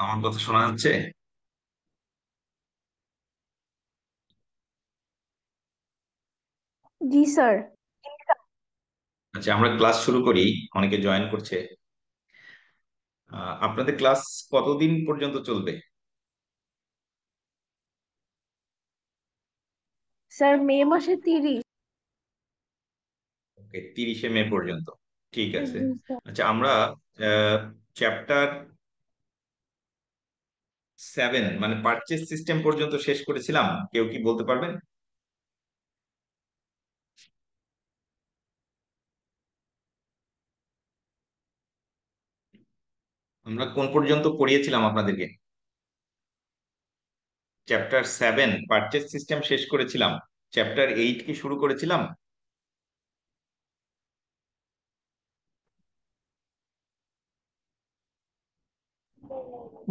আমার কথা শোনা যাচ্ছে? জি স্যার। আচ্ছা, আমরা ক্লাস শুরু করি। অনেকে জয়েন করছে। আপনাদের ক্লাস কতদিন পর্যন্ত চলবে? স্যার মে মাসে 30। ওকে, 30শে মে পর্যন্ত। ঠিক আছে। জি স্যার। আচ্ছা, আমরা চ্যাপ্টার 7 মানে পারচেজ সিস্টেম পর্যন্ত শেষ করেছিলাম। কেউ কি বলতে পারবেন? আমরা কোন পর্যন্ত পড়িয়েছিলাম আপনাদেরকে? চ্যাপ্টার 7 পারচেজ সিস্টেম শেষ করেছিলাম। চ্যাপ্টার 8 কি শুরু করেছিলাম?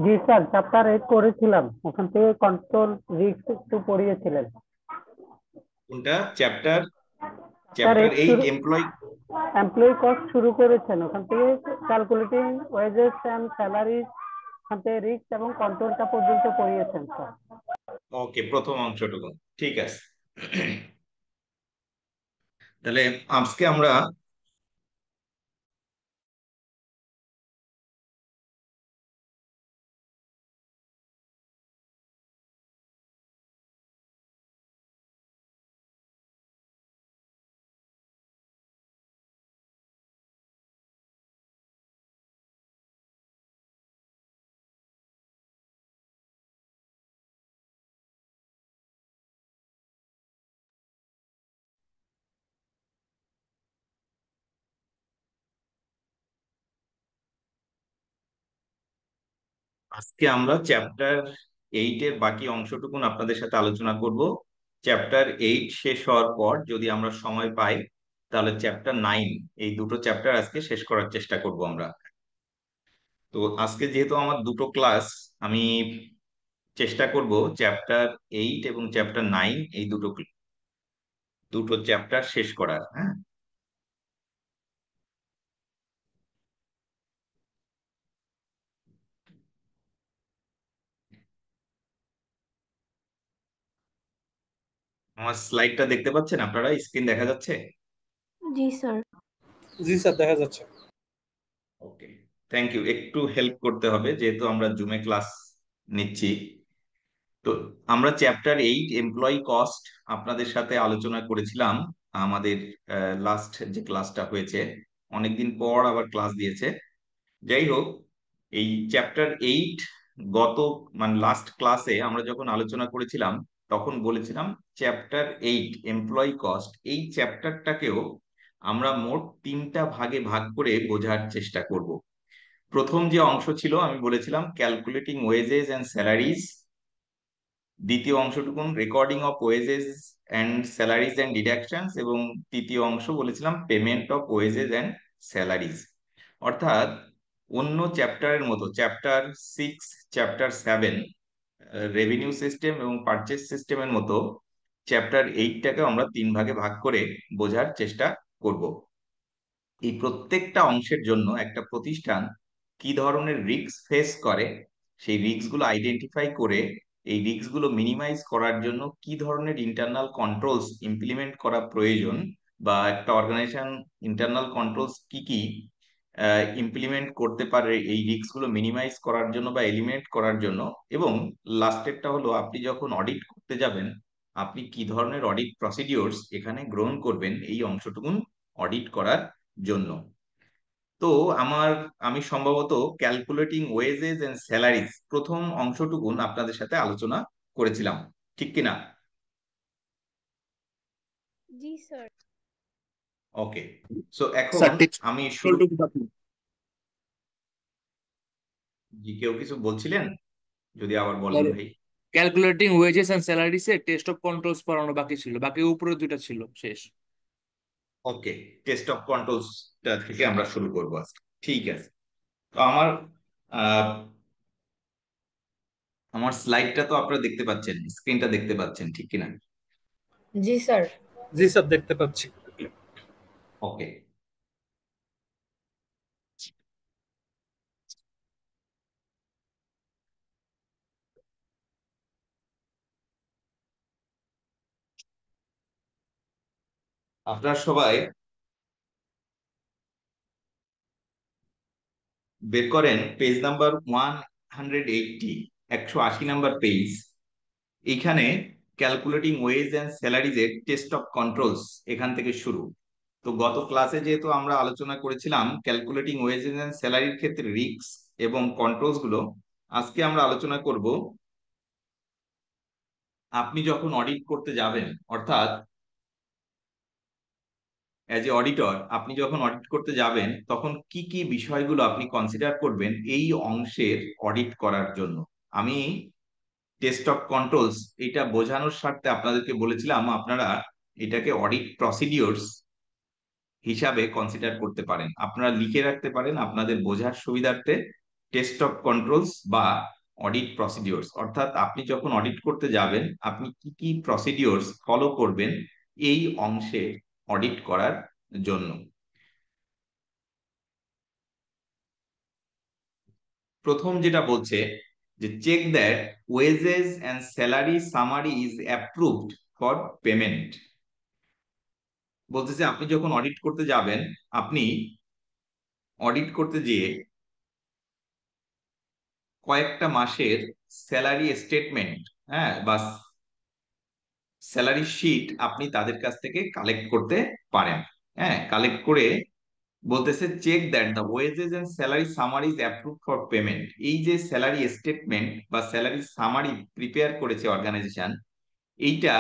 জি স্যার, চ্যাপ্টার 8 করেছিলাম, ওখান থেকে কন্ট্রোল রিস্ক একটু পড়িয়েছিলেন। কোনটা chapter? Sir chapter eight eight শুরু, এমপ্লয়। এমপ্লয়ি কস্ট শুরু করেছেন, ওখান থেকে ক্যালকুলেটিং ওয়েজেস অ্যান্ড স্যালারিজ, ওখান থেকে রিস্ক এবং কন্ট্রোলটা পর্যন্ত পড়িয়েছেন স্যার। ওকে, প্রথম অংশটুকু। ঠিক আছে। তাহলে আজকে আমরা চ্যাপ্টার 8 এর বাকি অংশটুকুন আপনাদের সাথে আলোচনা করব। চ্যাপ্টার 8 শেষ হওয়ার পর যদি আমরা সময় পাই, তাহলে চ্যাপ্টার 9, এই দুটো চ্যাপ্টার আজকে শেষ করার চেষ্টা করব আমরা। তো আজকে যেহেতু আমার দুটো ক্লাস, আমি চেষ্টা করব চ্যাপ্টার 8 এবং চ্যাপ্টার 9 এই দুটো দুটো চ্যাপ্টার শেষ করার। হ্যাঁ। আমার স্লাইডটা দেখতে পাচ্ছেন আপনারা? স্ক্রিন দেখা যাচ্ছে? জি স্যার। জি স্যার, দেখা যাচ্ছে। ওকে, থ্যাংক ইউ। একটু হেল্প করতে হবে যেহেতু আমরা জুমে ক্লাস নিচ্ছি। তো আমরা চ্যাপ্টার 8 এমপ্লয়ি কস্ট আপনাদের সাথে আলোচনা করেছিলাম। আমাদের লাস্ট যে ক্লাসটা হয়েছে, অনেকদিন পর আবার ক্লাস দিয়েছে। যাই হোক, এই চ্যাপ্টার 8 গত মানে লাস্ট ক্লাসে আমরা যখন আলোচনা করেছিলাম, তখন বলেছিলাম চ্যাপ্টার 8 এমপ্লয়ি কস্ট এই চ্যাপ্টারটাকেও আমরা মোট তিনটা ভাগে ভাগ করে বোঝার চেষ্টা করব। প্রথম যে অংশ ছিল আমি বলেছিলাম ক্যালকুলেটিং ওয়েজেস অ্যান্ড স্যালারিজ। দ্বিতীয় অংশটুকুন recording of wages and salaries and deductions, এবং তৃতীয় অংশ বলেছিলাম payment of wages and salaries. অর্থাৎ অন্য চ্যাপ্টারের মতো চ্যাপ্টার 6, চ্যাপ্টার 7 রেভিনিউ সিস্টেম এবং পারচেস সিস্টেমের মতো চ্যাপ্টার 8টাকে আমরা তিন ভাগে ভাগ করে বোঝার চেষ্টা করব। এই প্রত্যেকটা অংশের জন্য একটা প্রতিষ্ঠান কি ধরনের রিস্ক ফেস করে, সেই রিস্কগুলো আইডেন্টিফাই করে এই রিস্কগুলো মিনিমাইজ করার জন্য কি ধরনের ইন্টারনাল কন্ট্রোলস ইমপ্লিমেন্ট করা প্রয়োজন, বা একটা অর্গানাইজেশন ইন্টারনাল কন্ট্রোলস কি কি ইমপ্লিমেন্ট করতে পারে এই রিস্কগুলো মিনিমাইজ করার জন্য বা এলিমিনেট করার জন্য। এবং লাস্টেরটা হলো আপনি যখন অডিট করতে যাবেন, আপনি কি ধরনের অডিট প্রসিডিওরস এখানে গ্রহণ করবেন এই অংশটুকুন অডিট করার জন্য। তো আমার আমি সম্ভবত ক্যালকুলেটিং ওয়েজেস এন্ড স্যালারিজ প্রথম অংশটুকুন আপনাদের সাথে আলোচনা করেছিলাম, ঠিক কিনা? জি স্যার। ওকে, সো এখন স্যার টেক্সট আমি শুরু। কন্ট্রোলটুকু বাকি। জি, কেউ কিছু বলছিলেন? যদি আবার বলেন স্যার, ভাই। Calculating wages and salaries a test of controls পড়ানো বাকি ছিল, বাকি উপরে দুইটা ছিল শেষ। ওকে, টেস্ট অফ কন্ট্রোলসটা থেকে আমরা শুরু করবো আজকে। ঠিক আছে। তো আহ, আমার স্লাইডটা তো আপনারা দেখতে পাচ্ছেন, স্ক্রিনটা দেখতে পাচ্ছেন, ঠিক কিনা? জি স্যার। জি স্যার, দেখতে পাচ্ছি। ওকে। আপনারা সবাই বের করেন পেজ নাম্বার 180, 180 নাম্বার পেজ। এইখানে ক্যালকুলেটিং ওয়েজ এন্ড স্যালারিজ এর টেস্ট অফ কন্ট্রোলস এখান থেকে শুরু। তো গত ক্লাসে যেহেতু আমরা আলোচনা করেছিলাম ক্যালকুলেটিং ওয়েজ এন্ড স্যালারির ক্ষেত্রে রিস্ক এবং কন্ট্রোলস গুলো, আজকে আমরা আলোচনা করব আপনি যখন অডিট করতে যাবেন, অর্থাৎ অ্যাজ এ অডিটর আপনি যখন অডিট করতে যাবেন তখন কি কি বিষয়গুলো আপনি কনসিডার করবেন এই অংশের অডিট করার জন্য। আমি টেস্ট অফ কন্ট্রোলস এটা বোঝানোর স্বার্থে আপনাদেরকে বলেছিলাম আপনারা এটাকে অডিট প্রসিডিওরস হিসাবে কনসিডার করতে পারেন। আপনারা লিখে রাখতে পারেন আপনাদের বোঝার সুবিধার্থে টেস্ট অফ কন্ট্রোলস বা অডিট প্রসিডিওরস, অর্থাৎ আপনি যখন অডিট করতে যাবেন আপনি কি কি প্রসিডিওরস ফলো করবেন এই অংশে অডিট করার জন্য। প্রথম যেটা বলছে যে check that wages and salary summary is approved for payment. বলতেছে আপনি যখন অডিট করতে যাবেন আপনি অডিট করতে গিয়ে কয়েকটা মাসের স্যালারি স্টেটমেন্ট, হ্যাঁ, বা স্যালারি শিট আপনি তাদের কাছ থেকে কালেক্ট করতে পারেন। হ্যাঁ, কালেক্ট করে বলতেছে check that the wages and salary summary is approve for payment. এই যে স্যালারি স্টেটমেন্ট বা স্যালারি সামারি প্রিপেয়ার করেছে অর্গানাইজেশন, এইটা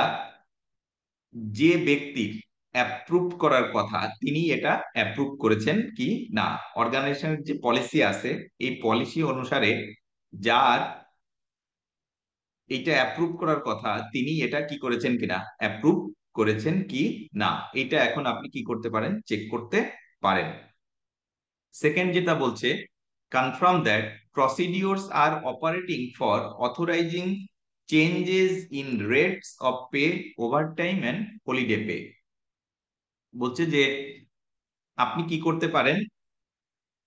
যে ব্যক্তির অ্যাপ্রুভ করার কথা তিনি এটা অ্যাপ্রুভ করেছেন কি না। অর্গানাইজেশনের যে পলিসি আছে এই পলিসি অনুসারে যার এটা অ্যাপ্রুভ করার কথা তিনি এটা কি করেছেন কিনা, অ্যাপ্রুভ করেছেন কি না, এটা এখন আপনি কি করতে পারেন, চেক করতে পারেন। সেকেন্ড যেটা বলছে confirm that procedures are operating for authorising changes in rates of pay, overtime and holiday pay. বলছে যে আপনি কি করতে পারেন,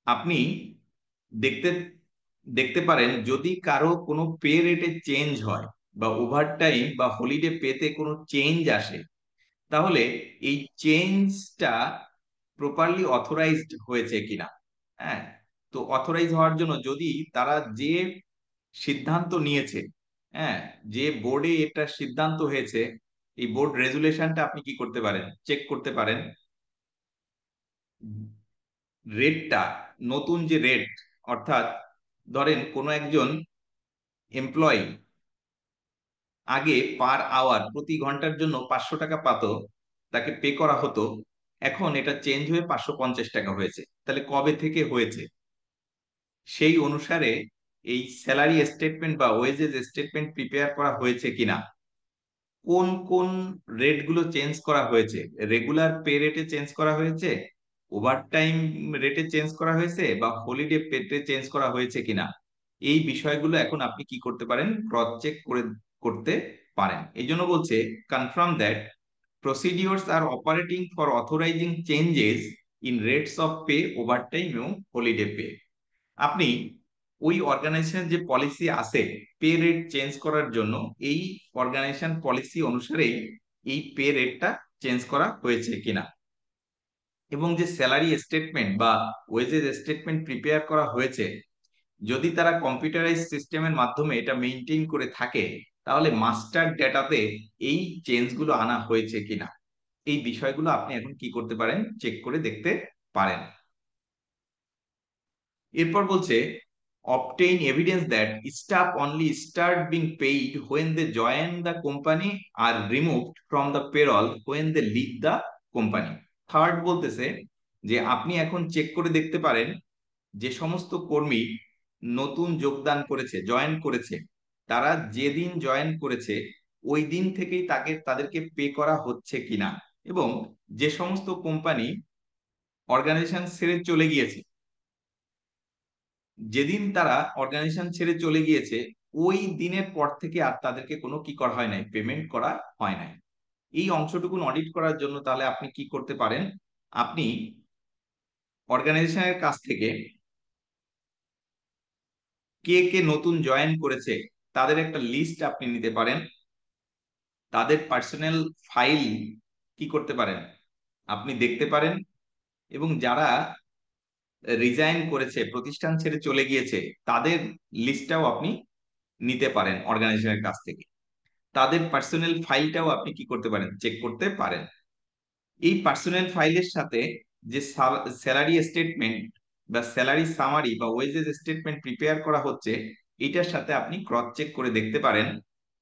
আপনি দেখতে দেখতে পারেন যদি কারো কোনো পে রেটে চেঞ্জ হয় বা ওভারটাইম বা হলিডে পেতে কোনো চেঞ্জ আসে, তাহলে এই চেঞ্জটা প্রপারলি অথরাইজড হয়েছে কিনা। হ্যাঁ, তো অথরাইজ হওয়ার জন্য যদি তারা যে সিদ্ধান্ত নিয়েছে, হ্যাঁ, যে বোর্ডে এটা সিদ্ধান্ত হয়েছে এই বোর্ড রেজুলেশনটা আপনি কি করতে পারেন, চেক করতে পারেন। রেটটা, নতুন যে রেট, অর্থাৎ ধরেন কোনো একজন এমপ্লয়ি আগে পার আওয়ার প্রতি ঘন্টার জন্য 500 টাকা পাতো, তাকে পে করা হতো, এখন এটা চেঞ্জ হয়ে 550 টাকা হয়েছে। তাহলে কবে থেকে হয়েছে সেই অনুসারে এই স্যালারি স্টেটমেন্ট বা ওয়েজেস স্টেটমেন্ট প্রিপেয়ার করা হয়েছে কিনা, কোন কোন রেট গুলো চেঞ্জ করা হয়েছে, রেগুলার পে রেটে চেঞ্জ করা হয়েছে, ওভারটাইম রেটে চেঞ্জ করা হয়েছে বা হলিডে পেতে চেঞ্জ করা হয়েছে কিনা, এই বিষয়গুলো এখন আপনি কি করতে পারেন, ক্রস চেক করে করতে পারেন। এই জন্য বলছে confirm that procedures are operating for authorising changes in rates of pay, overtime এবং হলিডে পে। আপনি ওই অর্গানাইজেশনের যে পলিসি আছে পে রেট চেঞ্জ করার জন্য, এই অর্গানাইজেশন পলিসি অনুসারে এই পে রেটটা চেঞ্জ করা হয়েছে কিনা, এবং যে স্যালারি স্টেটমেন্ট বা ওয়েজেস স্টেটমেন্ট প্রিপেয়ার করা হয়েছে যদি তারা কম্পিউটারাইজ সিস্টেমের মাধ্যমে এটা মেনটেন করে থাকে তাহলে মাস্টার ডেটাতে এই চেঞ্জগুলো আনা হয়েছে কিনা, এই বিষয়গুলো আপনি এখন কি করতে পারেন, চেক করে দেখতে পারেন। এরপর বলছে obtain evidence that staff only start being paid when they join the company are removed from the payroll when they leave the company। Third বলতেছে যে আপনি এখন চেক করে দেখতে পারেন যে সমস্ত কর্মী নতুন যোগদান করেছে, জয়েন করেছে, তারা যেদিন জয়েন করেছে ওই দিন থেকেই তাদেরকে পে করা হচ্ছে কিনা, এবং যে সমস্ত কোম্পানি অর্গানাইজেশন ছেড়ে চলে গিয়েছে, যেদিন তারা অর্গানাইজেশন ছেড়ে চলে গিয়েছে ওই দিনের পর থেকে আর তাদেরকে কোনো কি করা হয় নাই, পেমেন্ট করা হয় নাই। এই অংশটুকু অডিট করার জন্য তাহলে আপনি কি করতে পারেন, আপনি অর্গানাইজেশনের কাছ থেকে কে কে নতুন জয়েন করেছে তাদের একটা লিস্ট আপনি নিতে পারেন, তাদের পার্সোনাল ফাইল কি করতে পারেন, আপনি দেখতে পারেন, এবং যারা রিজাইন করেছে, প্রতিষ্ঠান ছেড়ে চলে গিয়েছে, তাদের লিস্টটাও আপনি নিতে পারেন অর্গানাইজেশনের কাছ থেকে। তাদের পার্সোনাল ফাইলটাও আপনি কি করতে পারেন, চেক করতে পারেন। এই পার্সোনাল ফাইলের সাথে যে স্যালারি স্টেটমেন্ট বা স্যালারি সামারি বা ওয়েজেস স্টেটমেন্ট প্রিপেয়ার করা হচ্ছে, এটার সাথে আপনি ক্রস চেক করে দেখতে পারেন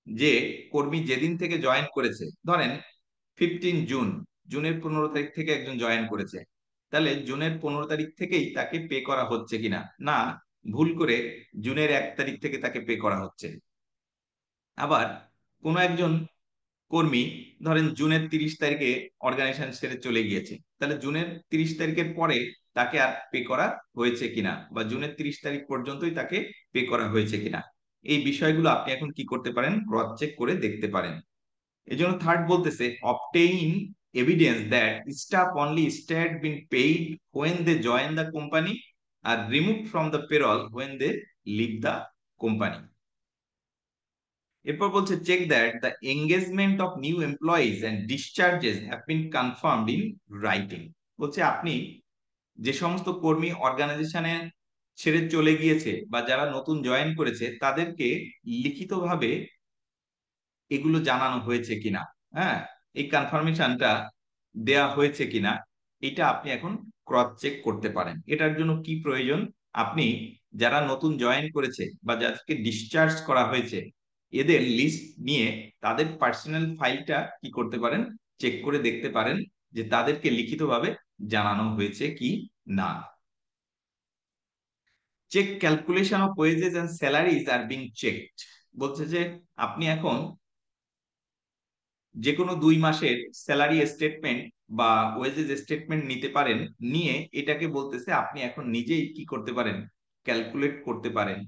যে কর্মী যেদিন থেকে জয়েন করেছে, ধরেন 15 জুন, জুনের 15 তারিখ থেকে একজন জয়েন করেছে, তাহলে জুনের 15 তারিখ থেকেই তাকে পে করা হচ্ছে কিনা, না ভুল করে জুনের 1 তারিখ থেকে তাকে পে করা হচ্ছে। আবার কোনো একজন কর্মী ধরেন জুনের 30 তারিখে অর্গানাইজেশন ছেড়ে চলে গিয়েছে, তাহলে জুনের 30 তারিখের পরে তাকে আর পে করা হয়েছে কিনা, বা জুনের 30 তারিখ পর্যন্তই তাকে পে করা হয়েছে কিনা, এই বিষয়গুলো আপনি এখন কি করতে পারেন, ক্রস চেক করে দেখতে পারেন। এই জন্য থার্ড বলতেছে, obtain evidence that staff only start being paid when they join the company আর remove from the payroll when they leave the company. এরপর বলছে, check that the engagement of new employees and discharges have been confirmed in writing. বলছে আপনি যে সমস্ত কর্মী অর্গানাইজেশনে ছেড়ে চলে গিয়েছে বা যারা নতুন জয়েন করেছে, তাদেরকে লিখিতভাবে এগুলো জানানো হয়েছে কিনা, হ্যাঁ, এই কনফার্মেশনটা দেয়া হয়েছে কিনা, এটা আপনি এখন ক্রস চেক করতে পারেন। এটার জন্য কি প্রয়োজন, আপনি যারা নতুন জয়েন করেছে বা যাদেরকে ডিসচার্জ করা হয়েছে, এদের লিস্ট নিয়ে তাদের পার্সোনাল ফাইলটা কি করতে পারেন, চেক করে দেখতে পারেন যে তাদেরকে লিখিতভাবে জানানো হয়েছে কি না। Check calculation of wages and salaries are being checked. বলছে যে আপনি এখন যে কোনো 2 মাসের স্যালারি স্টেটমেন্ট বা ওয়েজেস স্টেটমেন্ট নিতে পারেন, নিয়ে এটাকে বলতেছে আপনি এখন নিজেই কি করতে পারেন, ক্যালকুলেট করতে পারেন,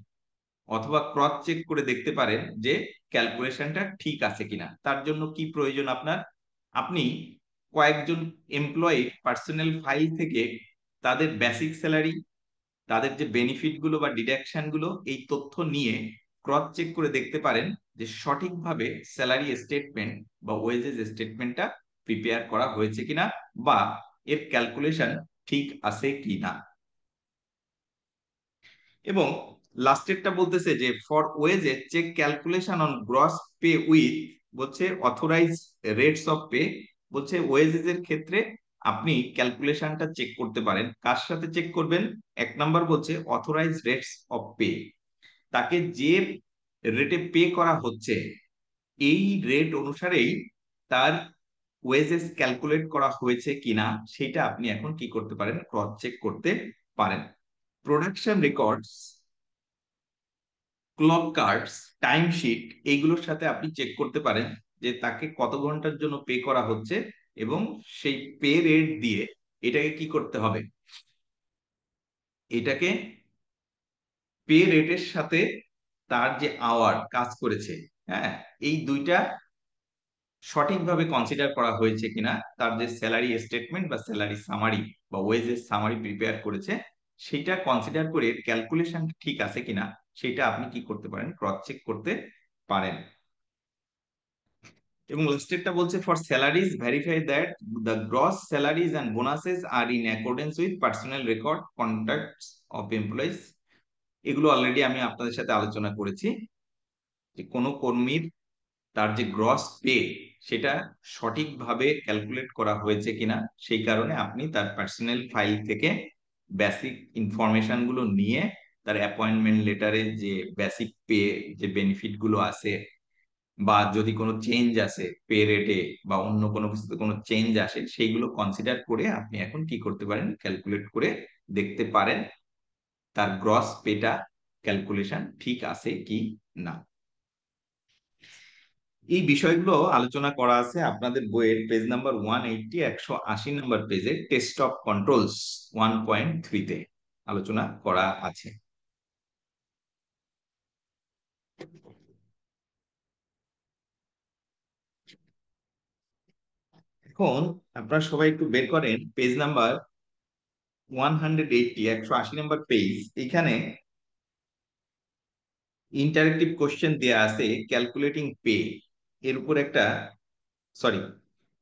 অথবা ক্রস চেক করে দেখতে পারেন যে ক্যালকুলেশনটা ঠিক আছে কিনা। তার জন্য কি প্রয়োজন আপনার, আপনি কয়েকজন এমপ্লয়ি পার্সোনাল ফাইল থেকে তাদের বেসিক স্যালারি, তাদের যে বেনিফিট গুলো বা ডিডাকশন গুলো, এই তথ্য নিয়ে ক্রস চেক করে দেখতে পারেন যে সঠিকভাবে স্যালারি স্টেটমেন্ট বা ওয়েজেস স্টেটমেন্টটা প্রিপেয়ার করা হয়েছে কিনা, বা এর ক্যালকুলেশন ঠিক আছে কিনা। এবং লাস্টেরটা বলতেছে যে for wage check calculation on gross pay with, বলছে অথরাইজ রেটস অফ পে। বলছে ওয়েজেস এর ক্ষেত্রে আপনি ক্যালকুলেশনটা চেক করতে পারেন, কার সাথে চেক করবেন, 1 নম্বর বলছে অথরাইজ রেটস অফ পে, তাকে যে রেটে পে করা হচ্ছে এই রেট অনুসারেই তার ওয়েজেস ক্যালকুলেট করা হয়েছে কিনা, সেটা আপনি এখন কি করতে পারেন, ক্রস চেক করতে পারেন। Production records, clock cards, time sheet, এইগুলোর সাথে আপনি চেক করতে পারেন যে তাকে কত ঘন্টার জন্য পে করা হচ্ছে, এবং সেই পে রেট দিয়ে এটাকে কি করতে হবে, এটাকে পে রেটের সাথে তার যে আওয়ার কাজ করেছে, হ্যাঁ, এই দুইটা সঠিকভাবে কনসিডার করা হয়েছে কিনা, তার যে স্যালারি স্টেটমেন্ট বা স্যালারি সামারি বা ওয়েজেস সামারি প্রিপেয়ার করেছে, সেটা কনসিডার করে ক্যালকুলেশন ঠিক আছে কিনা, সেটা আপনি কি করতে পারেন, ক্রস চেক করতে পারেন। এবং লাস্টেরটা বলছে for salaries verify that the gross salaries and bonuses are in accordance with personnel record contacts of employees. এগুলো অলরেডি আমি আপনাদের সাথে আলোচনা করেছি যে কোনো কর্মীর তার যে গ্রস পে সেটা সঠিকভাবে ক্যালকুলেট করা হয়েছে কিনা, সেই কারণে আপনি তার পার্সোনাল ফাইল থেকে বেসিক ইনফরমেশন গুলো নিয়ে তার অ্যাপয়েন্টমেন্ট লেটারে যে বেসিক পে যে বেনিফিট গুলো আছে, বা যদি কোনো চেঞ্জ আসে পে রেটে বা অন্য কোনো কিছুতে কোনো চেঞ্জ আসে, সেইগুলো কনসিডার করে আপনি এখন কি করতে পারেন, ক্যালকুলেট করে দেখতে পারেন তার গ্রস পেটা ক্যালকুলেশন ঠিক আছে কি না। এই বিষয়গুলো আলোচনা করা আছে আপনাদের বইয়ের পেজ নাম্বার 180, 180 নম্বর পেজে টেস্ট অফ কন্ট্রোলস 1.3-তে আলোচনা করা আছে। এখন আপনারা সবাই একটু বের করেন পেজ নাম্বার 180, 180 নম্বর পেজ। এখানে ইন্টারেক্টিভ কোশ্চেন দেয়া আছে ক্যালকুলেটিং পে, এর উপর একটা, সরি,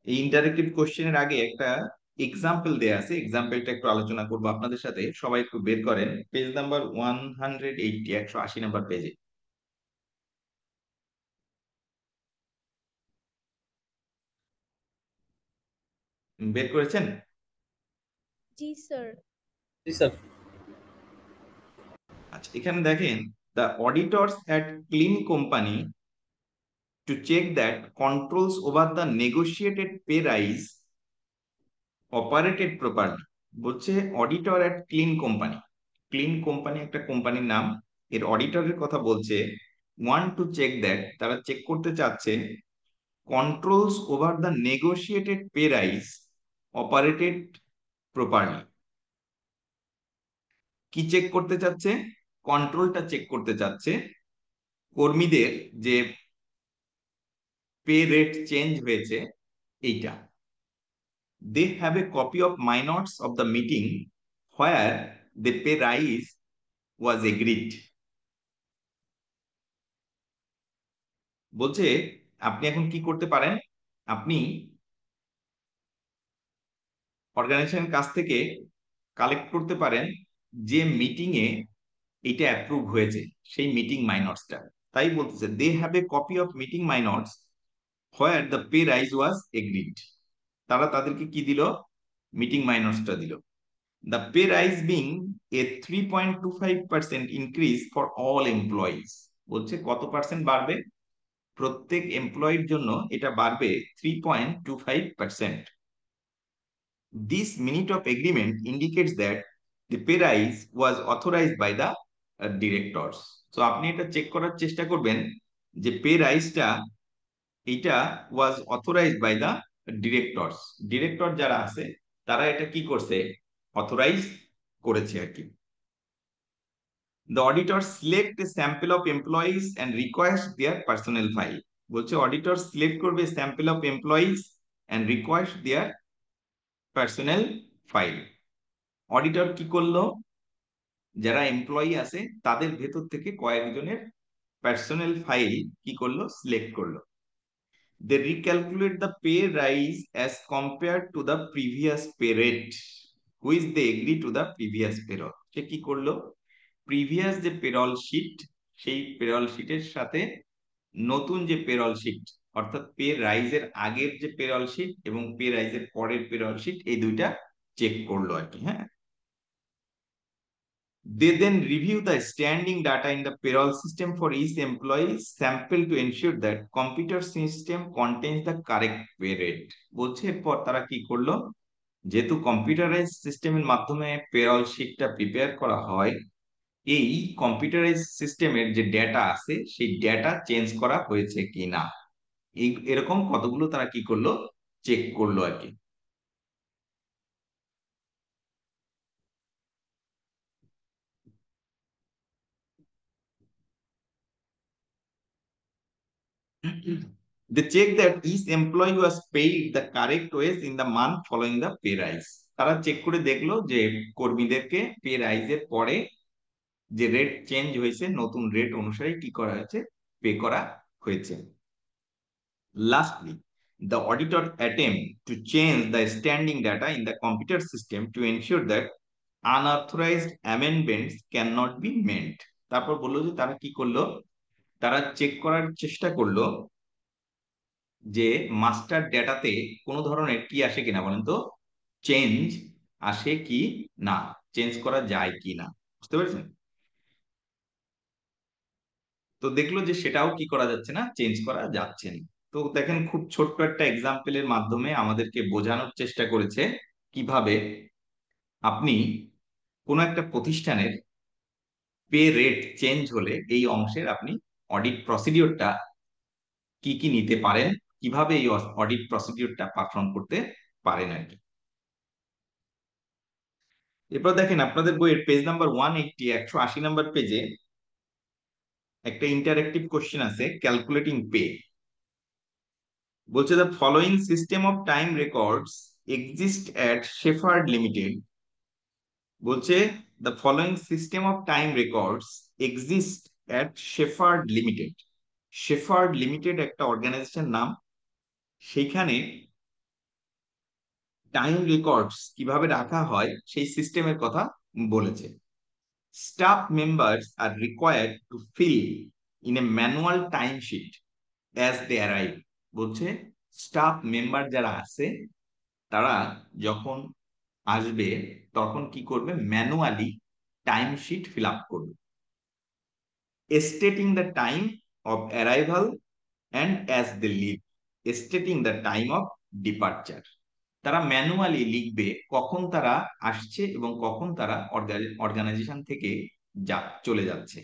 এই ইন্টারেক্টিভ কোশ্চেনের আগে একটা এক্সাম্পল দেয়া আছে, এক্সাম্পলটা একটু আলোচনা করবো আপনাদের সাথে। সবাই একটু বের করেন পেজ নাম্বার 180, 180 নাম্বার পেজে। বের করেছেন? জি স্যার। জি স্যার। আচ্ছা, এখানে দেখেন, the auditors at Clean company to check that controls over the negotiated pay rise operated properly। বলছে auditor at Clean company, clean company একটা কোম্পানির নাম, এর অডিটরের কথা বলছে ওয়ান্ট টু চেক দ্যাট, তারা চেক করতে চাচ্ছে controls over the negotiated pay rise operated properly. কি চেক করতে চাচ্ছে? কন্ট্রোলটা চেক করতে চাচ্ছে কর্মীদের যে পে রেট চেঞ্জ হয়েছে এইটা। They have a copy of minutes of the meeting where the pay rise was agreed। বলছে আপনি এখন কি করতে পারেন, আপনি অর্গানাইজেশনের কাছ থেকে কালেক্ট করতে পারেন যে মিটিং এ এটা অ্যাপ্রুভ হয়েছে সেই মিটিং মাইনটসটা। তাই বলতেছে they have a copy of meeting minutes where the pay rise was agreed. তারা তাদেরকে কি দিল? মিটিং মাইনটসটা দিল। The pay rise being a 3.25% increase for all employees। বলছে কত পার্সেন্ট বাড়বে? প্রত্যেক এমপ্লয়ির জন্য এটা বাড়বে 3.25%। This minute of agreement indicates that the pay rise was authorized by the directors। তো আপনি এটা চেক করার চেষ্টা করবেন যে পে রাইজটা এটা was authorised by the directors. Director যারা আছে তারা এটা কি করছে? অথরাইজ করেছে আর কি। The auditor select a sample of employees and request their personnel file। বলছে অডিটর সিলেক্ট করবে sample of employees and request their personnel file. Auditor কি করলো? যারা এমপ্লয়ি আছে তাদের ভেতর থেকে কয়েকজনের পার্সোনাল ফাইল কি করলো? সিলেক্ট করলো। They recalculate the pay rise as compared to the previous pay rate which they agree to the previous payroll। সে কি করলো? প্রিভিয়াস যে পেরল শিট সেই পেরল শিটের সাথে নতুন যে পেরল শিট অর্থাৎ পে রাইজের আগের যে পেরল শিট এবং পে রাইজের পরের পেরল শিট এই দুইটা চেক করলো আর কি। হ্যাঁ, they then review the standing data in the payroll system for each employee sample to ensure that computer system contains the correct pay rate। বলছে এরপর তারা কি করলো? যেহেতু কম্পিউটারাইজ সিস্টেমের মাধ্যমে পেরল শিটটা প্রিপেয়ার করা হয়, এই কম্পিউটারাইজ সিস্টেমের যে ডেটা আছে সেই ডেটা চেঞ্জ করা হয়েছে কিনা, এই এরকম কতগুলো তারা কি করলো? চেক করলো আর কি। They check that each employee was paid the correct wage in the month following the pay rise। তারা চেক করে দেখলো যে কর্মীদেরকে পে রাইজের পরে যে রেট চেঞ্জ হয়েছে নতুন রেট অনুসারে কি করা হয়েছে? পে করা হয়েছে। Lastly, the auditor attempt to change the standing data in the computer system to ensure that unauthorized amendments cannot be made। তারপর বললো যে তারা কি করলো? তারা চেক করার চেষ্টা করলো যে মাস্টার ডেটাতে কোনো ধরনের কি আসে কিনা, বলেন তো, চেঞ্জ আসে কি না, চেঞ্জ করা যায় কি না। বুঝতে পেরেছেন? তো দেখলো যে সেটাও কি করা যাচ্ছে না, চেঞ্জ করা যাচ্ছে না। তো দেখেন খুব ছোট্ট একটা এক্সাম্পলের মাধ্যমে আমাদেরকে বোঝানোর চেষ্টা করেছে কিভাবে আপনি কোনো একটা প্রতিষ্ঠানের পে রেট চেঞ্জ হলে এই অংশের আপনি অডিট প্রসিডিওরটা কি কি নিতে পারেন, কিভাবে এই অডিট প্রসিডিওরটা পারফর্ম করতে পারেন আর কি। এরপর দেখেন আপনাদের বইয়ের পেজ নাম্বার 180, 180 নাম্বার পেজে একটা ইন্টারেক্টিভ কোশ্চেন আছে, ক্যালকুলেটিং পে। বলছে the following system of time records exist at Shepherd Limited. বলছে the following system of time records exist at Shepherd Limited. Shepherd Limited একটা অর্গানাইজেশন নাম, সেখানে টাইম রেকর্ডস কিভাবে রাখা হয় সেই সিস্টেমের কথা বলেছে। Staff members are required to fill in a manual time sheet as they arrive. বলছে স্টাফ মেম্বার যারা আছে তারা যখন আসবে তখন কি করবে, manually time sheet fill up করবে, stating the time of arrival and as they leave stating the time of departure. তারা ম্যানুয়ালি লিখবে কখন তারা আসছে এবং কখন তারা অর্গানাইজেশন থেকে চলে যাচ্ছে।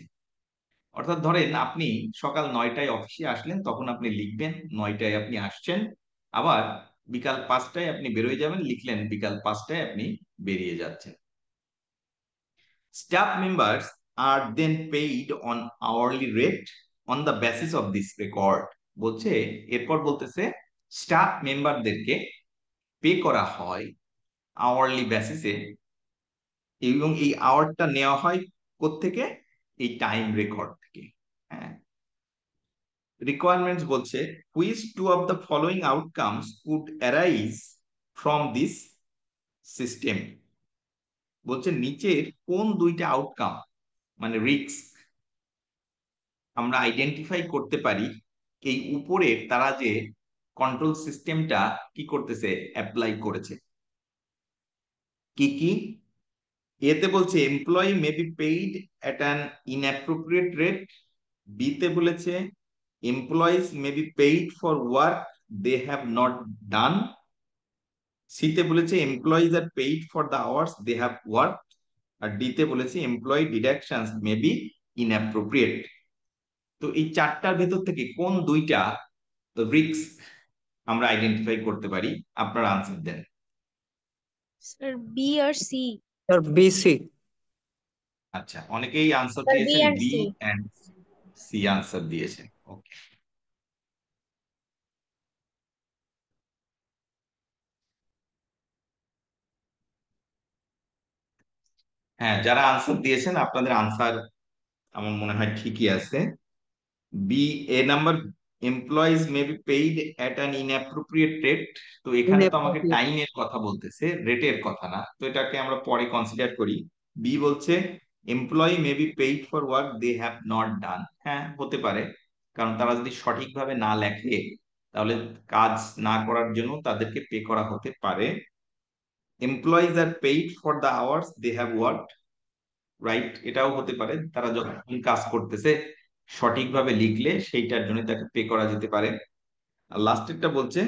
অর্থাৎ ধরেন আপনি সকাল 9টায় অফিসে আসলেন, তখন আপনি লিখবেন 9টায় আপনি আসছেন, আবার বিকাল 5টায় আপনি বেরোয় যাবেন, লিখলেন বিকাল 5টায় আপনি বেরিয়ে যাচ্ছেন। Staff members are then paid on hourly rate on the basis of this record. বলছে এরপর বলতেছে স্টাফ মেম্বারদেরকে পে করা হয় আওয়ারলি বেসিসে, এবং এই আওয়ারটা নেওয়া হয় কোত্থেকে, এই টাইম রেকর্ড থেকে। হ্যাঁ, রিকোয়ারমেন্টস বলছে which two of the following outcomes could arise from this system. বলছে নিচের কোন দুইটা আউটকাম মানে রিস্ক আমরা আইডেন্টিফাই করতে পারি এই উপরের তারা যে কন্ট্রোল সিস্টেমটা কি করতেছে, অ্যাপ্লাই করেছে। কি কি? এতে বলছে employee may be paid at an inappropriate rate. বিতে বলেছে employees may be paid for work they have not done. সিতে বলেছে employees are paid for the hours they have work. আর ডিতে বলেছে employee deductions may be inappropriate. তো এই চারটার ভেতর থেকে কোন দুইটা রিস্ক আমরা আইডেন্টিফাই করতে পারি? আপনারা আনসার দেন। স্যার বি আর সি। Sir BC. আচ্ছা, অনেকেই আনসার স্যার বি দিয়েছেন and B C. And C answer দিয়েছেন। ওকে, হ্যাঁ, যারা আনসার দিয়েছেন আপনাদের আনসার আমার মনে হয় ঠিকই আছে। B a number, employees may be paid at an inappropriate rate. তো এখানে তো আমাকে ইনঅ্যাপ্রোপ্রিয়েট। টাইমের কথা বলতেছে, রেটের কথা না, তো এটাকে আমরা পরে কনসিডার করি। বি বলছে employee may be paid for work they have not done. হ্যাঁ, হতে পারে, কারণ তারা যদি সঠিকভাবে না লেখে তাহলে কাজ না করার জন্য তাদেরকে পে করা হতে পারে। Employees are paid for the hours they have worked, right, এটাও হতে পারে, তারা যখন কাজ করতেছে সঠিকভাবে লিখলে সেইটার জন্য তাকে পে করা যেতে পারে। আর লাস্টেরটা বলছে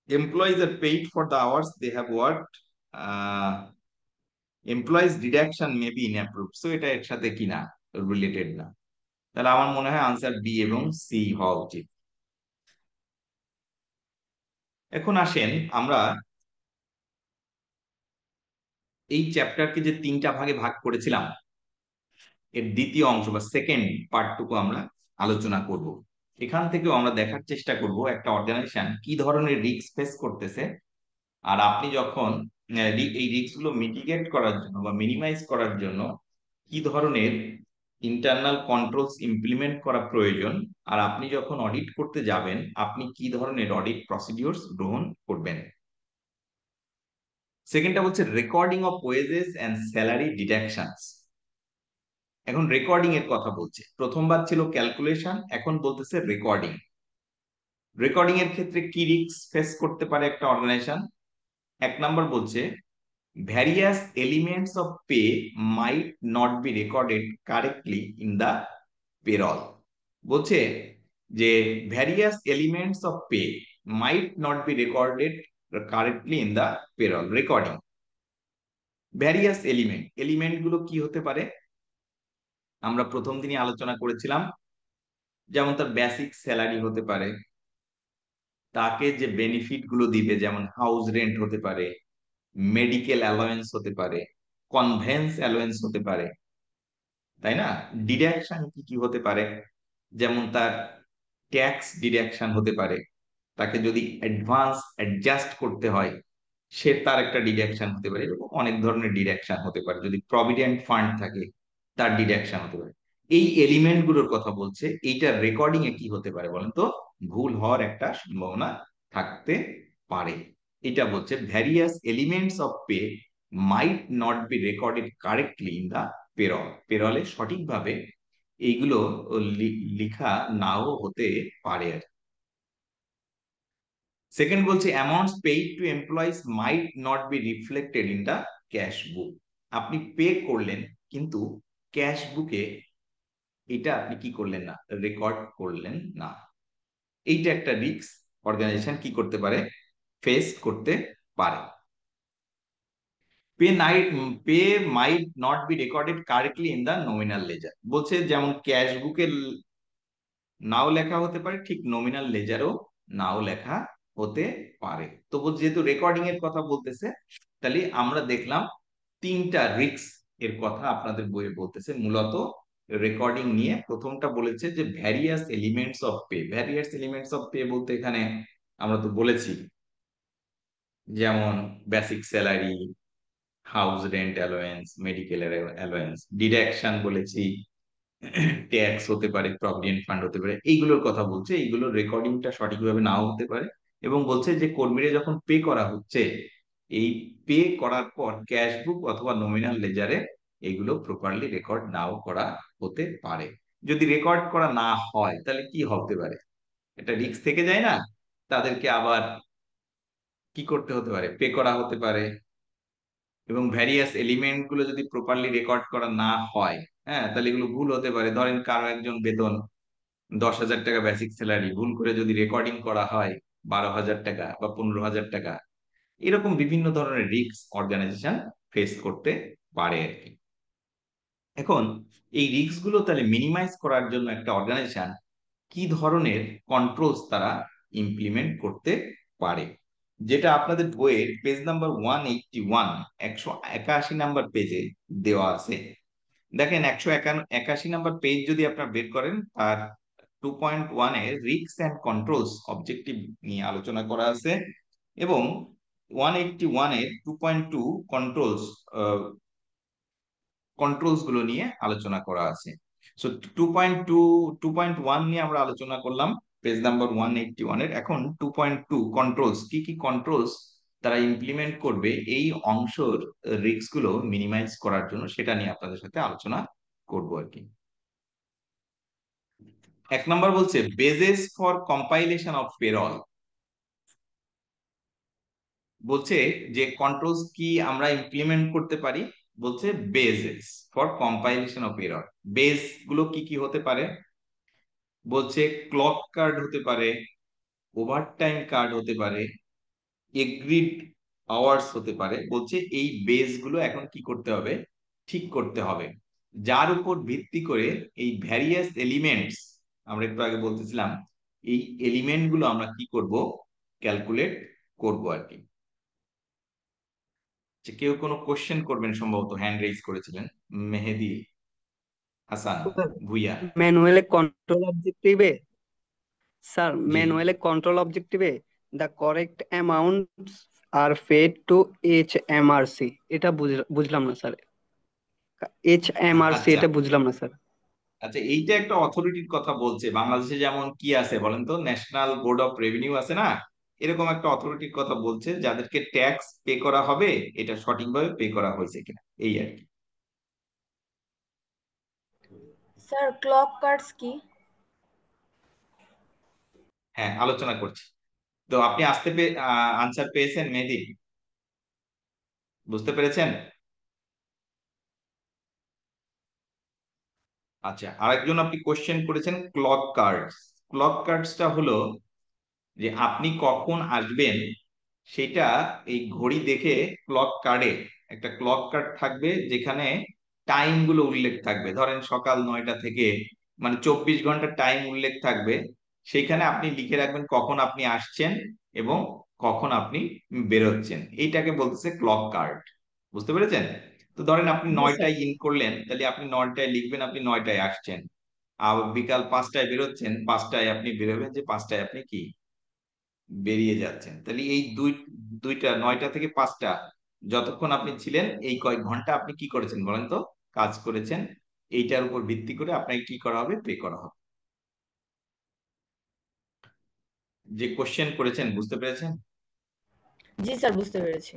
employees are paid for the hours they have worked, employees deduction may be inapproved. So এটা এর সাথে কিনা রিলেটেড না। তাহলে আমার মনে হয় আনসার বি এবং সি হওয়া উচিত। এখন আসেন আমরা এই চ্যাপ্টারকে যে 3টা ভাগে ভাগ করেছিলাম এর দ্বিতীয় অংশ বা সেকেন্ড পার্টটুকু আমরা আলোচনা করব। এখান থেকেও আমরা দেখার চেষ্টা করব একটা অর্গানাইজেশন কি ধরনের রিস্ক ফেস করতেছে, আর আপনি যখন এই রিস্ক গুলো মিটিগেট করার জন্য বা মিনিমাইজ করার জন্য কি ধরনের ইন্টারনাল কন্ট্রোলস ইমপ্লিমেন্ট করা প্রয়োজন, আর আপনি যখন অডিট করতে যাবেন আপনি কি ধরনের অডিট প্রসিডিওরস গ্রহণ করবেন। সেকেন্ডটা হচ্ছে recording of wages and salary deductions. এখন রেকর্ডিং এর কথা বলছে, প্রথমবার ছিল ক্যালকুলেশন, এখন বলতেছে রেকর্ডিং। রেকর্ডিং এর ক্ষেত্রে কি রিস্ক ফেস করতে পারে একটা অর্গানাইজেশন? 1 নম্বর বলছে various elements of pay might not be recorded correctly in the payroll. বলছে যে various elements of pay might not be recorded correctly in the payroll. Recording various element গুলো কি হতে পারে আমরা প্রথম দিনই আলোচনা করেছিলাম, যেমন তার বেসিক স্যালারি হতে পারে, তাকে যে বেনিফিট গুলো দিবে যেমন হাউস রেন্ট হতে পারে, মেডিকেল অ্যালাওয়েন্স হতে পারে, কনভেন্স অ্যালাওয়েন্স হতে পারে, তাই না? ডিডাকশন কি কি হতে পারে, যেমন তার ট্যাক্স ডিডাকশন হতে পারে, তাকে যদি অ্যাডভান্স অ্যাডজাস্ট করতে হয় সে তার একটা ডিডাকশন হতে পারে, এরকম অনেক ধরনের ডিডাকশন হতে পারে। যদি প্রভিডেন্ট ফান্ড থাকে তার ডিডাকশন হতে পারে। এই এলিমেন্ট গুলোর কথা বলছে, এইটা রেকর্ডিং এ কি হতে পারে বলেন তো? ভুল হওয়ার একটা সম্ভাবনা থাকতে পারে। এটা বলছে various elements of pay might not be recorded correctly in the payroll. পেরলে সঠিকভাবে এইগুলো লিখা নাও হতে পারে আর। সেকেন্ড বলছে amounts paid to employees might not be reflected in the cash book. আপনি পে করলেন কিন্তু ক্যাশ বুকে এটা আপনি কি করলেন না, রেকর্ড করলেন না। এইটা একটা রিস্ক অর্গানাইজেশন কি করতে পারে, ফেস করতে পারে। Pay might not be recorded correctly in the nominal ledger. বলছে যেমন ক্যাশ বুকে নাও লেখা হতে পারে, ঠিক নমিনাল লেজারও নাও লেখা হতে পারে। তো যেহেতু রেকর্ডিং এর কথা বলতেছে, তাহলে আমরা দেখলাম তিনটা রিস্ক এর কথা আপনাদের বইয়ে বলতেছে মূলত রেকর্ডিং নিয়ে। প্রথমটা বলেছে যে various elements of pay. Various elements of pay বলতে এখানে আমরা তো বলেছি যেমন basic salary, house rent allowance, medical allowance, deduction বলেছি, ট্যাক্স হতে পারে, প্রভিডেন্ট ফান্ড হতে পারে, এইগুলোর কথা বলছে। এইগুলোর রেকর্ডিংটা সঠিকভাবে নাও হতে পারে। এবং বলছে যে কর্মীরা যখন পে করা হচ্ছে, এই পে করার পর ক্যাশ বুক অথবা নমিনাল লেজারে এগুলো প্রপারলি রেকর্ড নাও করা হতে পারে। যদি রেকর্ড করা না হয় তাহলে কি হতে পারে, এটা রিস্ক থেকে যায় না, তাদেরকে আবার কি করতে হতে পারে, পে করা হতে পারে। এবং ভ্যারিয়াস এলিমেন্ট গুলো যদি প্রপারলি রেকর্ড করা না হয়, হ্যাঁ, তাহলে এগুলো ভুল হতে পারে। ধরেন কারো একজন বেতন 10,000 টাকা বেসিক স্যালারি, ভুল করে যদি রেকর্ডিং করা হয় 12,000 টাকা বা 15,000 টাকা, এরকম বিভিন্ন ধরনের রিস্ক অর্গানাইজেশন ফেস করতে পারে আর কি। এখন এই রিস্ক গুলো তাহলে মিনিমাইজ করার জন্য একটা অর্গানাইজেশন কি ধরনের কন্ট্রোলস তারা ইমপ্লিমেন্ট করতে পারে, যেটা আপনাদের বইয়ের পেজ নাম্বার 181, 181 নাম্বার পেজে দেওয়া আছে। দেখেন 181 নাম্বার পেজ যদি আপনারা বের করেন, তার 2.1 এর রিস্ক অ্যান্ড কন্ট্রোলস অবজেক্টিভ নিয়ে আলোচনা করা আছে। এবং 181 এর 2.2 কন্ট্রোলস কন্ট্রোলস গুলো নিয়ে আলোচনা করা আছে। সো 2.1 নিয়ে আমরা আলোচনা করলাম পেজ নাম্বার 181 এর। এখন 2.2 কন্ট্রোলস, কি কি কন্ট্রোলস তারা ইমপ্লিমেন্ট করবে এই অংশের রিস্ক গুলো মিনিমাইজ করার জন্য, সেটা নিয়ে আপনাদের সাথে আলোচনা করব আর কি। 1 নম্বর বলছে basis for compilation of payroll. বলছে যে কন্ট্রোলস কি আমরা ইমপ্লিমেন্ট করতে পারি, বলছে basis for compilation of payroll. Base গুলো কি কি হতে পারে, বলছে ক্লক কার্ড হতে পারে, ওভারটাইম কার্ড হতে পারে, এগ্রিড আওয়ার্স হতে পারে। বলছে এই বেস গুলো এখন কি করতে হবে, ঠিক করতে হবে, যার উপর ভিত্তি করে এই ভ্যারিয়াস এলিমেন্টস, আমরা একটু আগে বলতেছিলাম, এই এলিমেন্ট গুলো আমরা কি করব, ক্যালকুলেট করব আর কি। কেউ কোনো কোশ্চেন করবেন, সম্ভবত হ্যান্ড রেজ করেছিলেন মেহেদি হাসান ভুইয়া। ম্যানুয়ালে কন্ট্রোল অবজেক্টিভে স্যার, জি, ম্যানুয়ালে কন্ট্রোল অবজেক্টিভে the correct amounts are paid to HMRC, এটা বুঝলাম না স্যার। HMRC আচ্ছা এটা বুঝলাম না স্যার। আচ্ছা, এইটা একটা অথরিটির কথা বলছে। বাংলাদেশে যেমন কি আছে বলেন তো, ন্যাশনাল বোর্ড অফ রেভিনিউ আছে না, এরকম একটা অথরিটির কথা বলছে, যাদেরকে ট্যাক্স পে করা হবে এটা সঠিকভাবে পে করা হয়েছে কিনা, এই আর কি। স্যার ক্লক কার্ডস কি? হ্যাঁ, আলোচনা করছি। তো আপনি আসতে আনসার পেয়েছেন মেহেদি, বুঝতে পেরেছেন? আচ্ছা, আরেকজন আপনি কোশ্চেন করেছেন ক্লক কার্ডস। ক্লক কার্ডসটা হলো যে আপনি কখন আসবেন সেটা এই ঘড়ি দেখে, ক্লক কার্ডে একটা ক্লক কার্ড থাকবে যেখানে টাইম গুলো উল্লেখ থাকবে। ধরেন সকাল 9টা থেকে, মানে 24 ঘন্টা টাইম উল্লেখ থাকবে। সেখানে আপনি লিখে রাখবেন কখন আপনি আসছেন এবং কখন আপনি বেরোচ্ছেন। এইটাকে বলতেছে ক্লক কার্ড। বুঝতে পেরেছেন? তো ধরেন আপনি জি স্যার। 9টায় ইন করলেন, তাহলে আপনি 9টায় লিখবেন আপনি 9টায় আসছেন। আর বিকাল 5টায় বেরোচ্ছেন, 5টায় আপনি বেরোবেন যে 5টায় আপনি কি বেরিয়ে যাচ্ছেন। তাহলে এই দুইটা 9টা থেকে 5টা যতক্ষণ আপনি ছিলেন, এই কয়েক ঘন্টা আপনি কি করেছেন বলেন তো, কাজ করেছেন। এইটার উপর ভিত্তি করে আপনাকে কি করা হবে, পে করা হবে। যে কোশ্চেন করেছেন বুঝতে পেরেছেন? জি স্যার, বুঝতে পেরেছি।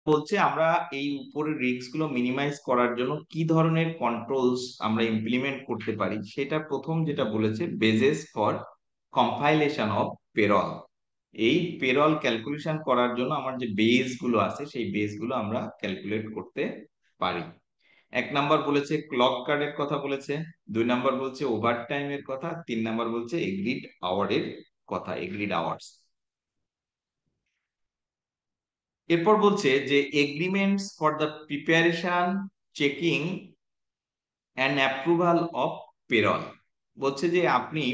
বলছে আমরা এই উপরের রিস্ক গুলো মিনিমাইজ করার জন্য কি ধরনের কন্ট্রোলস আমরা ইমপ্লিমেন্ট করতে পারি, সেটা প্রথম যেটা বলেছে bases for compilation of payroll. এই পেরল ক্যালকুলেশন করার জন্য আমার যে বেস গুলো আছে সেই বেস গুলো আমরা ক্যালকুলেট করতে পারি। 1 নাম্বার বলেছে ক্লক কার্ডের কথা বলেছে, 2 নাম্বার বলছে ওভার টাইমের কথা, 3 নাম্বার বলছে এগ্রিড আওয়ারের কথা, এগ্রিড আওয়ার্স। এরপর বলছে যে agreements for the preparation, checking and approval of payroll. বলছে যে আপনি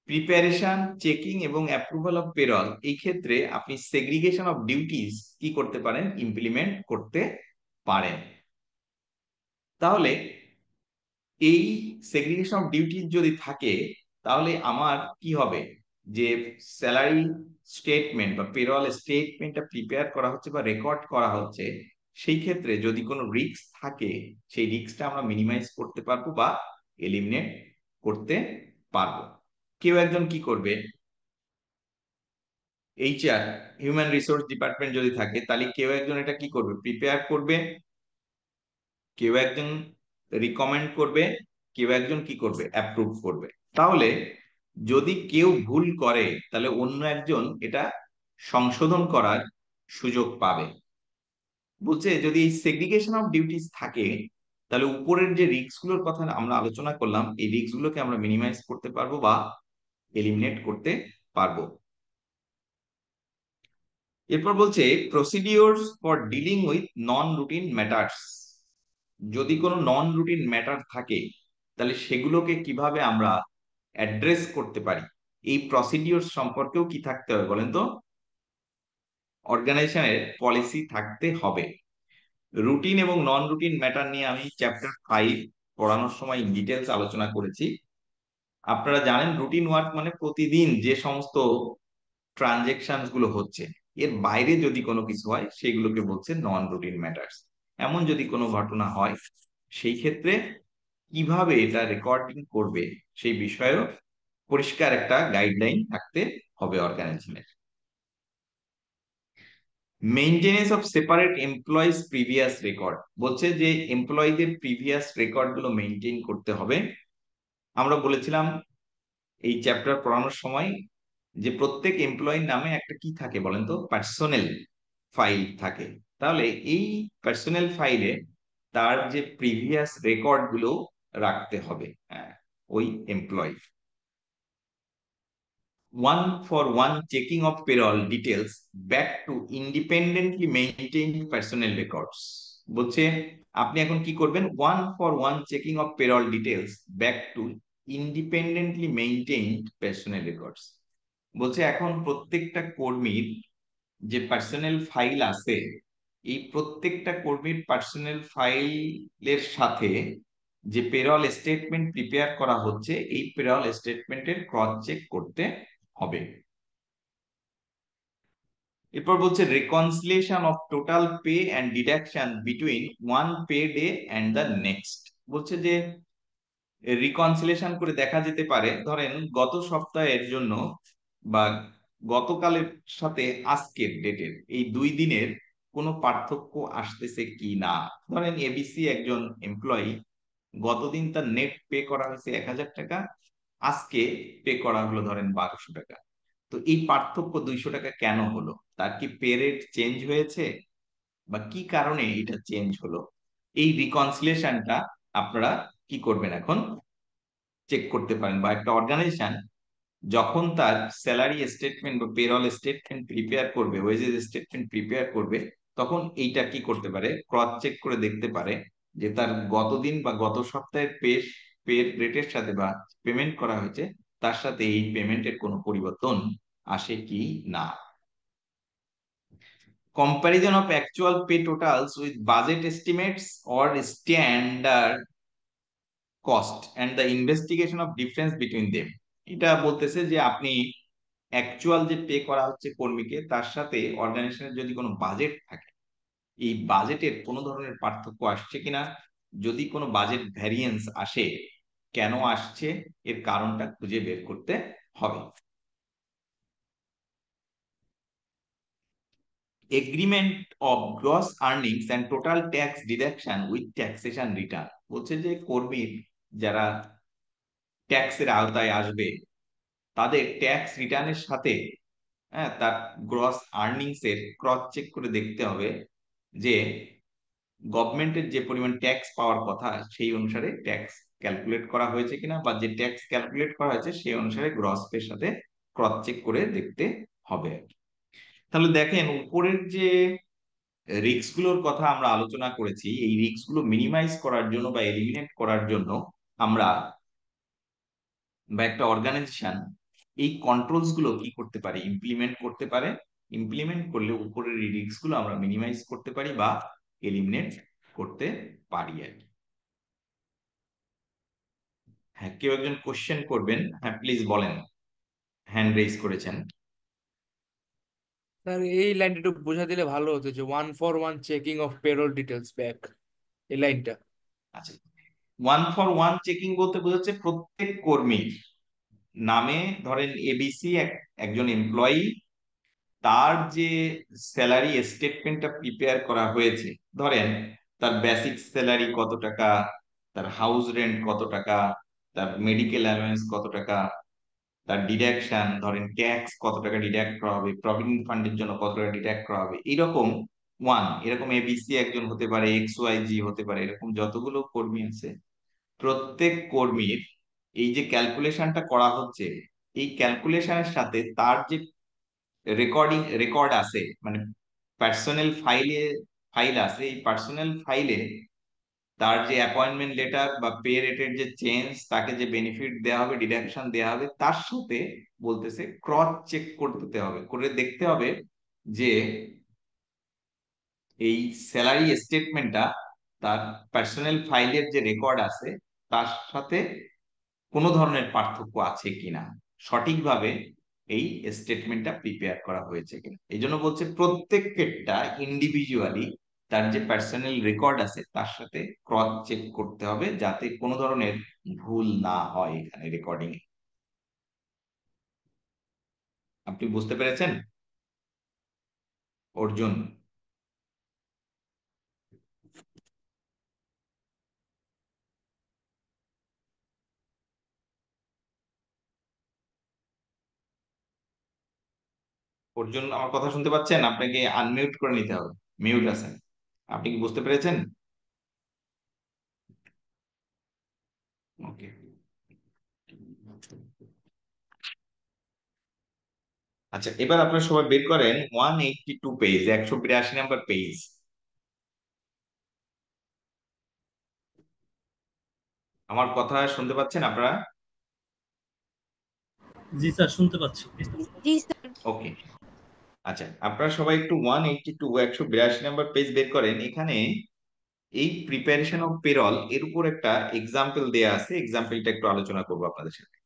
প্রিপারেশন, চেকিং এবং অ্যাপ্রুভাল অফ পেরল এই ক্ষেত্রে আপনি সেগ্রিগেশন অফ ডিউটিস কি করতে পারেন, ইমপ্লিমেন্ট করতে পারেন। তাহলে এই সেগ্রিগেশন অফ ডিউটি যদি থাকে তাহলে আমার কি হবে, যে স্যালারি স্টেটমেন্ট বা পেরল স্টেটমেন্টটা প্রিপেয়ার করা হচ্ছে বা রেকর্ড করা হচ্ছে, সেই ক্ষেত্রে যদি কোনো রিস্ক থাকে সেই রিস্কটা আমরা মিনিমাইজ করতে পারবো বা এলিমিনেট করতে পারবো। কেউ একজন কি করবে, এইচআর হিউম্যান রিসোর্স ডিপার্টমেন্ট যদি থাকে তাহলে কেউ একজন এটা কি করবে, প্রিপেয়ার করবে, কেউ একজন রিকমেন্ড করবে, কেউ একজন কি করবে, অ্যাপ্রুভ করবে। তাহলে যদি কেউ ভুল করে তাহলে অন্য একজন এটা সংশোধন করার সুযোগ পাবে। বলছে যদি এই সেগ্রিগেশন অফ ডিউটিস থাকে তাহলে উপরের যে রিস্ক গুলোর কথা আমরা আলোচনা করলাম এই রিস্ক গুলোকে আমরা মিনিমাইজ করতে পারবো বা এলিমিনেট করতে পারবো। এরপর বলছে procedures for dealing with non routine matters. যদি কোনো নন রুটিন ম্যাটার থাকে তাহলে সেগুলোকে কিভাবে আমরা অ্যাড্রেস করতে পারি, এই প্রসিডিওর সম্পর্কেও কি থাকতে হবে বলেন তো, অর্গানাইজেশনের পলিসি থাকতে হবে। রুটিন এবং নন রুটিন ম্যাটার নিয়ে আমি চ্যাপ্টার 5 পড়ানোর সময় ইন ডিটেলস আলোচনা করেছি। আপনারা জানেন রুটিন ওয়ার্ক মানে প্রতিদিন যে সমস্ত ট্রানজেকশন গুলো হচ্ছে এর বাইরে যদি কোনো কিছু হয় সেগুলোকে বলছে নন রুটিন ম্যাটার্স। এমন যদি কোনো ঘটনা হয় সেই ক্ষেত্রে কিভাবে এটা রেকর্ডিং করবে সেই বিষয়েও পরিষ্কার একটা গাইডলাইন থাকতে হবে অর্গানাইজেশনের। Maintenance of separate employees previous record, বলছে যে এমপ্লয়ীদের প্রিভিয়াস রেকর্ড গুলো মেইনটেইন করতে হবে। আমরা বলেছিলাম এই চ্যাপ্টার পড়ানোর সময় যে প্রত্যেক এমপ্লয়ির নামে একটা কি থাকে বলেন তো, পার্সোনাল ফাইল থাকে। তাহলে এই পার্সোনাল ফাইলে তার যে প্রিভিয়াস রেকর্ড গুলো রাখতে হবে, হ্যাঁ, ওই employee. 1 for 1 checking of payroll details back to independently maintained personnel records। বলছে আপনি এখন কি করবেন, 1 for 1 checking of payroll details back to independently maintained personnel records। বলছে এখন প্রত্যেকটা কর্মীর যে পার্সোনাল ফাইল আছে এই প্রত্যেকটা কর্মীর পার্সোনাল ফাইলের সাথে যে পেরল স্টেটমেন্ট প্রিপেয়ার করা হচ্ছে এই পেরল স্টেটমেন্টের ক্রস চেক করতে হবে। এরপর বলছে reconciliation of total pay and deduction between one pay day and the next. বলছে যে রিকনসিলিয়েশন করে দেখা যেতে পারে ধরেন গত সপ্তাহের জন্য বা গতকালের সাথে আজকের ডেটের এই 2 দিনের কোনো পার্থক্য আসতেছে কি না। ধরেন এবিসি একজন এমপ্লয়ি, গতদিন তার নেট পে করা হয়েছে 1000 টাকা, আজকে পে করা হলো ধরেন 1200 টাকা। তো এই পার্থক্য 200 টাকা কেন হলো, তার কি পে রেট চেঞ্জ হয়েছে বা কি কারণে এটা চেঞ্জ হলো, এই রিকনসিলিয়েশনটা আপনারা কি করবেন এখন চেক করতে পারেন। বা একটা অর্গানাইজেশন যখন তার স্যালারি স্টেটমেন্ট বা পেরল স্টেটমেন্ট প্রিপেয়ার করবে, ওয়েজেস স্টেটমেন্ট প্রিপেয়ার করবে, তখন এইটা কি করতে পারে, ক্রস চেক করে দেখতে পারে যে তার গত দিন বা গত সপ্তাহের পে রেটের সাথে বা পেমেন্ট করা হয়েছে তার সাথে এই পেমেন্টের কোনো পরিবর্তন আসে কি না। Comparison of actual pay totals with budget estimates or standard cost and the investigation of difference between them। এটা বলতেছে যে আপনি অ্যাকচুয়াল যে পে করা হচ্ছে কর্মীকে তার সাথে অর্গানাইজেশনের যদি কোনো বাজেট থাকে এই বাজেটের কোনো ধরনের পার্থক্য আসছে কিনা, যদি কোনো বাজেট ভ্যারিয়েন্স আসে কেন আসছে এর কারণটা খুঁজে বের করতে হবে। Agreement of gross earnings and total tax deduction with taxation return. বলছে যে কর্মীর যারা ট্যাক্সের আওতায় আসবে তাদের ট্যাক্স রিটার্নের সাথে, হ্যাঁ, তার গ্রস আর্নিংস এর ক্রস চেক করে দেখতে হবে যে গভর্নমেন্টের যে পরিমাণ ট্যাক্স পাওয়ার কথা সেই অনুসারে ট্যাক্স ক্যালকুলেট করা হয়েছে কিনা, বা যে ট্যাক্স ক্যালকুলেট করা হয়েছে সেই অনুসারে গ্রস এর সাথে ক্রস চেক করে দেখতে হবে। তাহলে দেখেন উপরের যে রিস্ক গুলোর কথা আমরা আলোচনা করেছি, এই রিস্ক গুলো মিনিমাইজ করার জন্য বা এলিমিনেট করার জন্য আমরা বা একটা অর্গানাইজেশন এই কন্ট্রোলস গুলো কি করতে পারে, ইমপ্লিমেন্ট করতে পারে। ইমপ্লিমেন্ট করলে উপরের এই রিস্ক গুলো আমরা মিনিমাইজ করতে পারি বা এলিমিনেট করতে পারি আর কি। হ্যাঁ, কেউ একজন কোশ্চেন করবেন? হ্যাঁ প্লিজ বলেন, হ্যান্ড রেজ করেছেন। স্যার এই লাইনটা একটু বোঝা দিলে ভালো হতো, যে 1 for 1 checking of payroll details back, এই লাইনটা। আচ্ছা, 1 for 1 চেকিং বলতে বোঝাচ্ছে প্রত্যেক কর্মীর নামে, ধরেন এবিসি একজন এমপ্লয়ি, তার যে স্যালারি স্টেটমেন্টটা প্রিপেয়ার করা হয়েছে, ধরেন তার বেসিক স্যালারি কত টাকা, তার হাউস রেন্ট কত টাকা, তার মেডিকেল অ্যালাউন্স কত টাকা, তার ডিডাকশন, ধরেন ট্যাক্স কত টাকা ডিডাক্ট করা হবে, প্রভিডেন্ট ফান্ডের জন্য কত টাকা ডিডাক্ট করা হবে, এইরকম এরকম এবিসি একজন হতে পারে, এক্স ওয়াই জি হতে পারে, এরকম যতগুলো কর্মী আছে প্রত্যেক কর্মীর এই যে ক্যালকুলেশনটা করা হচ্ছে, এই ক্যালকুলেশনের সাথে তার যে রেকর্ড আছে, মানে পার্সোনাল ফাইল আছে, এই পার্সোনাল ফাইলে তার যে অ্যাপয়েন্টমেন্ট লেটার বা পে রেটের যে চেঞ্জ, তাকে যে বেনিফিট দেওয়া হবে, ডিডাকশন দেওয়া হবে, তার সাথে বলতেছে ক্রস চেক করতে হবে, করে দেখতে হবে যে এই স্যালারি স্টেটমেন্টটা তার পার্সোনাল ফাইলের যে রেকর্ড আছে তার সাথে কোনো ধরনের পার্থক্য আছে কিনা, সঠিকভাবে এই স্টেটমেন্টটা প্রিপেয়ার করা হয়েছে কিনা। এই জন্য বলছে প্রত্যেকটা ইন্ডিভিজুয়ালি তার যে পার্সোনাল রেকর্ড আছে তার সাথে ক্রস চেক করতে হবে, যাতে কোনো ধরনের ভুল না হয় এখানে রেকর্ডিং এ। আপনি বুঝতে পেরেছেন অর্জুন? অর্জুন আমার কথা শুনতে পাচ্ছেন? আপনাকে আনমিউট করে নিতে হবে, মিউট আছেন। আপনি কি বুঝতে পেরেছেন? ওকে, আচ্ছা এবার আপনারা সবাই বের করেন 182 পেজ, 182 নম্বর পেজ। আমার কথা শুনতে পাচ্ছেন আপনারা? জি স্যার, শুনতে পাচ্ছি। জি স্যার। ওকে, আচ্ছা আপনারা সবাই একটু 182 পেজ বের করেন। এখানে এই প্রিপারেশন অফ পেরল এর উপর একটা এক্সাম্পল দেয়া আছে, এক্সাম্পলটা একটু আলোচনা করবো আপনাদের সাথে।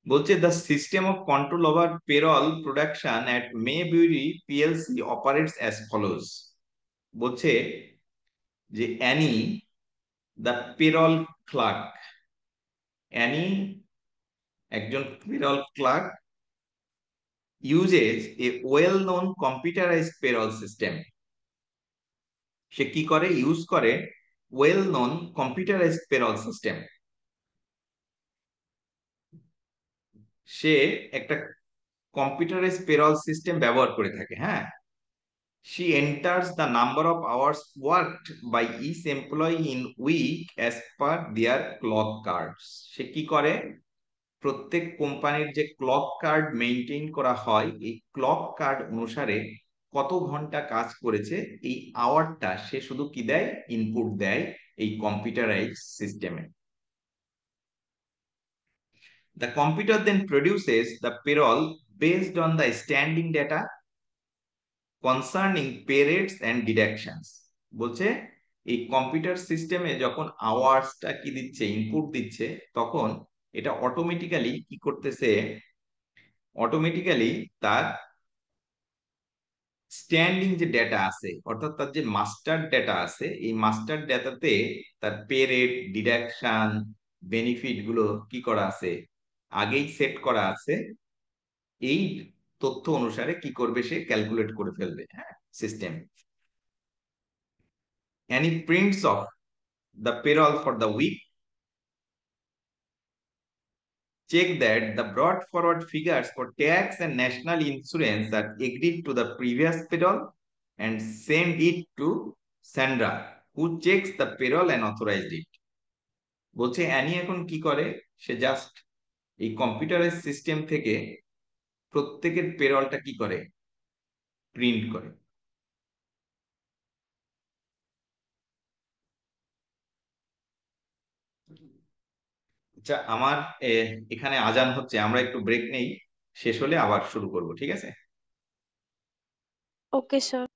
বলছে the system of control over payroll production at Maybury PLC operates as follows. বলছে যে Annie the payroll clerk, Annie একজন payroll clerk, uses a well-known computerized payroll system. সে কি করে? ইউজ করে well-known computerized payroll system। সে একটা computerised payroll system ব্যবহার করে থাকে। হ্যাঁ, she enters the number of hours worked by each employee in week as per their clock cards। সে কি করে? প্রত্যেক কোম্পানির যে ক্লক কার্ড মেইনটেইন করা হয়, এই ক্লক কার্ড অনুসারে কত ঘন্টা কাজ করেছে এই আওয়ারটা সে শুধু কি দেয়? ইনপুট দেয় এই কম্পিউটারাইজ সিস্টেমে। The computer then produces the payroll based on the standing data concerning pay rates and deductions। বলছে এই কম্পিউটার সিস্টেমে যখন আওয়ার্সটা কি দিচ্ছে, ইনপুট দিচ্ছে, তখন এটা অটোমেটিক্যালি কি করতেছে? অটোমেটিক্যালি তার স্ট্যান্ডিং যে ডেটা আছে, অর্থাৎ তার যে মাস্টার ডেটা আছে, এই মাস্টার ডেটাতে তার পে রেট, ডিডাকশন, বেনিফিট গুলো কি করা আছে? আগেই সেট করা আছে। এই তথ্য অনুসারে কি করবে, সে ক্যালকুলেট করে ফেলবে, হ্যাঁ, system. Any prints of the payroll for the week, check that the brought forward figures for tax and national insurance are agreed to the previous payroll, and send it to Sandra, who checks the payroll and authorized it. বলছে Annie এখন কি করে, সে just এই কম্পিউটারের system থেকে প্রত্যেকের পেরলটা কি করে, প্রিন্ট করে। আচ্ছা, আমার এখানে আজান হচ্ছে, আমরা একটু ব্রেক নেই, শেষ হলে আবার শুরু করব, ঠিক আছে? Okay sir.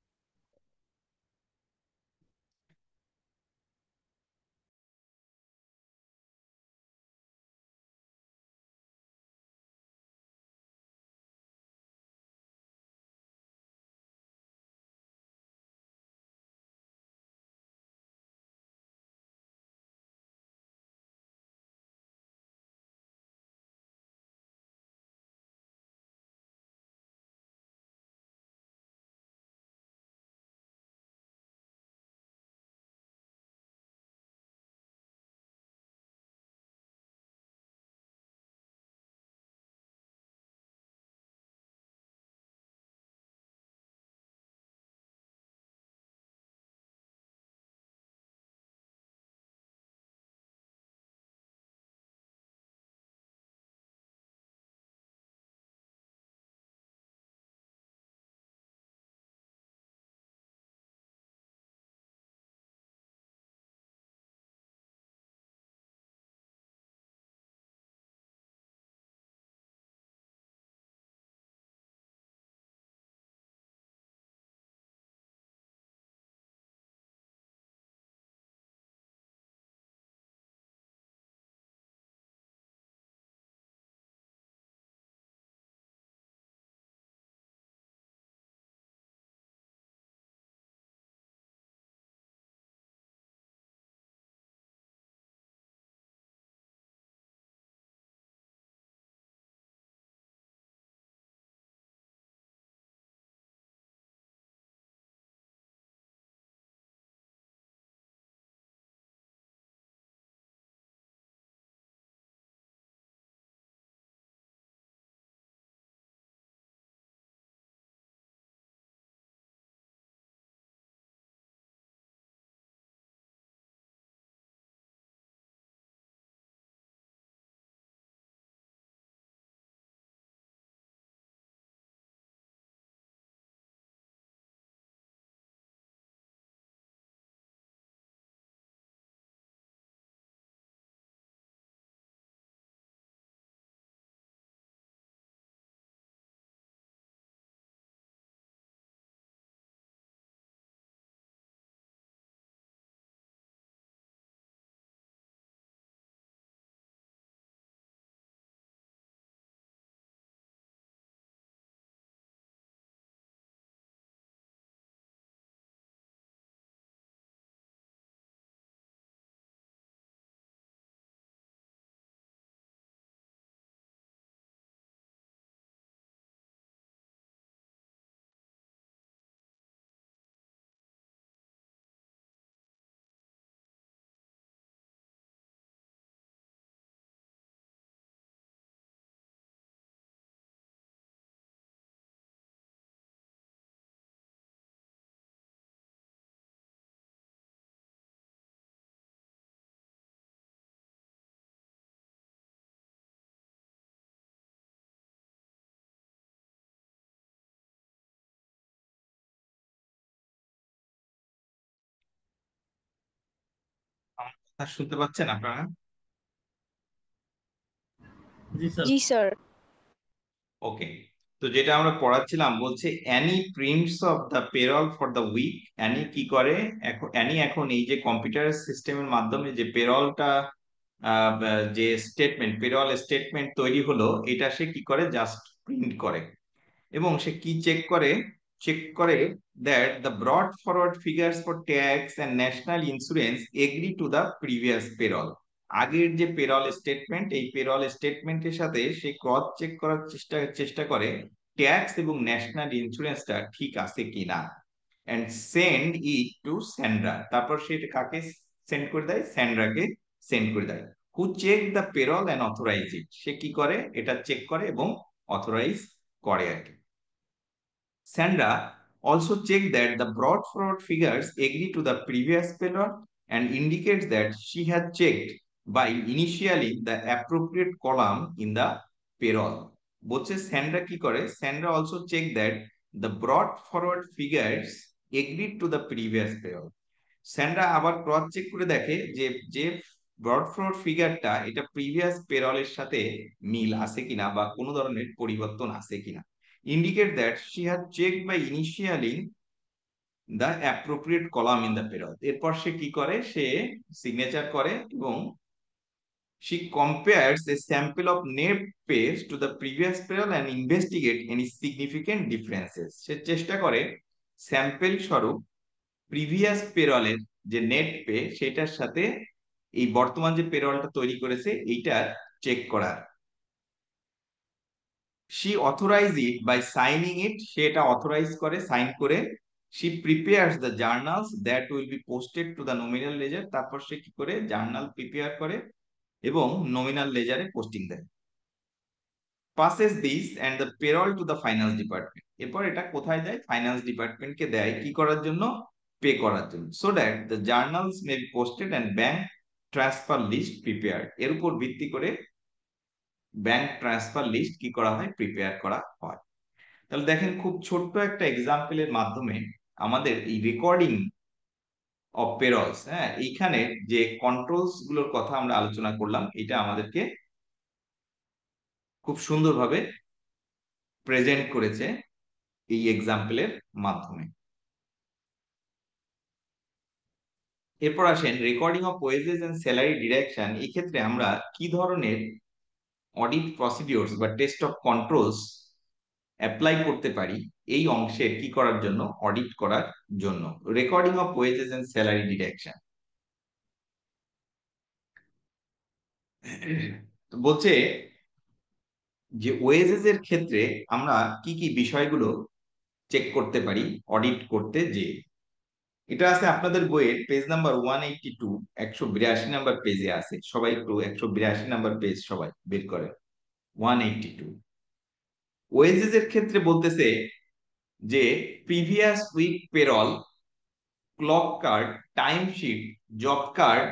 আমার কথা শুনতে পাচ্ছেন আপনারা? জি স্যার। ওকে, তো যেটা আমরা পড়াচ্ছিলাম, বলছে any prints of the payroll for the week. Any কি করে এখন, অ্যানি এখন এই যে কম্পিউটার সিস্টেমের মাধ্যমে যে পেরলটা, যে স্টেটমেন্ট, পেরল স্টেটমেন্ট তৈরি হলো, এটা সে কি করে, জাস্ট প্রিন্ট করে। এবং সে কি চেক করে, চেক করে that the brought forward figures for tax and national insurance agree to the previous payroll. আগের যে পেরল স্টেটমেন্ট, এই পেরল স্টেটমেন্টের সাথে সে ক্রস চেক করার চেষ্টা চেষ্টা করে ট্যাক্স এবং ন্যাশনাল ইন্স্যুরেন্সটা ঠিক আছে কিনা, and send it to Sandra. তারপর সে এটা কাকে সেন্ড করে দেয়? স্যান্ড্রাকে সেন্ড করে দেয়। Who check the payroll and authorise it, সে কি করে? এটা চেক করে এবং অথরাইজ করে আর কি। Sandra also checked that the brought forward figures agree to the previous payroll and indicates that she had checked by initialing the appropriate column in the payroll. বলছে Sandra কি করে? Sandra also checked that the brought forward figures agreed to the previous payroll. Sandra আবার cross check করে দেখে যে যে broad forward ফিগারটা এটা previous পেরলের সাথে মিল আছে কিনা বা কোনো ধরনের পরিবর্তন আছে কিনা। indicate that she had checked by initialing the appropriate column in the payroll. এরপর সে কি করে? সে সিগনেচার করে এবং she compares a sample of net pays to the previous payroll and investigate any significant differences. সে চেষ্টা করে স্যাম্পল স্বরূপ previous পেরলের যে net pay সেটার সাথে এই বর্তমান যে পেরলটা তৈরি করেছে এইটার চেক করার। she authorize it by signing it, সেটা অথরাইজ করে সাইন করে। she prepares the journals that will be posted to the nominal ledger, তারপর সে কি করে? জার্নাল প্রিপেয়ার করে এবং নমিনাল লেজারে পোস্টিং দেয়। passes this and the payroll to the finance department, এরপর এটা কোথায় দেয়? ফাইন্যান্স ডিপার্টমেন্টকে দেয় কি করার জন্য? পে করার জন্য। so that the journals may be posted and bank transfer list prepared, এর উপর ভিত্তি করে ব্যাংক ট্রান্সফার লিস্ট কি করা হয়? প্রিপেয়ার করা হয়। তাহলে দেখেন খুব ছোট্ট একটা এক্সাম্পলের মাধ্যমে আমাদের এই রেকর্ডিং অফ পেরলস, হ্যাঁ, এইখানে যে কন্ট্রোলস গুলোর কথা আমরা আলোচনা করলাম এটা আমাদেরকে খুব সুন্দরভাবে প্রেজেন্ট করেছে এই এক্সাম্পলের মাধ্যমে। এরপর আসেন recording of wages and salary direction. এই ক্ষেত্রে আমরা কি ধরনের অডিট প্রসিডিওরস বা টেস্ট অফ কন্ট্রোলস অ্যাপ্লাই করতে পারি এই অংশের কি করার জন্য? অডিট করার জন্য। Recording of wages and salary direction বলছে যে ওয়েজেস এর ক্ষেত্রে আমরা কি কি বিষয়গুলো চেক করতে পারি অডিট করতে। যে এটা আছে আপনাদের বইয়ের পেজ নাম্বার 182, 182 নাম্বার পেজে আছে। সবাই একটু 182 নাম্বার পেজ সবাই বের করে। 182 ওয়েজেস এর ক্ষেত্রে বলতেছে যে previous week payroll, clock card, time sheet, job card,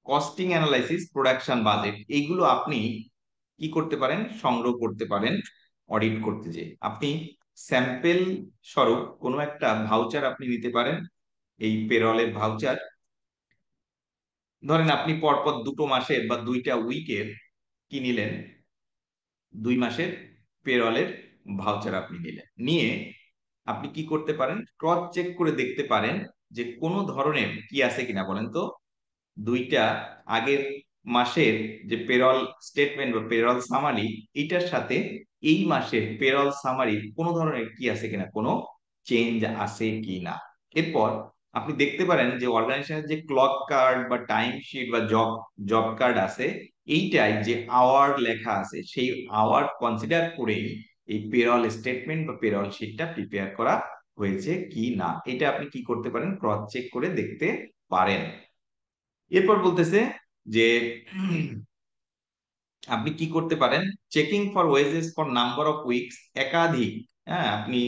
costing analysis, production budget, এইগুলো আপনি কি করতে পারেন? সংগ্রহ করতে পারেন অডিট করতে। যে আপনি স্যাম্পল স্বরূপ কোনো একটা ভাউচার আপনি নিতে পারেন, এই পেরলের ভাউচার। ধরেন আপনি পরপর দুটো মাসের বা দুইটা উইকের কি নিলেন? 2 মাসের পেরলের ভাউচার আপনি নিলেন। নিয়ে আপনি কি করতে পারেন? ক্রস চেক করে দেখতে পারেন যে কোনো ধরনের কি আছে কিনা। বলেন তো, দুইটা আগের মাসের যে পেরল স্টেটমেন্ট বা পেরল সামারি এটার সাথে এই মাসের পেরল সামারির কোনো ধরনের কি আছে কিনা, কোনো চেঞ্জ আছে কিনা। এরপর আপনি দেখতে পারেন যে অর্গানাইজেশনের যে ক্লক কার্ড বা টাইম শিট বা জব কার্ড আছে এইটাই যে আওয়ার লেখা আছে সেই আওয়ার কনসিডার করেই এই পেরল স্টেটমেন্ট বা পেরল শিটটা প্রিপেয়ার করা হয়েছে কি না, এটা আপনি কি করতে পারেন? ক্রস চেক করে দেখতে পারেন। এরপর বলতেছে যে আপনি কি করতে পারেন? Checking for wages for number of weeks, একাধিক, হ্যাঁ, আপনি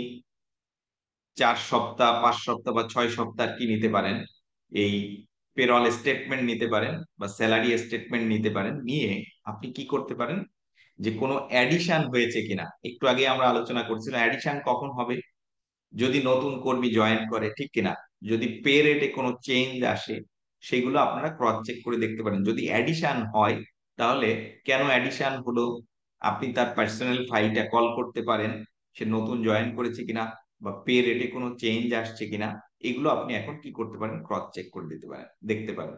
4 সপ্তাহ, 5 সপ্তাহ বা 6 সপ্তাহ কি নিতে পারেন? এই পেরল স্টেটমেন্ট নিতে পারেন বা স্যালারি স্টেটমেন্ট নিতে পারেন। নিয়ে আপনি কি করতে পারেন? যে কোনো অ্যাডিশন হয়েছে কিনা। একটু আগে আমরা আলোচনা করছিলাম অ্যাডিশন কখন হবে? যদি নতুন কর্মী জয়েন করে, ঠিক কিনা? যদি পে রেটে কোনো চেঞ্জ আসে সেগুলো আপনারা ক্রস চেক করে দেখতে পারেন। যদি অ্যাডিশন হয় তাহলে কেন অ্যাডিশন হলো আপনি তার পার্সোনাল ফাইলটা কল করতে পারেন, সে নতুন জয়েন করেছে কিনা বা পে রেটে কোনো চেঞ্জ আসছে কিনা, এগুলো আপনি এখন কি করতে পারেন? ক্রস চেক করে দিতে পারেন, দেখতে পারেন।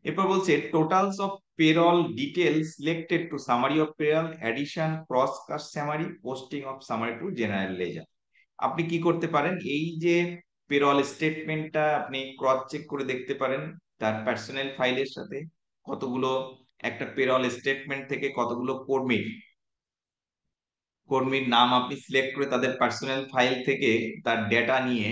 এরপর বলছে totals of payroll details selected to summary of payroll, addition, cross cast summary, posting of summary to general ledger. আপনি কি করতে পারেন? এই যে পেরল স্টেটমেন্টটা আপনি ক্রস চেক করে দেখতে পারেন তার পার্সোনাল ফাইলের সাথে কতগুলো, একটা পেরল স্টেটমেন্ট থেকে কতগুলো কর্মীর কর্মীর নাম আপনি সিলেক্ট করে তাদের পার্সোনাল ফাইল থেকে তার ডেটা নিয়ে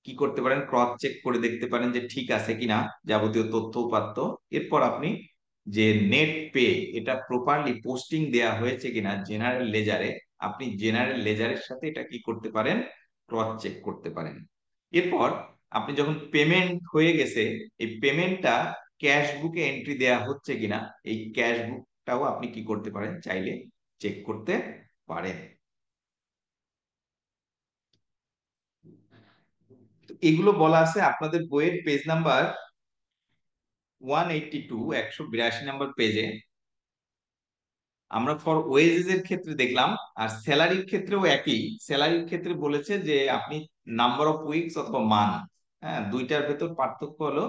কি করতে পারেন, ক্রস চেক করে দেখতে পারেন যে ঠিক আছে কিনা যাবতীয় তথ্য উপাত্ত। এরপর আপনি যে নেট পে এটা প্রপারলি পোস্টিং দেয়া হয়েছে কিনা জেনারেল লেজারে, আপনি জেনারেল লেজারের সাথে এটা কি করতে পারেন, ক্রস চেক করতে পারেন। এরপর আপনি যখন পেমেন্ট হয়ে গেছে, এই পেমেন্টটা ক্যাশ বুকে এন্ট্রি দেয়া হচ্ছে কিনা, এই ক্যাশ বুকটাও আপনি কি করতে পারেন, চাইলে চেক করতে পারেন। তো এগুলো বলা আছে আপনাদের বইয়ের পেজ নাম্বার 182, 182 নাম্বার পেজে। আমরা ফর ওয়েজেস এর ক্ষেত্রে দেখলাম, আর স্যালারির ক্ষেত্রেও একই। স্যালারির ক্ষেত্রে বলেছে যে আপনি নাম্বার অফ উইকস অথবা মান্থ, হ্যাঁ, দুইটার ভেতর পার্থক্য হলো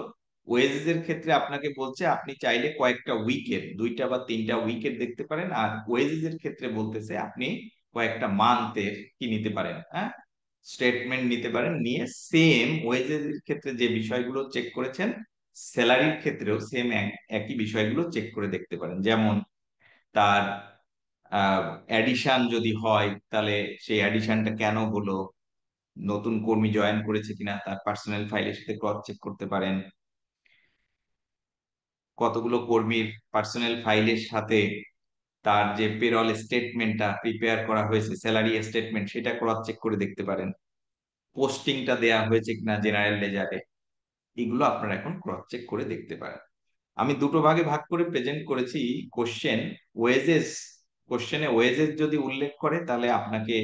ওয়েজেস এর ক্ষেত্রে আপনাকে বলছে আপনি চাইলে কয়েকটা উইকের, 2টা বা 3টা উইকের দেখতে পারেন, আর ওয়েজেস এর ক্ষেত্রে বলতেছে আপনি কয়েকটা মান্থের কি নিতে পারেন, হ্যাঁ, স্টেটমেন্ট নিতে পারেন। নিয়ে সেম ওয়েজেস এর ক্ষেত্রে যে বিষয়গুলো চেক করেছেন, স্যালারির ক্ষেত্রেও সেম একই বিষয়গুলো চেক করে দেখতে পারেন। যেমন তার অ্যাডিশন যদি হয় তাহলে সেই অ্যাডিশনটা কেন হলো, নতুন কর্মী জয়েন করেছে কিনা তার পার্সোনাল ফাইলের সাথে ক্রস চেক করতে পারেন, কতগুলো কর্মীর পার্সোনাল ফাইলের সাথে তার যে পেরল স্টেটমেন্টটা প্রিপেয়ার করা হয়েছে, স্যালারি স্টেটমেন্ট, সেটা ক্রস চেক করে দেখতে পারেন, পোস্টিংটা দেয়া হয়েছে কিনা জেনারেল লেজারে, এগুলো আপনারা এখন ক্রস চেক করে দেখতে পারেন। আমি দুটো ভাগে ভাগ করে প্রেজেন্ট করেছি কোশ্চেন। ওয়েজেস, কোশ্চেনে ওয়েজেস যদি উল্লেখ করে তাহলে আপনাকে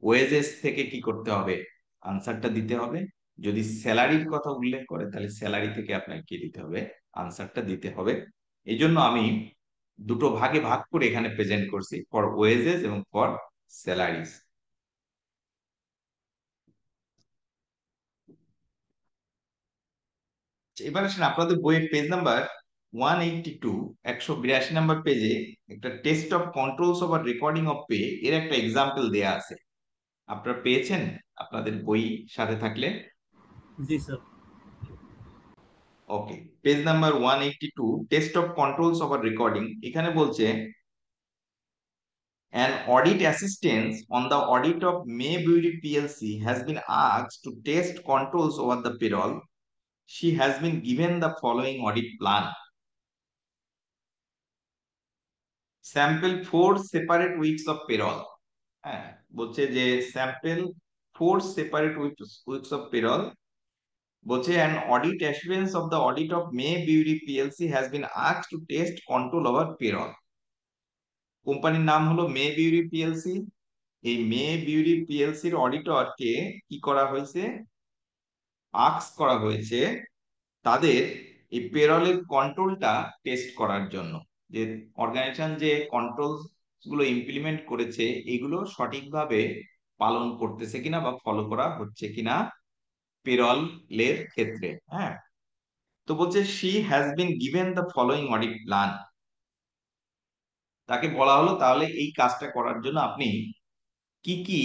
ওয়েজেস থেকে কি করতে হবে, আনসারটা দিতে হবে। যদি স্যালারির কথা উল্লেখ করে তাহলে স্যালারি থেকে আপনাকে কি দিতে হবে, আনসারটা দিতে হবে। এই জন্য আমি দুটো ভাগে ভাগ করে এখানে প্রেজেন্ট করছি, ফর ওয়েজেস এবং ফর স্যালারিজ। এবার আসেন আপনাদের বইয়ের পেজ নাম্বার 182, 182 নাম্বার পেজে একটা test of controls over recording of pay এর একটা এক্সাম্পল দেয়া আছে। আপনারা পেয়েছেন আপনাদের বই সাথে থাকলে? জি sir. Okay, page number 182, test of controls over recording. এখানে বলছে an audit assistant on the audit of May Beauty PLC has been asked to test controls over the payroll. She has been given the following audit plan. Sample 4 separate weeks of payroll. হ্যাঁ, বলছে যে sample 4 separate weeks of payroll। বলছে an audit assurance of the audit of May Beauty PLC has been asked to test control over payroll. কোম্পানির নাম হলো মে beauty PLC. এই মে beauty পিএলসির অডিটরকে কি করা হয়েছে, আস্ক করা হয়েছে তাদের এই পেরলের কন্ট্রোলটা টেস্ট করার জন্য, যে অর্গানাইজেশন যে কন্ট্রোল গুলো ইমপ্লিমেন্ট করেছে এগুলো সঠিকভাবে পালন করতেছে কিনা বা ফলো করা হচ্ছে কিনা পেরলের ক্ষেত্রে। হ্যাঁ, তো বলছে she has been given the following audit plan. তাকে বলা হলো তাহলে এই কাজটা করার জন্য আপনি কি কি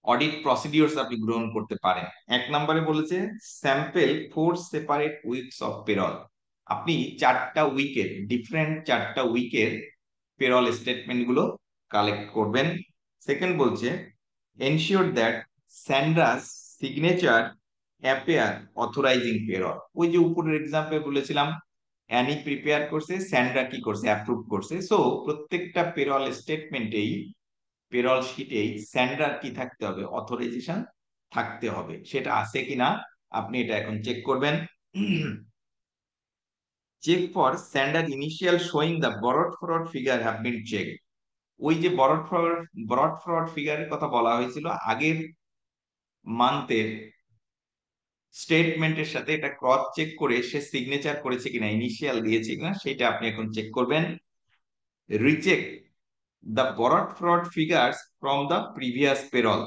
অডিট প্রসিডিওরস আপনি গ্রহণ করতে পারেন। 1 নম্বরে বলেছে sample 4 separate weeks of payroll. আপনি 4টা উইকের, ডিফারেন্ট 4টা উইকের পেরল স্টেটমেন্ট গুলো কালেক্ট করবেন। সেকেন্ড বলছে ensure that Sandra's signature appear authorising payroll. ওই যে উপরের এক্সাম্পল বলেছিলাম, অ্যানি প্রিপেয়ার করছে, স্যান্ড্রা কি করছে, অ্যাপ্রুভ করছে। সো প্রত্যেকটা পেরল স্টেটমেন্টেই, পেরল শিটেই স্যান্ডার কি থাকতে হবে, অথরাইজেশন থাকতে হবে। সেটা আছে কিনা আপনি এটা এখন চেক করবেন। Check for Sandra's initial showing the brought forward figure have been check. ওই যে বরড ফরওয়ার্ড ফিগারের কথা বলা হয়েছিল আগের মান্থের স্টেটমেন্টের সাথে, এটা ক্রস চেক করে সে সিগনেচার করেছে কিনা, ইনিশিয়াল দিয়েছে কিনা, সেটা আপনি এখন চেক করবেন। Recheck the brought forward figures from the previous payroll.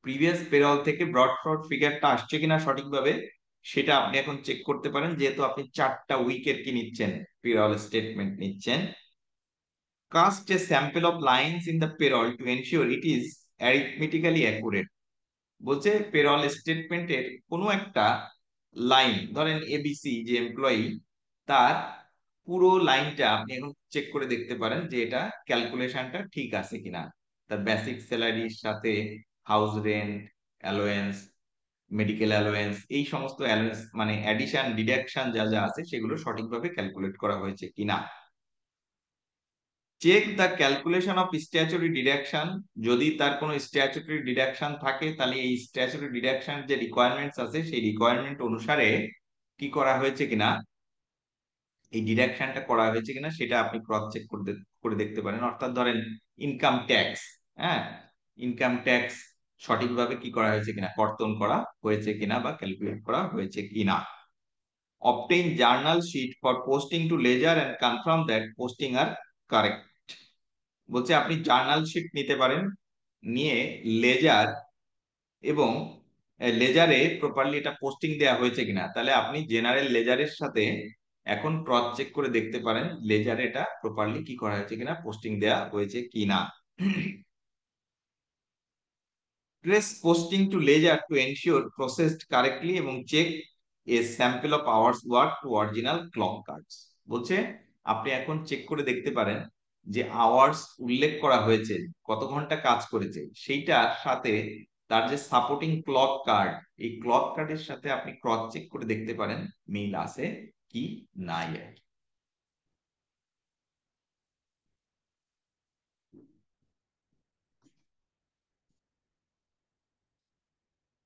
Previous payroll থেকে ব্রড ফরওয়ার্ড ফিগারটা আসছে কিনা সঠিকভাবে, সেটা আপনি এখন চেক করতে পারেন, যেহেতু আপনি 4টা উইকের কি নিচ্ছেন, পেরল স্টেটমেন্ট নিচ্ছেন। Cast a sample of lines in the payroll to ensure it is arithmetically accurate. বলছে পেরল স্টেটমেন্টের কোনো একটা লাইন, ধরেন এবিসি যে এমপ্লয়ি, তার পুরো লাইনটা আপনি এখন চেক করে দেখতে পারেন যে এটা ক্যালকুলেশনটা ঠিক আছে কিনা। তার বেসিক স্যালারির সাথে house rent, allowance, medical allowance, এই সমস্ত অ্যালোয়েন্স মানে অ্যাডিশন ডিডাকশন যা যা আছে সেগুলো সঠিকভাবে ক্যালকুলেট করা হয়েছে কিনা। Check the calculation of statutory deduction. যদি তার কোনো স্ট্যাচুটরি ডিডাকশন থাকে তাহলে এই স্ট্যাচুরি ডিডাকশন যে রিকোয়ারমেন্টস আছে সেই রিকোয়ারমেন্ট অনুসারে কি করা হয়েছে কিনা, এই ডিডাকশনটা করা হয়েছে কিনা সেটা আপনি ক্রস চেক করে দেখতে পারেন। অর্থাৎ ধরেন ইনকাম ট্যাক্স, হ্যাঁ, ইনকাম ট্যাক্স সঠিকভাবে কি করা হয়েছে কিনা, কর্তন করা হয়েছে কিনা বা ক্যালকুলেট করা হয়েছে কিনা। obtain journal sheet for posting to ledger and confirm that posting are correct। বলছে আপনি জার্নাল শিট নিতে পারেন, নিয়ে লেজার এবং লেজারে প্রপারলি এটা পোস্টিং দেওয়া হয়েছে কিনা, তাহলে আপনি জেনারেল লেজারের সাথে এখন ক্রস চেক করে দেখতে পারেন লেজারে এটা প্রপারলি কি করা হয়েছে কিনা, পোস্টিং দেওয়া হয়েছে কিনা। Trace posting to ledger to ensure processed correctly এবং check a sample of hours work to original clock cards। বলছে আপনি এখন চেক করে দেখতে পারেন যে আওয়ার্স উল্লেখ করা হয়েছে, কত ঘন্টা কাজ করেছে, সেইটার সাথে তার যে সাপোর্টিং ক্লক কার্ড, এই ক্লক কার্ডের সাথে আপনি ক্রস চেক করে দেখতে পারেন মিল আছে কি নাই আর কি।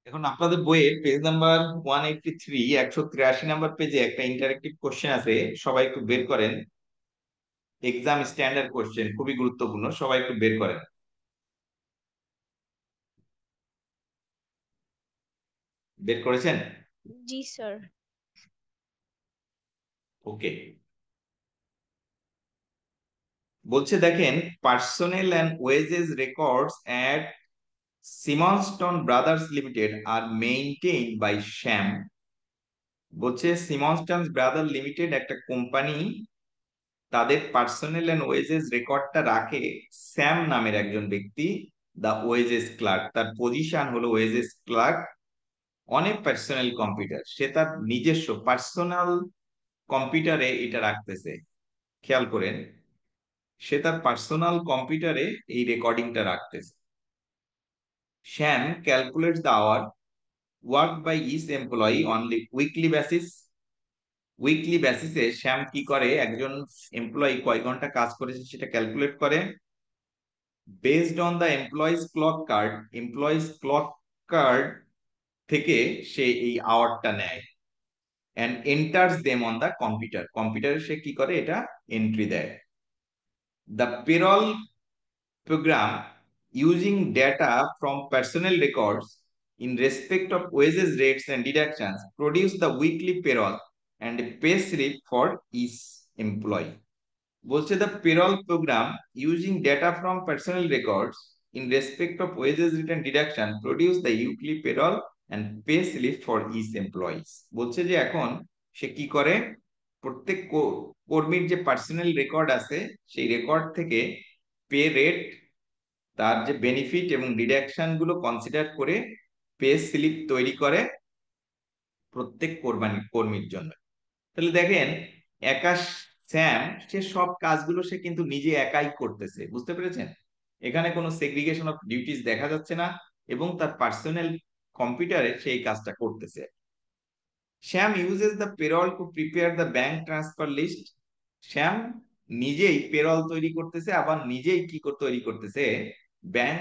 এখন আপনাদের বইয়ের পেজ নাম্বার 183, 183 নাম্বার পেজে একটা ইন্টারেক্টিভ কোশ্চেন আছে, সবাই একটু বের করেন। এক্সাম স্ট্যান্ডার্ড কোশ্চেন, খুবই গুরুত্বপূর্ণ, সবাই একটু বের করেন। বের করেছেন? জি স্যার। ওকে। বলছে দেখেন, personnel and wages records at Simonston Brothers Limited are maintained by Sam. বলছে সিমনস্টন ব্রাদার লিমিটেড একটা কোম্পানি, তাদের পার্সোনেল এন্ড ওয়েজেস রেকর্ডটা রাখে স্যাম নামের একজন ব্যক্তি, দা ওয়েজেস ক্লার্ক। তার পজিশন হলো wages clerk on a personal computer. সে তার নিজস্ব পার্সোনাল কম্পিউটারে এটা রাখতেছে। খেয়াল করেন, সে তার পার্সোনাল কম্পিউটারে এই রেকর্ডিংটা রাখতেছে। Sam calculates the hour work by each employee on weekly basis. Weekly বেসিসে শ্যাম কি করে, একজন এমপ্লয়ি কয় ঘন্টা কাজ করেছে সেটা ক্যালকুলেট করে। Based on the employees clock card, employees clock card থেকে সে এই আওয়ারটা নেয় and enters them on the computer। কম্পিউটারে সে কি করে, এটা এন্ট্রি দেয়। The payroll program using data from personnel records in respect of wages, rates and deductions produce the weekly payroll and a pay slip for each employee। বলছে the payroll program using data from personnel records in respect of wages, rate and deduction produce the weekly payroll and pay slip for each employees। বলছে যে এখন সে কি করে, প্রত্যেক কর্মীর যে personal record আছে সেই রেকর্ড থেকে পে রেট, তার যে বেনিফিট এবং ডিডাকশন গুলো কনসিডার করে পে স্লিপ তৈরি করে প্রত্যেক কর্মীর জন্য। তাহলে দেখেন, একা স্যাম সে সব কাজগুলো সে কিন্তু নিজে একাই করতেছে, বুঝতে পেরেছেন? এখানে কোনো সেগ্রিগেশন অফ ডিউটিস দেখা যাচ্ছে না এবং তার পার্সোনাল কম্পিউটারে সেই কাজটা করতেছে। Sam uses the payroll to prepare the bank transfer list. Sam নিজেই পেরোল তৈরি করতেছে, আবার নিজেই কি তৈরি করতেছে, ব্যাংক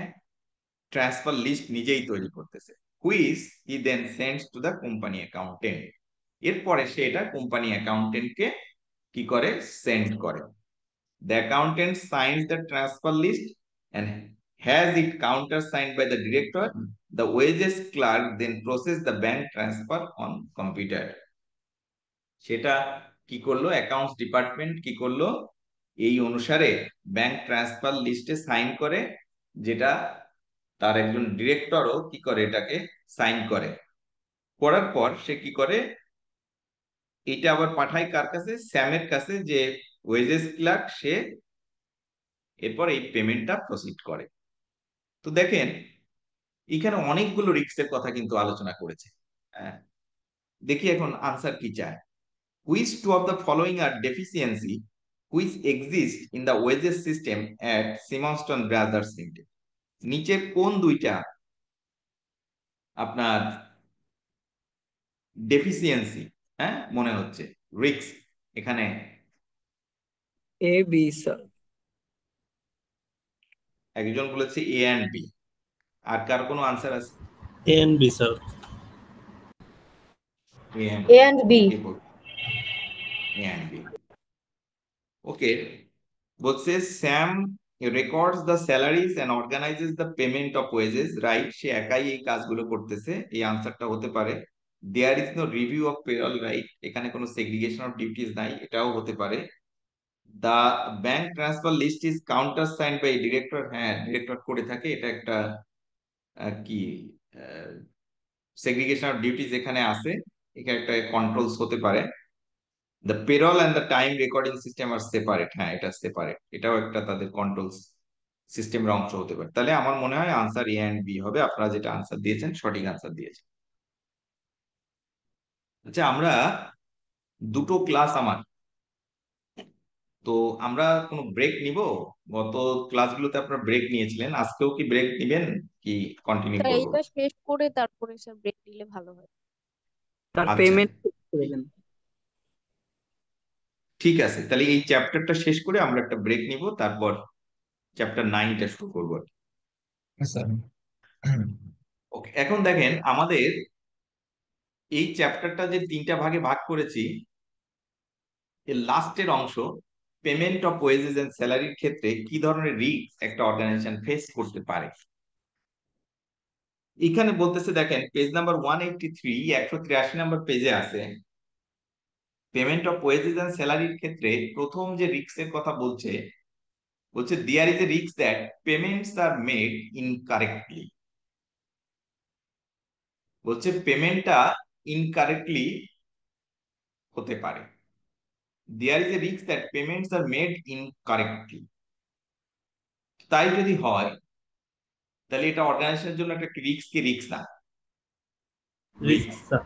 ট্রান্সফার লিস্ট নিজেই তৈরি করতেছে। Which he then sends to the company accountant. এরপরে সে এটা কোম্পানি অ্যাকাউন্টেন্টকে কি করে, সেন্ড করে। The accountant signs the transfer list and has it countersigned by the director। The wages clerk then process the bank transfer on computer। সেটা কি করলো, accounts department কি করলো, এই অনুসারে ব্যাংক ট্রান্সফার লিস্টে সাইন করে, যেটা তার একজন ডিরেক্টরও কি করে, এটাকে সাইন করে। করার পর সে কি করে, এটা আবার পাঠায় কার কাছে, স্যামের কাছে, যে ওয়েজেস ক্লার্ক, সে এরপর এই পেমেন্টটা প্রসিড করে। তো দেখেন, এখানে অনেকগুলো রিস্কের কথা কিন্তু আলোচনা করেছে। হ্যাঁ, দেখি এখন আনসার কি চায়। which two of the following are deficiency which exist in the wages system at Simonston Brothers Limited? নিচের কোন দুইটা আপনার ডেফিসিয়েন্সি মনে হচ্ছে রিস্ক এখানে? A B sir. একজন বলেছে এ এন্ড বি, আর কার কোনো আনসার আছে? A and B, sir. A and A and B. B. Okay, বলছে Sam records the salaries and organises the payment of wages, right? সে একাই এই কাজগুলো করতেছে, এই আনসারটা হতে পারে। There is no review of payroll, right? এখানে কোনো সেগ্রিগেশন অফ ডিউটিস নাই, এটাও হতে পারে। The bank transfer list is counter signed by director, হ্যাঁ ডিরেক্টর করে থাকে, এটা একটা কি সেগ্রিগেশন অফ ডিউটিস এখানে আছে, এখানে একটা কন্ট্রোলস হতে পারে। The payroll and the time recording system are separate, হ্যাঁ এটা সেপারেট, এটাও একটা তাদের কন্ট্রোল সিস্টেমের অংশ হতে পারে। তাহলে আমার মনে হয় আনসার এ এন্ড বি হবে। আপনারা যেটা আনসার দিয়েছেন সঠিক আনসার দিয়েছেন। আচ্ছা, আমরা দুটো ক্লাস আমার, তো আমরা কোনো ব্রেক নিব? গত ক্লাসগুলোতে আপনারা ব্রেক নিয়েছিলেন, আজকেও কি ব্রেক নিবেন কি কন্টিনিউ স্যার করব? এইটা শেষ করে তারপরে স্যার ব্রেক নিলে ভালো হয়। তার আচ্ছা পেমেন্ট করে দেন। ঠিক আছে, তাহলে এই চ্যাপ্টারটা শেষ করে আমরা একটা ব্রেক নিব, তারপর চ্যাপ্টার 9টা শুরু করবো। ওকে, এখন দেখেন আমাদের এই চ্যাপ্টারটা যে 3টা ভাগে ভাগ করেছি, এর লাস্টের অংশ পেমেন্ট অফ ওয়েজেস এন্ড স্যালারির ক্ষেত্রে কি ধরনের রিস্ক একটা অর্গানাইজেশন ফেস করতে পারে। এখানে বলতেছে, দেখেন পেজ নাম্বার 183, 183 নাম্বার পেজে আছে পেমেন্ট অফ ওয়েজেস এন্ড স্যালারির ক্ষেত্রে প্রথম যে রিস্কের কথা বলছে, বলছে there is a risk that payments are made incorrectly. বলছে পেমেন্টটা ইনকারেক্টলি হতে পারে। There is a risk that payments are made incorrectly. তাই যদি হয় তাহলে এটা অর্গানাইজেশনের জন্য একটা রিস্ক কি রিস্ক না? Risk, sir.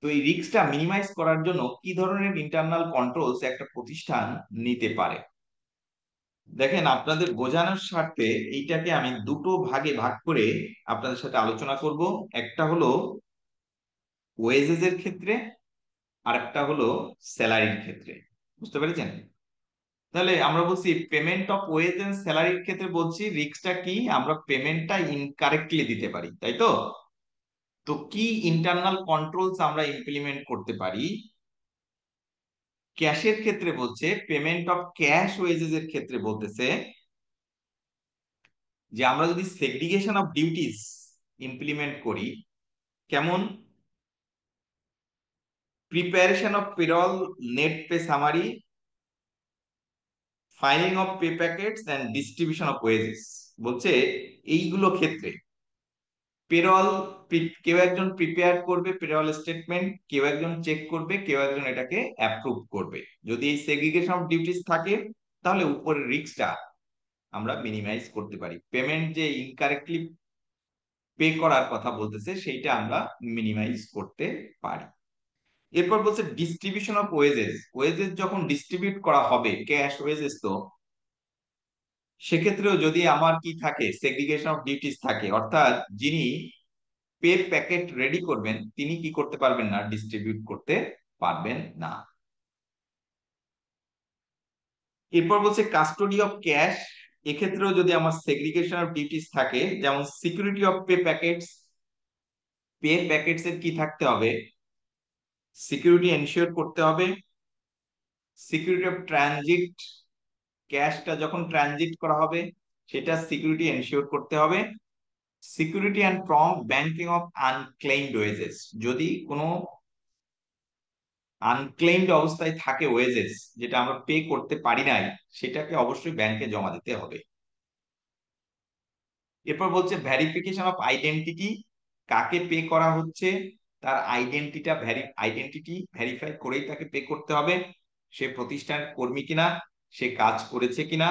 তো এই রিস্কটা মিনিমাইজ করার জন্য কি ধরনের ইন্টারনাল কন্ট্রোলস একটা প্রতিষ্ঠান নিতে পারে? দেখেন আপনাদের বোঝানোর স্বার্থে এইটাকে আমি দুটো ভাগে ভাগ করে আপনাদের সাথে আলোচনা করব। একটা হলো ওয়েজেস এর ক্ষেত্রে, আর একটা হলো স্যালারির ক্ষেত্রে। বুঝতে পেরেছেন? তাহলে আমরা বলছি পেমেন্ট অফ ওয়েজ এন্ড স্যালারির ক্ষেত্রে বলছি রিস্কটা কি, আমরা পেমেন্টটা ইনকারেক্টলি দিতে পারি, তাই তো? তো কি ইন্টারনাল কন্ট্রোলস আমরা ইমপ্লিমেন্ট করতে পারি? ক্যাশের ক্ষেত্রে বলছে, পেমেন্ট অফ ক্যাশ ওয়েজেস এর ক্ষেত্রে বলতেছে যে আমরা যদি সেগ্রিগেশন অফ ডিউটিস ইমপ্লিমেন্ট করি, কেমন? Preparation of payroll, net pay summary, filing of pay packets and distribution of wages. বলছে এইগুলো ক্ষেত্রে পেরল কেউ একজন প্রিপেয়ার করবে পেরল স্টেটমেন্ট, কেউ একজন চেক করবে, কেউ একজন এটাকে অ্যাপ্রুভ করবে। যদি এই সেগ্রিগেশন অফ ডিউটিস থাকে তাহলে উপরের রিস্কটা আমরা মিনিমাইজ করতে পারি। পেমেন্ট যে ইনকারেক্টলি পে করার কথা বলতেছে সেইটা আমরা মিনিমাইজ করতে পারি। এরপর বলছে ডিস্ট্রিবিউশন অফ ওয়েজেস, ওয়েজেস যখন ডিস্ট্রিবিউট করা হবে, ক্যাশ ওয়েজেস তো, সেক্ষেত্রেও যদি আমার কি থাকে সেগ্রিগেশন অফ ডিউটিস থাকে, অর্থাৎ যিনি পে প্যাকেট রেডি করবেন তিনি কি করতে পারবেন না, ডিস্ট্রিবিউট করতে পারবেন না। এরপর বলছে কাস্টোডি অফ ক্যাশ, এক্ষেত্রেও যদি আমার সেগ্রিগেশন অফ ডিউটিস থাকে, যেমন security of pay packets, pay packets এর কি থাকতে হবে, সিকিউরিটি এনশিওর করতে হবে। সিকিউরিটি অফ ট্রানজিট, ক্যাশটা যখন ট্রানজিট করা হবে সেটা সিকিউরিটি এনশিওর করতে হবে। Security and prompt banking of unclaimed wages, যদি কোনো আনক্লেইমড অবস্থায় থাকে ওয়েজেস যেটা আমরা পে করতে পারি নাই, সেটাকে অবশ্যই ব্যাংকে জমা দিতে হবে। এরপর বলছে ভেরিফিকেশন অফ আইডেন্টিটি, কাকে পে করা হচ্ছে তার আইডেন্টিটি ভেরিফাই করেই তাকে পে করতে হবে, সে প্রতিষ্ঠান কর্মী কিনা, সে কাজ করেছে কিনা,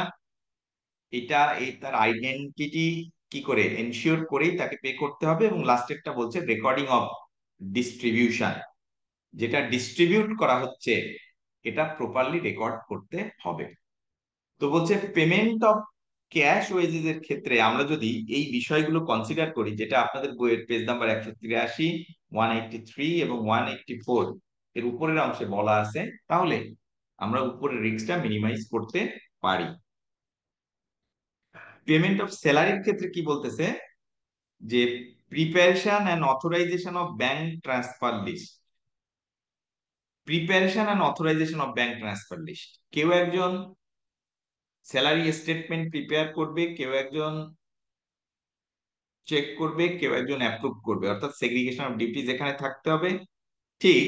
এটা তার আইডেন্টিটি কি করে এনশিওর করেই তাকে পে করতে হবে। এবং লাস্টেরটা বলছে রেকর্ডিং অফ ডিস্ট্রিবিউশন, যেটা ডিস্ট্রিবিউট করা হচ্ছে এটা প্রপারলি রেকর্ড করতে হবে। তো বলছে পেমেন্ট অফ ক্যাশ ওয়েজেস এর ক্ষেত্রে আমরা যদি এই বিষয়গুলো কনসিডার করি, যেটা আপনাদের বইয়ের পেজ নাম্বার 183, 183 এবং 184 এর উপরের অংশে বলা আছে, তাহলে আমরা উপরের রিস্কটা মিনিমাইজ করতে পারি। পেমেন্ট অফ স্যালারির ক্ষেত্রে কি বলতেছে, যে preparation and authorisation of bank transfer list. Preparation and authorisation of bank transfer list, কেউ একজন স্যালারি স্টেটমেন্ট প্রিপেয়ার করবে, কেউ একজন চেক করবে, কেউ একজন অ্যাপ্রুভ করবে, অর্থাৎ সেগ্রিগেশন অফ ডিউটি যেখানে থাকতে হবে, ঠিক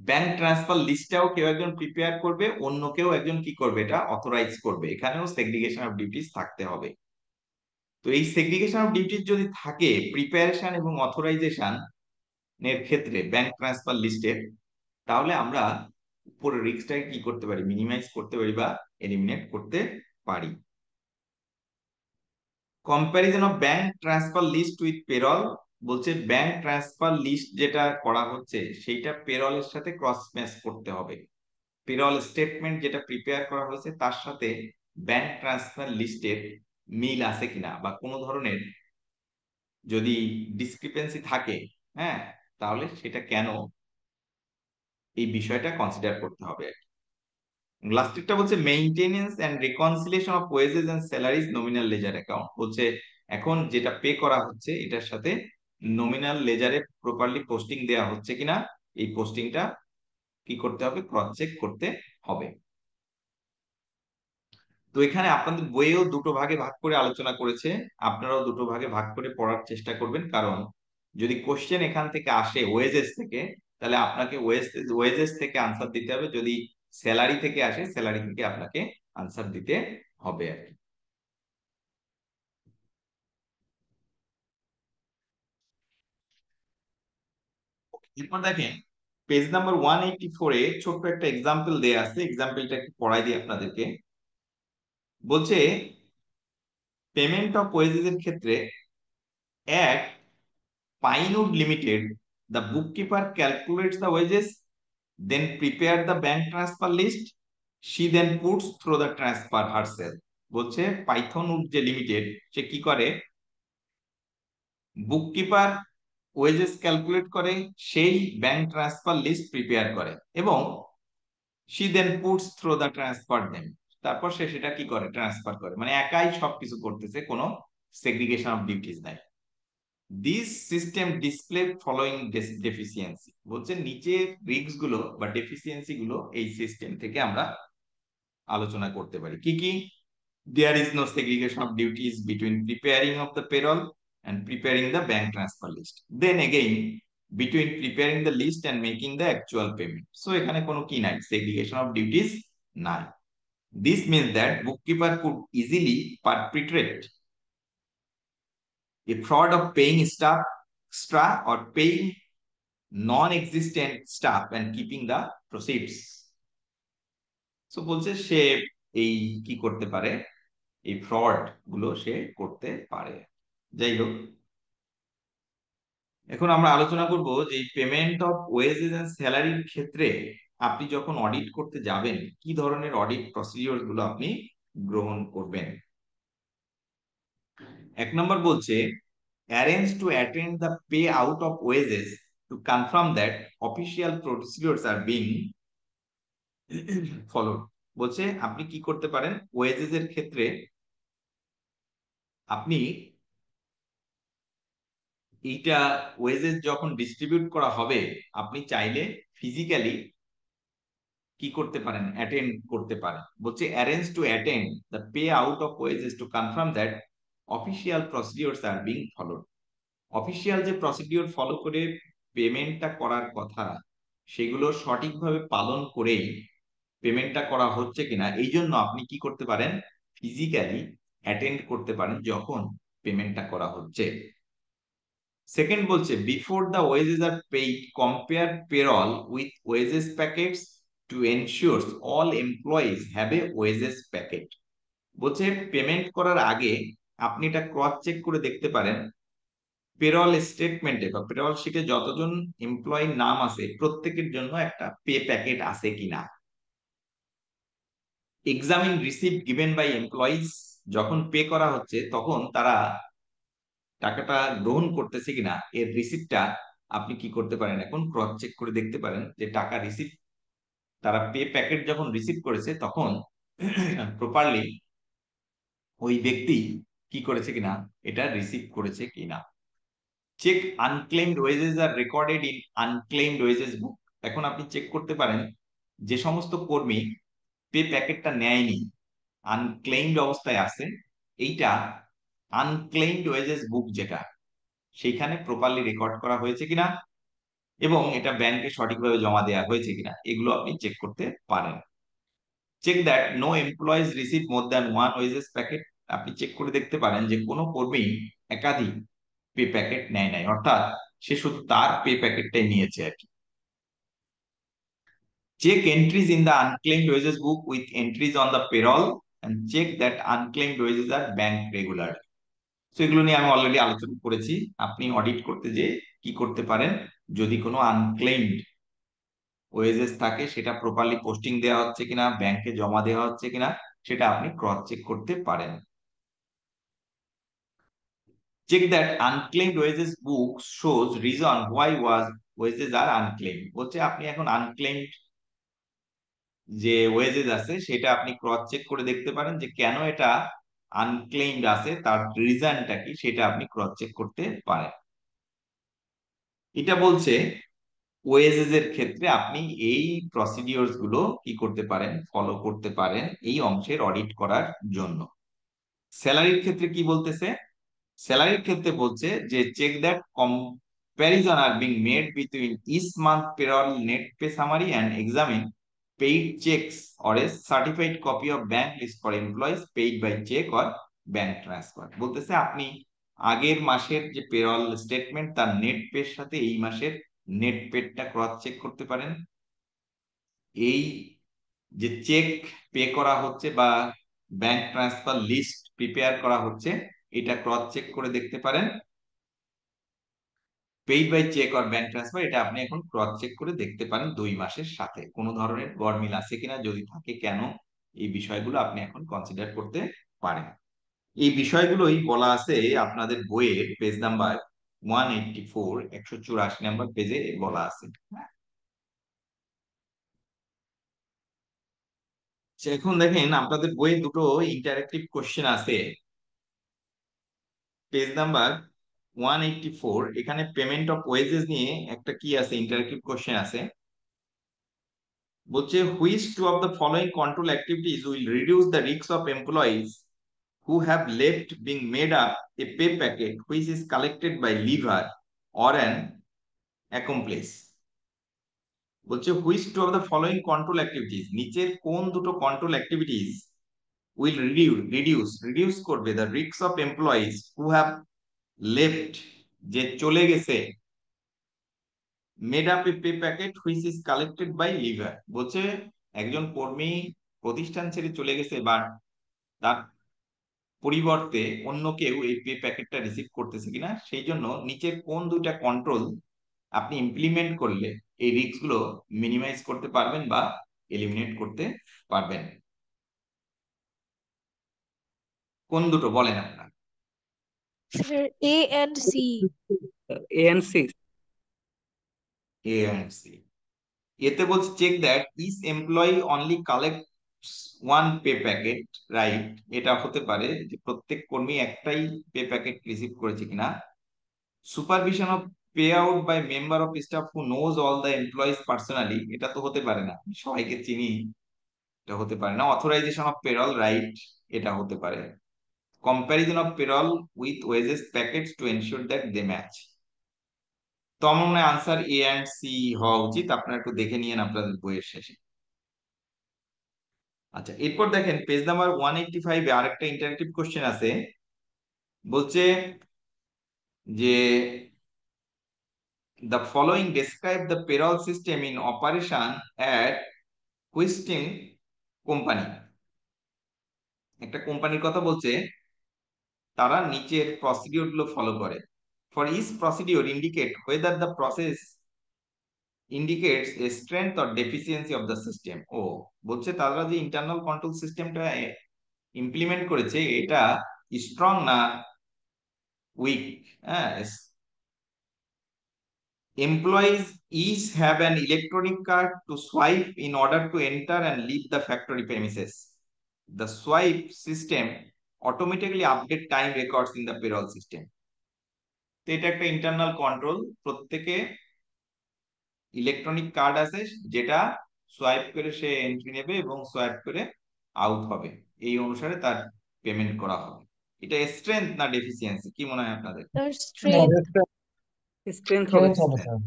ব্যাংক ট্রান্সফার লিস্টটাও কেউ একজন প্রিপেয়ার করবে, অন্য কেউ একজন কি করবে, এটা অথরাইজ করবে, এখানেও সেগ্রিগেশন অফ ডিউটিস থাকতে হবে। তো এই সেগ্রিগেশন অফ ডিউটিস যদি থাকে প্রিপারেশন এবং অথরাইজেশন এর ক্ষেত্রে ব্যাংক ট্রান্সফার লিস্টের, তাহলে আমরা উপরের রিস্কটাকে কি করতে পারি, মিনিমাইজ করতে পারি বা এলিমিনেট করতে পারি। Comparison of bank transfer list with payroll, বলছে ব্যাংক ট্রান্সফার লিস্ট যেটা করা হচ্ছে সেইটা পেরলের সাথে ক্রস ম্যাচ করতে হবে। পেরল স্টেটমেন্ট যেটা প্রিপেয়ার করা হয়েছে তার সাথে ব্যাংক ট্রান্সফার লিস্টের মিল আছে কিনা, বা কোনো ধরনের যদি ডিসক্রিপেন্সি থাকে, হ্যাঁ, তাহলে সেটা কেন, এই বিষয়টা কনসিডার করতে হবে। লাস্টেরটা বলছে maintenance and reconciliation of wages and salaries nominal ledger account, বলছে এখন যেটা পে করা হচ্ছে এটার সাথে নমিনাল লেজারে প্রপারলি পোস্টিং দেওয়া হচ্ছে কিনা, এই পোস্টিংটা কি করতে হবে, ক্রস চেক করতে হবে। তো এখানে আপনাদের বইয়েও দুটো ভাগে ভাগ করে আলোচনা করেছে, আপনারাও দুটো ভাগে ভাগ করে পড়ার চেষ্টা করবেন, কারণ যদি কোশ্চেন এখান থেকে আসে ওয়েজেস থেকে, তাহলে আপনাকে ওয়েজেস থেকে আনসার দিতে হবে, যদি স্যালারি থেকে আসে স্যালারি থেকে আপনাকে আনসার দিতে হবে আর কি। এরপর দেখেন পেজ নাম্বার 184 এ ছোট্ট একটা এক্সাম্পল দেয়া আছে, এক্সাম্পলটা একটু পড়াই দিই আপনাদেরকে। বলছে পেমেন্ট অফ ওয়েজেস এর ক্ষেত্রে এক Pinewood Limited, the bookkeeper calculates the wages, then prepare the bank transfer list. She then puts through the transfer herself. বলছে পাইথনউড যে লিমিটেড, সে কি করে, বুককিপার ওয়েজেস ক্যালকুলেট করে, সেই ব্যাংক ট্রান্সফার লিস্ট প্রিপেয়ার করে এবং she then puts through the transfer them, তারপর সে সেটা কি করে, ট্রান্সফার করে, মানে একাই সবকিছু করতেছে, কোনো সেগ্রিগেশন অফ ডিউটিস নাই। This system display following deficiency, বলছে নিচে রিস্ক গুলো বা ডেফিসিয়েন্সি গুলো এই সিস্টেম থেকে আমরা আলোচনা করতে পারি। কি কি? There is no segregation of duties between preparing of the payroll and preparing the bank transfer list, then again between preparing the list and making the actual payment. So এখানে কোনো কি নাই, segregation of duties নাই। This means that bookkeeper could easily perpetrate a fraud of paying staff extra or paying non-existent staff and keeping the proceeds. So বলছে সে এই কি করতে পারে, এই ফ্রড গুলো সে করতে পারে। যাই হোক, এখন আমরা আলোচনা করব যে পেমেন্ট অফ ওয়েজেস এন্ড স্যালারির ক্ষেত্রে আপনি যখন অডিট করতে যাবেন কি ধরনের অডিট প্রসিডিওর গুলো আপনি গ্রহণ করবেন। এক নম্বর বলছে arrange to attend the payout of wages to confirm that official procedures are being followed. বলছে আপনি কি করতে পারেন, ওয়েজেস এর ক্ষেত্রে আপনি এইটা ওয়েজেস যখন ডিস্ট্রিবিউট করা হবে আপনি চাইলে ফিজিক্যালি কি করতে পারেন, অ্যাটেন্ড করতে পারেন। বলছে arrange to attend the pay out of wages to confirm that official procedures are being followed. Official যে প্রসিডিওর ফলো করে পেমেন্টটা করার কথা সেগুলো সঠিকভাবে পালন করেই পেমেন্টটা করা হচ্ছে কিনা, এই জন্য আপনি কি করতে পারেন, ফিজিক্যালি অ্যাটেন্ড করতে পারেন যখন পেমেন্টটা করা হচ্ছে। সেকেন্ড বলছে before the wages are paid compare payroll with wages packets to ensure all employees have a wages packet. বলছে পেমেন্ট করার আগে আপনি এটা ক্রস চেক করে দেখতে পারেন পেরল স্টেটমেন্টে বা পেরল শিটে যতজন এমপ্লয়ির নাম আছে প্রত্যেকের জন্য একটা পে প্যাকেট আছে কিনা। Examine receipt given by employees, যখন পে করা হচ্ছে তখন তারা টাকাটা গ্রহণ করতেছে কিনা এর রিসিপ্টটা আপনি কি করতে পারেন, এখন ক্রস চেক করে দেখতে পারেন যে টাকা রিসিপ্ট, তারা পে প্যাকেট যখন রিসিভ করেছে তখন প্রপারলি ওই ব্যক্তি কি করেছে কিনা এটা রিসিভ করেছে কিনা। Check unclaimed wages are recorded in unclaimed wages book. এখন আপনি চেক করতে পারেন যে সমস্ত কর্মী পে প্যাকেটটা নেয়নি, আনক্লেইমড অবস্থায় আছে, এইটা আনক্লেইমড ওয়েজেস বুক যেটা সেইখানে প্রপারলি রেকর্ড করা হয়েছে কিনা এবং এটা ব্যাংকে সঠিকভাবে জমা দেওয়া হয়েছে কিনা এগুলো আপনি চেক করতে পারেন। Check that no employees receive more than one wages packet. আপনি চেক করে দেখতে পারেন যে কোনো কর্মী একাধিক পে প্যাকেট নেয় নাই, অর্থাৎ সে শুধু তার পে প্যাকেটটাই নিয়েছে আর কি। Check entries in the unclaimed wages book with entries on the payroll and check that unclaimed wages are bank regular. তো এগুলো নিয়ে আমি অলরেডি আলোচনা করেছি। আপনি অডিট করতে যে কি করতে পারেন, যদি কোনো আনক্লেইমড ওয়েজেস থাকে সেটা প্রপারলি পোস্টিং দেওয়া হচ্ছে কিনা, ব্যাংকে জমা দেওয়া হচ্ছে কিনা সেটা আপনি ক্রস চেক করতে পারেন। Check that unclaimed wages book shows reason why wages are unclaimed. বলছে আপনি এখন আনক্লেইমড যে ওয়েজেস আছে সেটা আপনি ক্রস চেক করে দেখতে পারেন যে কেন এটা আনক্লেইমড আছে, তার রিজনটা কি সেটা আপনি ক্রস চেক করতে পারেন। এটা বলছে ওয়েজেস এর ক্ষেত্রে আপনি এই প্রসিডিওরস গুলো কি করতে পারেন, ফলো করতে পারেন এই অংশের অডিট করার জন্য। স্যালারির ক্ষেত্রে কি বলতেছে, স্যালারির ক্ষেত্রে বলছে যে check that comparison are being made between each month payroll net pay summary and examine paid cheques or a certified copy of bank list for employees paid by cheque or bank transfer. বলতেছে আপনি আগের মাসের যে payroll statement তার net পের সাথে এই মাসের নেট পেডটা ক্রস চেক করতে পারেন। এই যে চেক পে করা হচ্ছে বা ব্যাংক ট্রান্সফার লিস্ট প্রিপেয়ার করা হচ্ছে এটা ক্রস চেক করে দেখতে পারেন। Paid by cheque or bank transfer এটা আপনি এখন ক্রস চেক করে দেখতে পারেন 2 মাসের সাথে কোনো ধরনের গরমিল আছে কিনা, যদি থাকে কেন, এই বিষয়গুলো আপনি এখন কনসিডার করতে পারেন। এই বিষয়গুলোই বলা আছে আপনাদের বইয়ের পেজ নাম্বার 184, 184 নাম্বার পেজে বলা আছে। এখন দেখেন আপনাদের বইয়ে দুটো ইন্টারেক্টিভ কোশ্চেন আছে। পেজ নাম্বার 184 এখানে পেমেন্ট অফ ওয়েজেস নিয়ে একটা কি আছে, ইন্টারেক্টিভ কোশ্চেন আছে। বলছে which two of the following control activities will reduce the risk of employees who have left being made up a pay packet which is collected by lever or an accomplice। বলছে which two of the following control activities, নিচের কোন দুটো control activities will reduce করবে the risks of employees who have left যে চলে গেছে made up a pay packet which is collected by lever। বলছে একজন কর্মী প্রতিষ্ঠান ছেড়ে চলে গেছে বা তার পরিবর্তে অন্য কেউ এই পে প্যাকেটটা রিসিভ করতেছে কিনা, সেই জন্য নিচের কোন দুইটা কন্ট্রোল আপনি ইমপ্লিমেন্ট করলে এই রিস্ক গুলো মিনিমাইজ করতে পারবেন বা এলিমিনেট করতে পারবেন। কোন দুটো বলেন আপনার? Sir A and C. A and C. A and C. এতে বলছে check that each employee only collects one pay packet, right, এটা হতে পারে যে প্রত্যেক কর্মী একটাই পে প্যাকেট রিসিভ করেছে কিনা। Supervision of pay out by member of staff who knows all the employees personally, এটা তো হতে পারে না, সবাইকে চিনি, এটা হতে পারে না। অথরাইজেশন অফ পেরল, রাইট, এটা হতে পারে। Comparison of payroll with wages packets to ensure that they match. তো আমার মনে হয় আনসার এ অ্যান্ড সি হওয়া উচিত, আপনারা একটু দেখে নিয়েন আপনাদের বইয়ের শেষে। আচ্ছা, এরপর দেখেন পেজ নাম্বার 185 এ আরেকটা ইন্টারেক্টিভ কোশ্চেন আছে। বলছে যে the following describe the payroll system in operation at Westin company. একটা কোম্পানির কথা বলছে, তারা নিচের প্রসিডিওর গুলো ফলো করে। for each procedure indicate whether the process indicates a strength or deficiency of the system. ও বলছে তারা যে ইন্টারনাল কন্ট্রোল সিস্টেমটা ইমপ্লিমেন্ট করেছে এটা স্ট্রং না উইক। হ্যাঁ, employees each have an electronic card to swipe in order to enter and leave the factory premises. The swipe system automatically update time records in the payroll system. তো এটা একটা internal control, প্রত্যেকে electronic card আছে যেটা swipe করে সে entry নেবে এবং swipe করে আউট হবে, এই অনুসারে তার পেমেন্ট করা হবে। এটা স্ট্রেংথ না ডেফিসিয়েন্সি, কি মনে হয় আপনাদের? Sir, strength. স্ট্রেংথ হবে Strength হবে sir.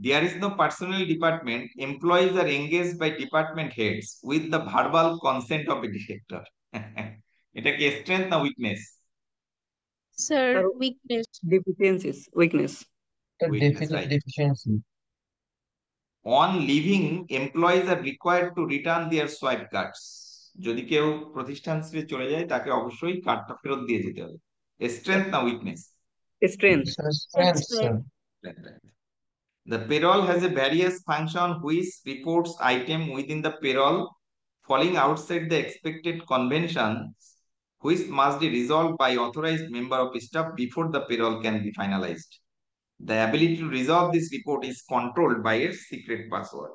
There is no personnel department. Employees are engaged by department heads with the verbal consent of a director. এটা কি স্ট্রেংথ না weakness? Sir, Sir, weakness. deficiencies, weakness. Weakness, right. Deficiency. On leaving, employees are required to return their swipe cards. যদি কেউ প্রতিষ্ঠান ছেড়ে চলে যায় তাকে অবশ্যই কার্ডটা ফেরত দিয়ে যেতে হবে। স্ট্রেংথ না weakness? Strength. Strength sir. The payroll has a various function which reports item within the payroll falling outside the expected conventions, which must be resolved by authorized member of staff before the payroll can be finalized. The ability to resolve this report is controlled by a secret password.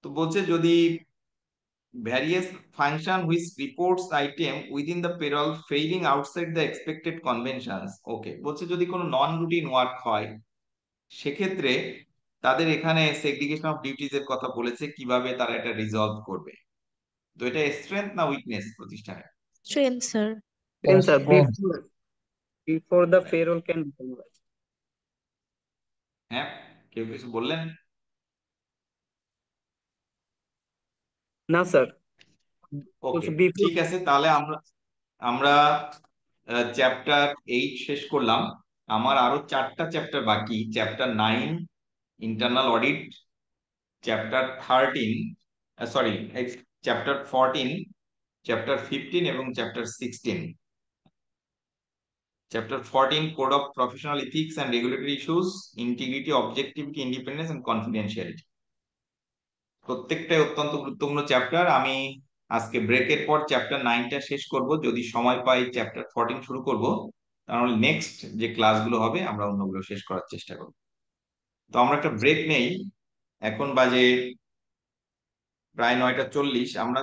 তো বলছে যদি various function which reports item within the payroll failing outside the expected conventions, okay, বলছে যদি কোনো নন routine work হয় সেক্ষেত্রে তাদের এখানে সেগ্রিগেশন অফ ডিউটিজ এর কথা বলেছে, কিভাবে তারা এটা রিজলভ করবে। তো এটা স্ট্রেংথ না উইকনেস প্রতিষ্ঠানে? Strength, sir. Strength, sir. Strength. Before the payroll can be finalized. হ্যাঁ, কেউ কিছু বললেন? না স্যার, ওকে, before ঠিক আছে, তাহলে আমরা চ্যাপ্টার 8 শেষ করলাম। আমার আরো 4টা চ্যাপ্টার বাকি, chapter 9 internal audit, chapter 13 sorry chapter 14, chapter 15 এবং chapter 16। Chapter 14 code of professional ethics and regulatory issues, integrity, objectivity, independence and confidentiality. প্রত্যেকটাই অত্যন্ত গুরুত্বপূর্ণ চ্যাপ্টার। আমি আজকে ব্রেকের পর চ্যাপ্টার 9টা শেষ করব, যদি সময় পাই চ্যাপ্টার 14 শুরু করব, তাহলে নেক্সট যে ক্লাসগুলো হবে আমরা অন্যগুলো শেষ করার চেষ্টা করব। তো আমরা একটা ব্রেক নেই, এখন বাজে প্রায় 9:40। আমরা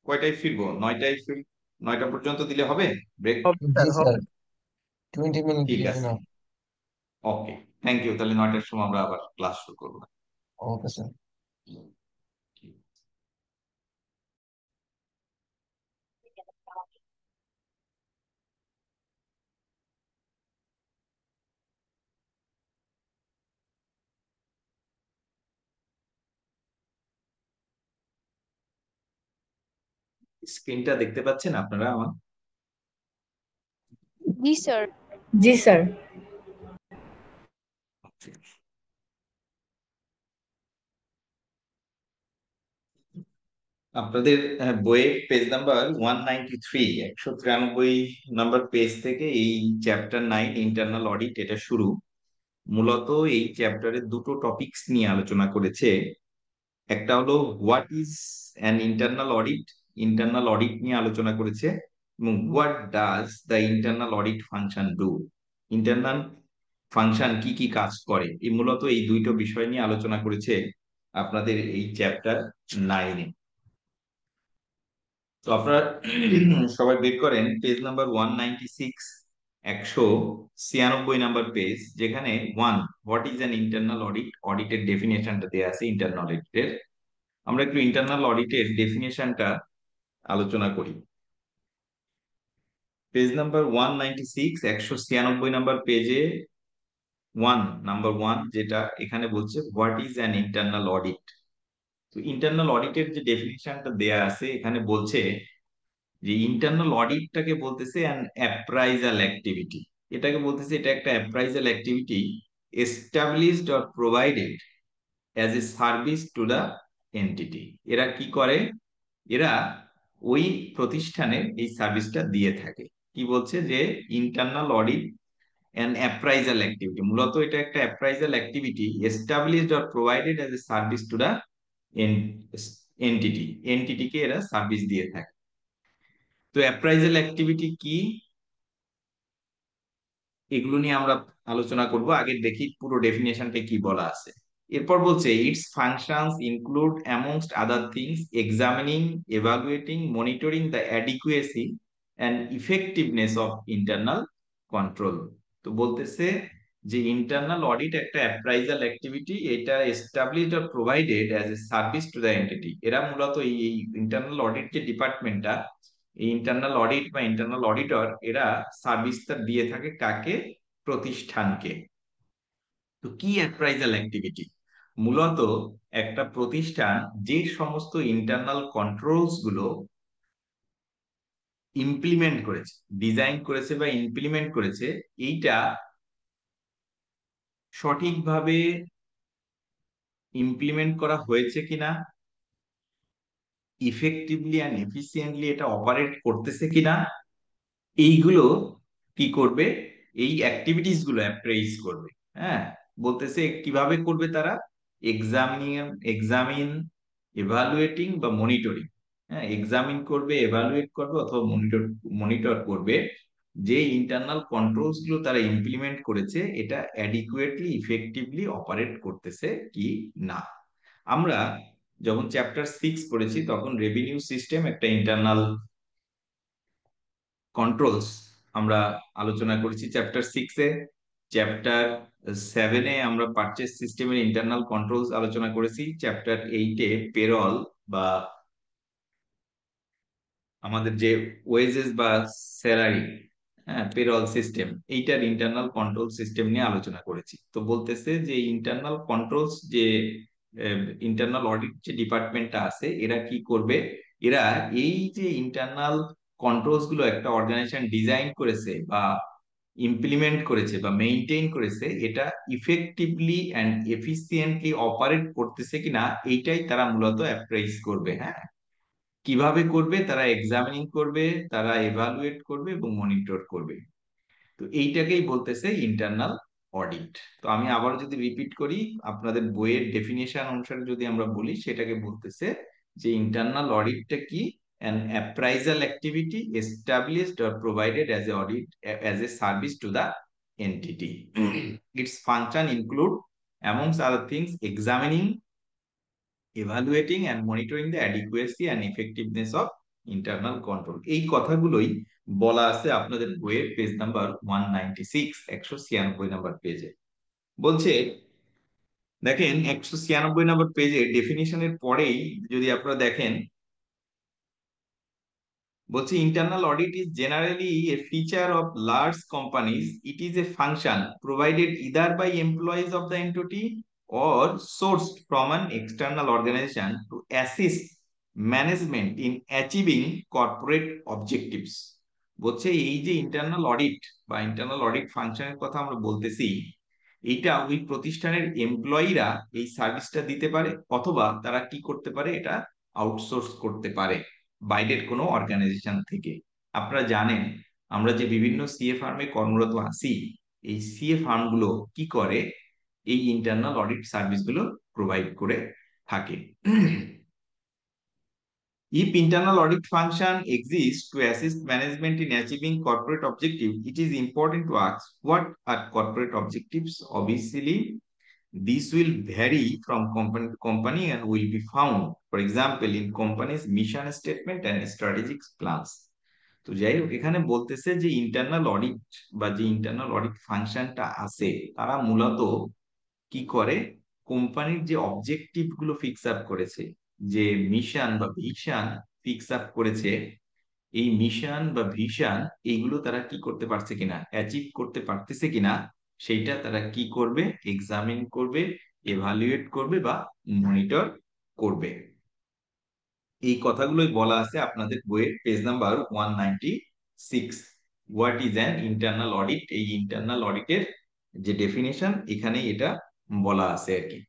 কয়টায় ফিরবো? 9টা পর্যন্ত দিলে হবে ব্রেক? জি স্যার, 20 minutes ঠিক is আছে, enough. Okay, thank you. তাহলে 9টার সময় আমরা আবার ক্লাস শুরু করবো। Okay sir. স্ক্রিনটা দেখতে পাচ্ছেন আপনারা আমার? Yes, sir. জি স্যার। আপনাদের বইয়ে পেজ নাম্বার 193, 193 নাম্বার পেজ থেকে এই চ্যাপ্টার 9 ইন্টারনাল অডিট এটা শুরু। মূলত এই চ্যাপ্টারে দুটো টপিকস নিয়ে আলোচনা করেছে। একটা হলো what is an internal audit, internal audit নিয়ে আলোচনা করেছে, এবং what does the internal audit function do, internal function কি কি কাজ করে। এই মূলত এই দুইটো বিষয় নিয়ে আলোচনা করেছে আপনাদের এই চ্যাপ্টার 9-এ। তো আপনারা সবাই বের করেন পেজ নাম্বার 196, 196 নাম্বার পেজ, যেখানে 1 what is an internal audit, অডিটের ডেফিনেশনটা দেয়া আছে ইন্টারনাল অডিটের। আমরা একটু ইন্টারনাল অডিটের ডেফিনেশনটা আলোচনা করি। পেজ নাম্বার 196, 196 নাম্বার পেজে নাম্বার 1 যেটা এখানে বলছে what is an internal audit. তো ইন্টারনাল অডিটের যে ডেফিনেশনটা দেয়া আছে এখানে বলছে যে ইন্টারনাল অডিটটাকে বলতেছে অ্যান অ্যাপ্রাইজাল অ্যাক্টিভিটি। এটাকে বলতেছে এটা একটা appraisal activity established or provided as a service to the entity. এরা কি করে? এরা ওই প্রতিষ্ঠানে এই সার্ভিসটা দিয়ে থাকে। কি বলছে যে internal audit and appraisal activity, মূলত এটা একটা appraisal activity established or provided as a service to the এনটিটিকে এরা সার্ভিস দিয়ে থাকে। তো অ্যাপ্রাইজাল অ্যাক্টিভিটি কি, এগুলো নিয়ে আমরা আলোচনা করব। আগে দেখি পুরো ডেফিনেশনটা কি বলা আছে। এরপর বলছে its functions include amongst other things examining, evaluating, monitoring the adequacy and effectiveness of internal control. তো বলতেছে যে ইন্টারনাল অডিট একটা অ্যাপ্রাইজাল অ্যাক্টিভিটি, এটা established or provided as a service to the entity. এরা মূলত এই ইন্টারনাল অডিট যে ডিপার্টমেন্টটা, এই ইন্টারনাল অডিট বা ইন্টারনাল অডিটর, এরা সার্ভিসটা দিয়ে থাকে কাকে? প্রতিষ্ঠানকে। তো কি অ্যাপ্রাইজাল অ্যাক্টিভিটি? মূলত একটা প্রতিষ্ঠান যে সমস্ত ইন্টারনাল কন্ট্রোলস গুলো ইমপ্লিমেন্ট করেছে, ডিজাইন করেছে বা ইমপ্লিমেন্ট করেছে, এইটা সঠিকভাবে ইমপ্লিমেন্ট করা হয়েছে কিনা, ইফেক্টিভলি অ্যান্ড এফিসিয়েন্টলি এটা অপারেট করতেছে কিনা, এইগুলো কি করবে? এই অ্যাক্টিভিটিস গুলো অ্যাপ্রেইজ করবে। হ্যাঁ, বলতেছে কিভাবে করবে তারা? এক্সামিন, এভালুয়েটিং বা মনিটরিং। হ্যাঁ, এক্সামিন করবে, এভালুয়েট করবে অথবা মনিটর করবে যে ইন্টারনাল কন্ট্রোলস গুলো তারা ইমপ্লিমেন্ট করেছে এটা অ্যাডিকুয়েটলি ইফেক্টিভলি অপারেট করতেছে কি না। আমরা যখন চ্যাপ্টার 6 পড়েছি তখন রেভিনিউ সিস্টেম একটা ইন্টারনাল কন্ট্রোলস আমরা আলোচনা করেছি চ্যাপ্টার 6-এ। চ্যাপ্টার 7-এ আমরা পারচেজ সিস্টেমের ইন্টারনাল কন্ট্রোলস আলোচনা করেছি। চ্যাপ্টার 8-এ পেরল বা আমাদের যে ওয়েজেস বা স্যালারি, হ্যাঁ, পেরল সিস্টেম, এইটার ইন্টারনাল কন্ট্রোল সিস্টেম নিয়ে আলোচনা করেছি। তো বলতেছে যে ইন্টারনাল কন্ট্রোলস যে ইন্টারনাল অডিট যে ডিপার্টমেন্টটা আছে, এরা কি করবে? এরা এই যে ইন্টারনাল কন্ট্রোলস গুলো একটা অর্গানাইজেশন ডিজাইন করেছে বা ইমপ্লিমেন্ট করেছে বা মেইনটেইন করেছে, এটা ইফেক্টিভলি অ্যান্ড এফিসিয়েন্টলি অপারেট করতেছে কিনা, এইটাই তারা মূলত অ্যাপ্রাইজ করবে। হ্যাঁ, কিভাবে করবে? তারা এক্সামিনিং করবে, তারা এভালুয়েট করবে এবং মনিটর করবে। তো এইটাকেই বলতেছে ইন্টারনাল অডিট। তো আমি আবার যদি রিপিট করি, আপনাদের বইয়ের ডেফিনেশন অনুসারে যদি আমরা বলি, সেটাকে বলতেছে যে ইন্টারনাল অডিটটা কি? an appraisal activity established or provided as a audit as a service to the entity. Its function include amongst other things examining, evaluating and monitoring the adequacy and effectiveness of internal control. এই কথাগুলোই বলা আছে আপনাদের বইয়ের page number 196, 196 number পেজে। বলছে দেখেন 196 number পেজে ডেফিনিশনের পরেই যদি আপনারা দেখেন, বলছে internal audit is generally a feature of large companies. It is a function provided either by employees of the entity or sourced from an external organization to assist management in achieving corporate objectives. বলছে এই যে internal audit বা internal audit ফাংশনের কথা আমরা বলতেছি, এইটা ওই প্রতিষ্ঠানের এমপ্লয়িরা এই সার্ভিসটা দিতে পারে, অথবা তারা কি করতে পারে? এটা আউটসোর্স করতে পারে বাইরের কোনো অর্গানাইজেশন থেকে। আপনারা জানেন আমরা যে বিভিন্ন সিএ ফার্মে কর্মরত আছি, এই সিএ ফার্ম গুলো কি করে? এই ইন্টারনাল অডিট সার্ভিস গুলো প্রোভাইড করে থাকে। If internal audit function exists to assist management in achieving corporate objectives, it is important to ask what are corporate objectives. Obviously, this will vary from company to company and will be found, for example, in company's mission statement and strategic plans. তো যাই হোক, এখানে বলতেছে যে internal audit বা যে internal audit ফাংশনটা আছে, তারা মূলত কি করে? কোম্পানির যে অবজেক্টিভ গুলো ফিক্স আপ করেছে, যে মিশন বা ভিশন ফিক্স আপ করেছে, এই মিশন বা ভিশন এইগুলো তারা কি করতে পারছে কিনা, অ্যাচিভ করতে পারতেছে কিনা, সেইটা তারা কি করবে? এক্সামিন করবে, এভালুয়েট করবে বা মনিটর করবে। এই কথাগুলোই বলা আছে আপনাদের বইয়ের page number 196। What is an internal audit? এই ইন্টারনাল অডিটের যে ডেফিনেশন এখানে এটা বলা আছে আর কি।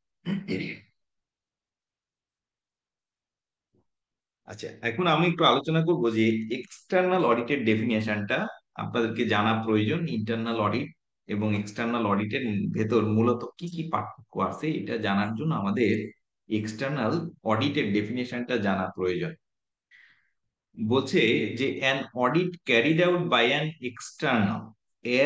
আচ্ছা, এখন আমি একটু আলোচনা করব যে এক্সটার্নাল অডিটের ডেফিনেশনটা আপনাদেরকে জানা প্রয়োজন ইন্টারনাল অডিট এবং এক্সটার্নাল অডিটের ভেতর মূলত কি কি পার্থক্য আছে এটা জানার জন্য আমাদের এক্সটার্নাল অডিটের ডেফিনেশনটা জানা প্রয়োজন। বলছে যে an audit carried out by an external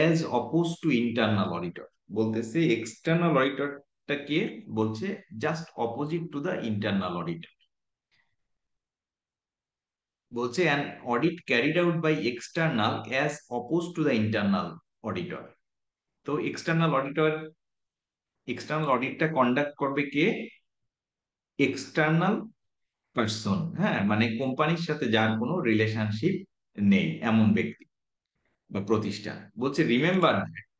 as opposed to internal auditor, বলতেছে এক্সটার্নাল অডিটরটা কে, বলছে just opposite to the internal auditor. বলছে an audit carried out by external as opposed to the internal auditor। তো external অডিটটা conduct করবে কে? External person, হ্যাঁ, মানে কোম্পানির সাথে যার কোনো রিলেশনশিপ নেই এমন ব্যক্তি বা প্রতিষ্ঠান। বলছে remember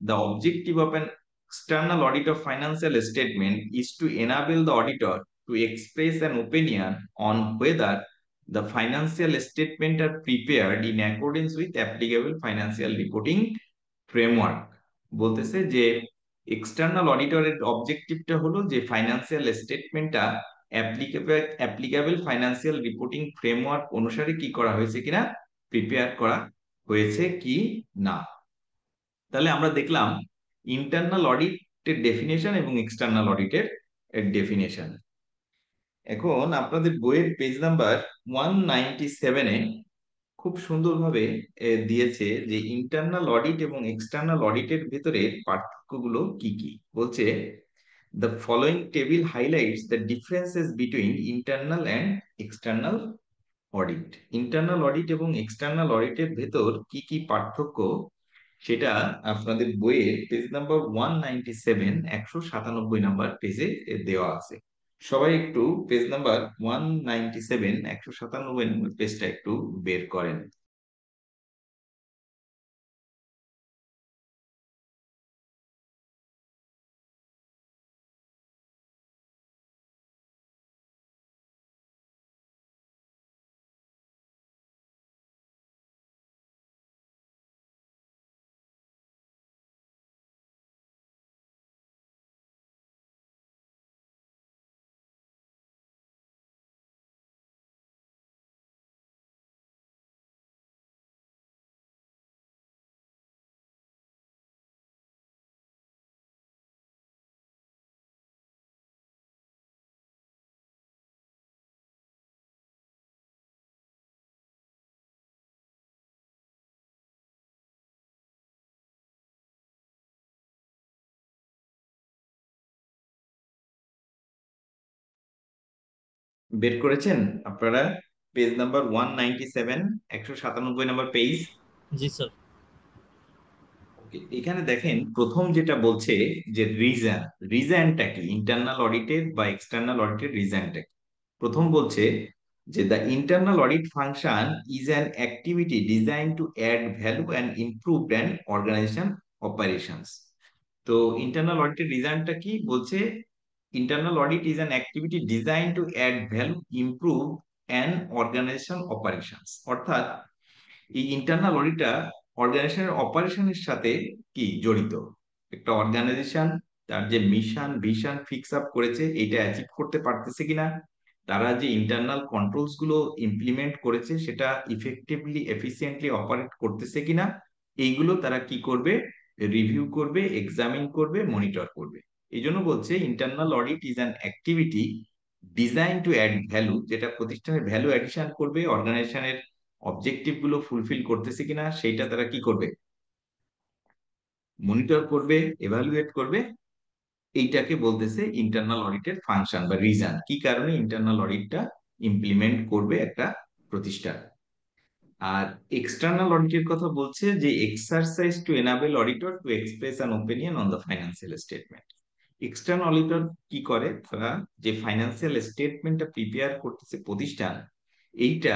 the objective of an external audit of financial statement is to enable the auditor to express an opinion on whether the financial statement are prepared in accordance with applicable financial reporting framework। বলতেছে যে external অডিটরের অবজেক্টিভটা হলো যে financial স্টেটমেন্টটা applicable financial reporting framework অনুসারে কি করা হয়েছে কিনা, প্রিপেয়ার করা হয়েছে কি না। তাহলে আমরা দেখলাম ইন্টারনাল অডিটের ডেফিনেশন এবং এক্সটার্নাল অডিটের ডেফিনেশন। এখন আপনাদের বইয়ের পেজ নাম্বার 197-এ খুব সুন্দরভাবে দিয়েছে যে ইন্টারনাল অডিট এবং এক্সটার্নাল অডিটের ভেতরে পার্থক্যগুলো কি কি। বলছে the following table highlights the differences between internal and external audit। Internal audit এবং এক্সটার্নাল অডিটের ভেতর কি কি পার্থক্য সেটা আপনাদের বইয়ের পেজ নাম্বার 197, 197 নাম্বার পেজে দেওয়া আছে। সবাই একটু পেজ নাম্বার 197, 197 নাম্বার পেজটা একটু বের করেন। বের করেছেন আপনারা পেজ নাম্বার 197, 197 নাম্বার পেজ? জি স্যার। এখানে দেখেন প্রথম যেটা বলছে যে রিজনটা কি, ইন্টারনাল অডিটের বা এক্সটার্নাল অডিটের রিজনটা কি। প্রথম বলছে যে the internal audit function is an activity design to add value and improve an organisation operations. তো ইন্টারনাল অডিটের রিজনটা কি বলছে, internal audit is an activity designed to add value, improve an organization operations। অর্থাৎ এই ইন্টারনাল অডিটটা অর্গানাইজেশনের অপারেশনের সাথে কি জড়িত। একটা অর্গানাইজেশন তার যে মিশন ভিশন ফিক্স আপ করেছে এটা অ্যাচিভ করতে পারতেছে কিনা, তারা যে ইন্টারনাল কন্ট্রোলস গুলো ইমপ্লিমেন্ট করেছে সেটা ইফেক্টিভলি এফিসিয়েন্টলি অপারেট করতেছে কিনা, এইগুলো তারা কি করবে, রিভিউ করবে, এক্সামিন করবে, মনিটর করবে। এই জন্য বলছে internal audit is an activity design to add value, যেটা প্রতিষ্ঠানের ভ্যালু অ্যাডিশন করবে, অর্গানাইজেশনের অবজেক্টিভ গুলো ফুলফিল করতেছে কিনা সেইটা তারা কি করবে, মনিটর করবে, এভালুয়েট করবে। এইটাকে বলতেছে ইন্টারনাল অডিটের ফাংশন বা রিজন, কি কারণে ইন্টারনাল অডিটটা ইমপ্লিমেন্ট করবে একটা প্রতিষ্ঠান। আর এক্সটার্নাল অডিটের কথা বলছে যে exercise to enable auditor to express an opinion on the financial statement. External auditor কি করে, তারা যে ফাইন্যান্সিয়াল স্টেটমেন্টটা প্রিপেয়ার করতেছে প্রতিষ্ঠান, এইটা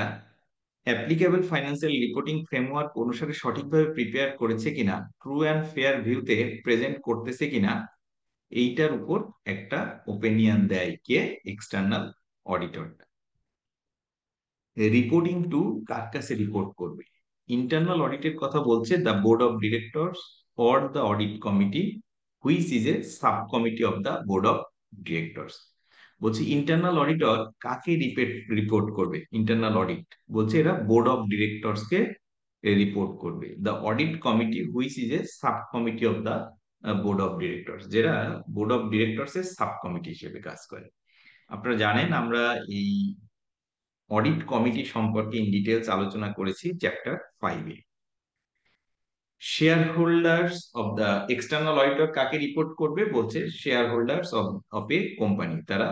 অ্যাপ্লিকেবল ফাইন্যান্সিয়াল রিপোর্টিং ফ্রেমওয়ার্ক অনুসারে সঠিকভাবে প্রিপেয়ার করেছে কিনা, ট্রু অ্যান্ড ফেয়ার ভিউতে প্রেজেন্ট করতেছে কিনা, এইটার উপর একটা ওপিনিয়ন দেয় কে, এক্সটার্নাল অডিটর। রিপোর্টিং টু কার কাছে রিপোর্ট করবে, ইন্টারনাল অডিটের কথা বলছে the board of directors or the audit committee which is a sub committee of the board of directors. বলছি ইন্টারনাল অডিটর কাকে রিপোর্ট করবে, ইন্টারনাল অডিট বলছে এরা বোর্ড অফ ডিরেক্টরস কে রিপোর্ট করবে। The audit committee which is a sub committee of the board of directors, যেটা board of directors এর sub committee হিসেবে কাজ করে। আপনারা জানেন আমরা এই অডিট কমিটি সম্পর্কে ইন ডিটেলস আলোচনা করেছি চ্যাপ্টার 5-এ। Share holders of the external auditor কাকে রিপোর্ট করবে? বলছে share holders of a company, তারা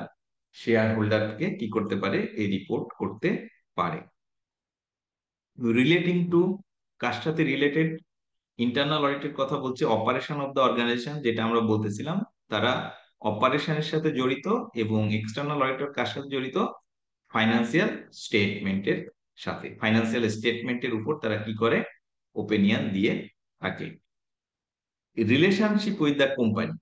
শেয়ার হোল্ডারকে কি করতে পারে? এই রিপোর্ট করতে পারে। রিলেটিং টু, কার সাথে রিলেটেড? ইন্টারনাল অডিটের কথা বলছে অপারেশন অফ দ্য অর্গানাইজেশন, যেটা আমরা বলতেছিলাম তারা অপারেশনের সাথে জড়িত, এবং এক্সটার্নাল অডিটর কার সাথে জড়িত? ফাইন্যান্সিয়াল স্টেটমেন্টের সাথে। ফাইন্যান্সিয়াল স্টেটমেন্টের উপর তারা কি করে? ওপিনিয়ন দিয়ে থাকে। রিলেশনশিপ উইথ দ্য কোম্পানি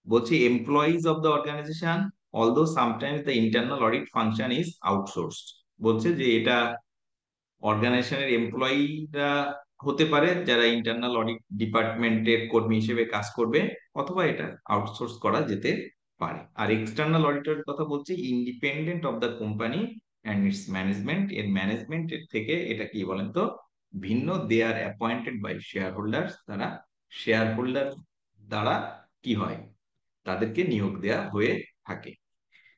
বলছে employees of the organisation although sometimes the internal audit function is outsourced. বলছে যে এটা অর্গানাইজেশনের এমপ্লয়িরা হতে পারে যারা ইন্টারনাল অডিট ডিপার্টমেন্টের কর্মী হিসেবে কাজ করবে, অথবা এটা আউটসোর্স করা যেতে পারে। আর এক্সটার্নাল অডিটরের কথা বলছে independent of the company and its management, এর ম্যানেজমেন্টের থেকে এটা কি বলেন তো ভিন্ন। They are appointed by share holders, তারা শেয়ার হোল্ডার দ্বারা কি হয়? তাদেরকে নিয়োগ দেয়া হয়ে থাকে।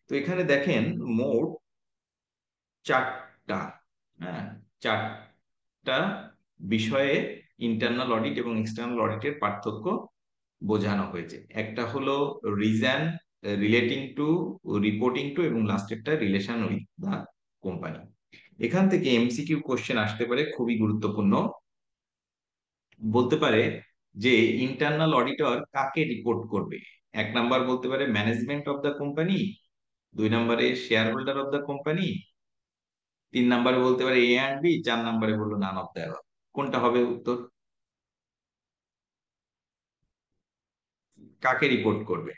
তো এখানে দেখেন মোট 4টা, হ্যাঁ 4টা বিষয়ে ইন্টারনাল অডিট এবং এক্সটার্নাল অডিটের পার্থক্য বোঝানো হয়েছে। একটা হলো reason, relating to, reporting two, এবং লাস্টেরটা রিলেশন উইথ দা কোম্পানি। এখান থেকে এমসিকিউ কোশ্চেন আসতে পারে, খুবই গুরুত্বপূর্ণ। বলতে পারে যে ইন্টারনাল অডিটর কাকে রিপোর্ট করবে? 1 নাম্বার বলতে পারে ম্যানেজমেন্ট অফ দ্য কোম্পানি, 2 নম্বরে share holder of the company, 3 নম্বরে বলতে পারে এ অ্যান্ড বি, 4 নম্বরে বললো নান অফ দ্য অ্যাবাভ। কোনটা হবে উত্তর? কাকে রিপোর্ট করবে?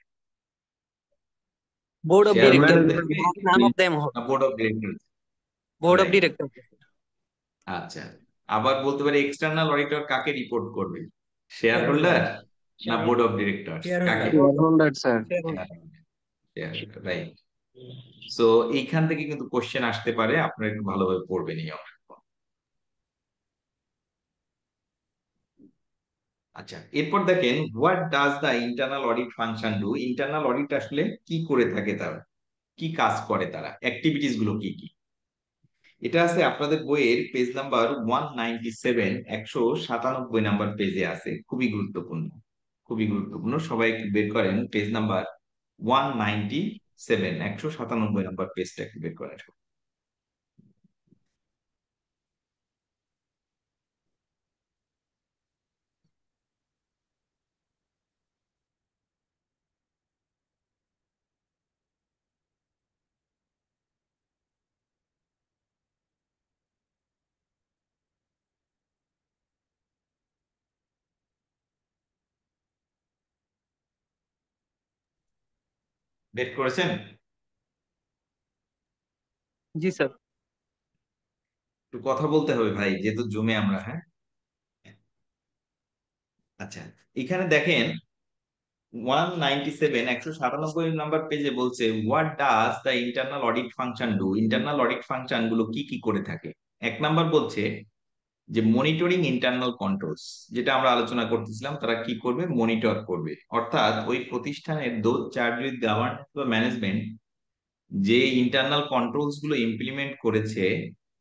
বোর্ড অফ শেয়ার ডিরেক্টর, হোল্ডারদেরকে নান অফ দেম না board of director? Board of right. Director. আচ্ছা, আবার বলতে পারে এক্সটার্নাল অডিটর কাকে রিপোর্ট করবে? শেয়ার হোল্ডার না বোর্ড অফ ডিরেক্টর? কাকে? Share holder sir. Share holder, right. So এইখান থেকে কিন্তু কোশ্চেন আসতে পারে, আপনারা একটু ভালোভাবে পড়বেন এই অংশ। আচ্ছা, এরপর দেখেন what does the internal audit function do? Internal audit আসলে কি করে থাকে, তারা কি কাজ করে, তারা অ্যাক্টিভিটিস গুলো কি কি? এটা আছে আপনাদের বইয়ের পেজ নাম্বার 197, 197 নাম্বার পেজে আছে। খুবই গুরুত্বপূর্ণ, খুবই গুরুত্বপূর্ণ। সবাই একটু বের করেন পেজ নাম্বার 197, 197 নাম্বার পেজটা একটু বের করেন। বের করেছেন? জি স্যার। একটু কথা বলতে হবে ভাই, যেহেতু জুমে আমরা। হ্যাঁ, আচ্ছা, এখানে দেখেন 197, 197 নাম্বার পেজে বলছে what does the internal audit function do? Internal audit function গুলো কি কি করে থাকে? 1 নাম্বার বলছে যে মনিটরিং ইন্টারনাল কন্ট্রোলস, যেটা আমরা আলোচনা করতেছিলাম, তারা কি করবে? মনিটর করবে। অর্থাৎ ওই প্রতিষ্ঠানের দোজ চার্জ উইথ গভর্নেন্স বা ম্যানেজমেন্ট যে ইন্টারনাল কন্ট্রোলস গুলো ইমপ্লিমেন্ট করেছে,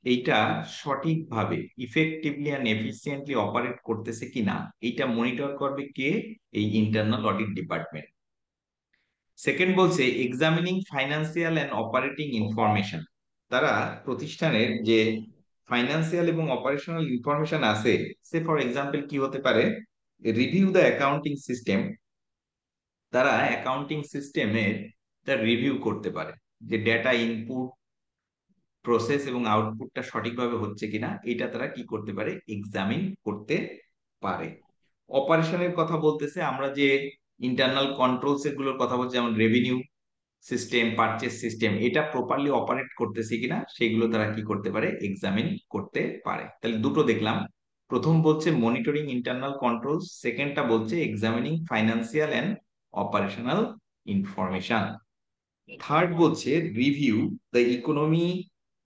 এইটা সঠিকভাবে ইফেক্টিভলি এন্ড এফিসিয়েন্টলি অপারেট করতেছে কিনা, এইটা মনিটর করবে কে? এই ইন্টারনাল অডিট ডিপার্টমেন্ট। সেকেন্ড বলছে examining financial and operating information, তারা প্রতিষ্ঠানের যে ফাইন্যান্সিয়াল এবং অপারেশনাল ইনফরমেশন আছে, সে ফর এক্সাম্পল কি হতে পারে? রিভিউ দ্য অ্যাকাউন্টিং সিস্টেম, তারা অ্যাকাউন্টিং সিস্টেমের রিভিউ করতে পারে যে ডেটা ইনপুট, প্রসেস এবং আউটপুটটা সঠিকভাবে হচ্ছে কিনা, এটা তারা কি করতে পারে? এক্সামিন করতে পারে। অপারেশনের কথা বলতেছে, আমরা যে ইন্টারনাল কন্ট্রোলস এগুলোর কথা বলছি, যেমন রেভিনিউ সিস্টেম, পারচেস সিস্টেম, এটা প্রপারলি অপারেট করতেছে কিনা, সেগুলো তারা কি করতে পারে? এক্সামিন করতে পারে। তাহলে দুটো দেখলাম, প্রথম বলছে মনিটরিং ইন্টারনাল কন্ট্রোলস, সেকেন্ডটা বলছে examining financial and operational information. Third বলছে review the economy,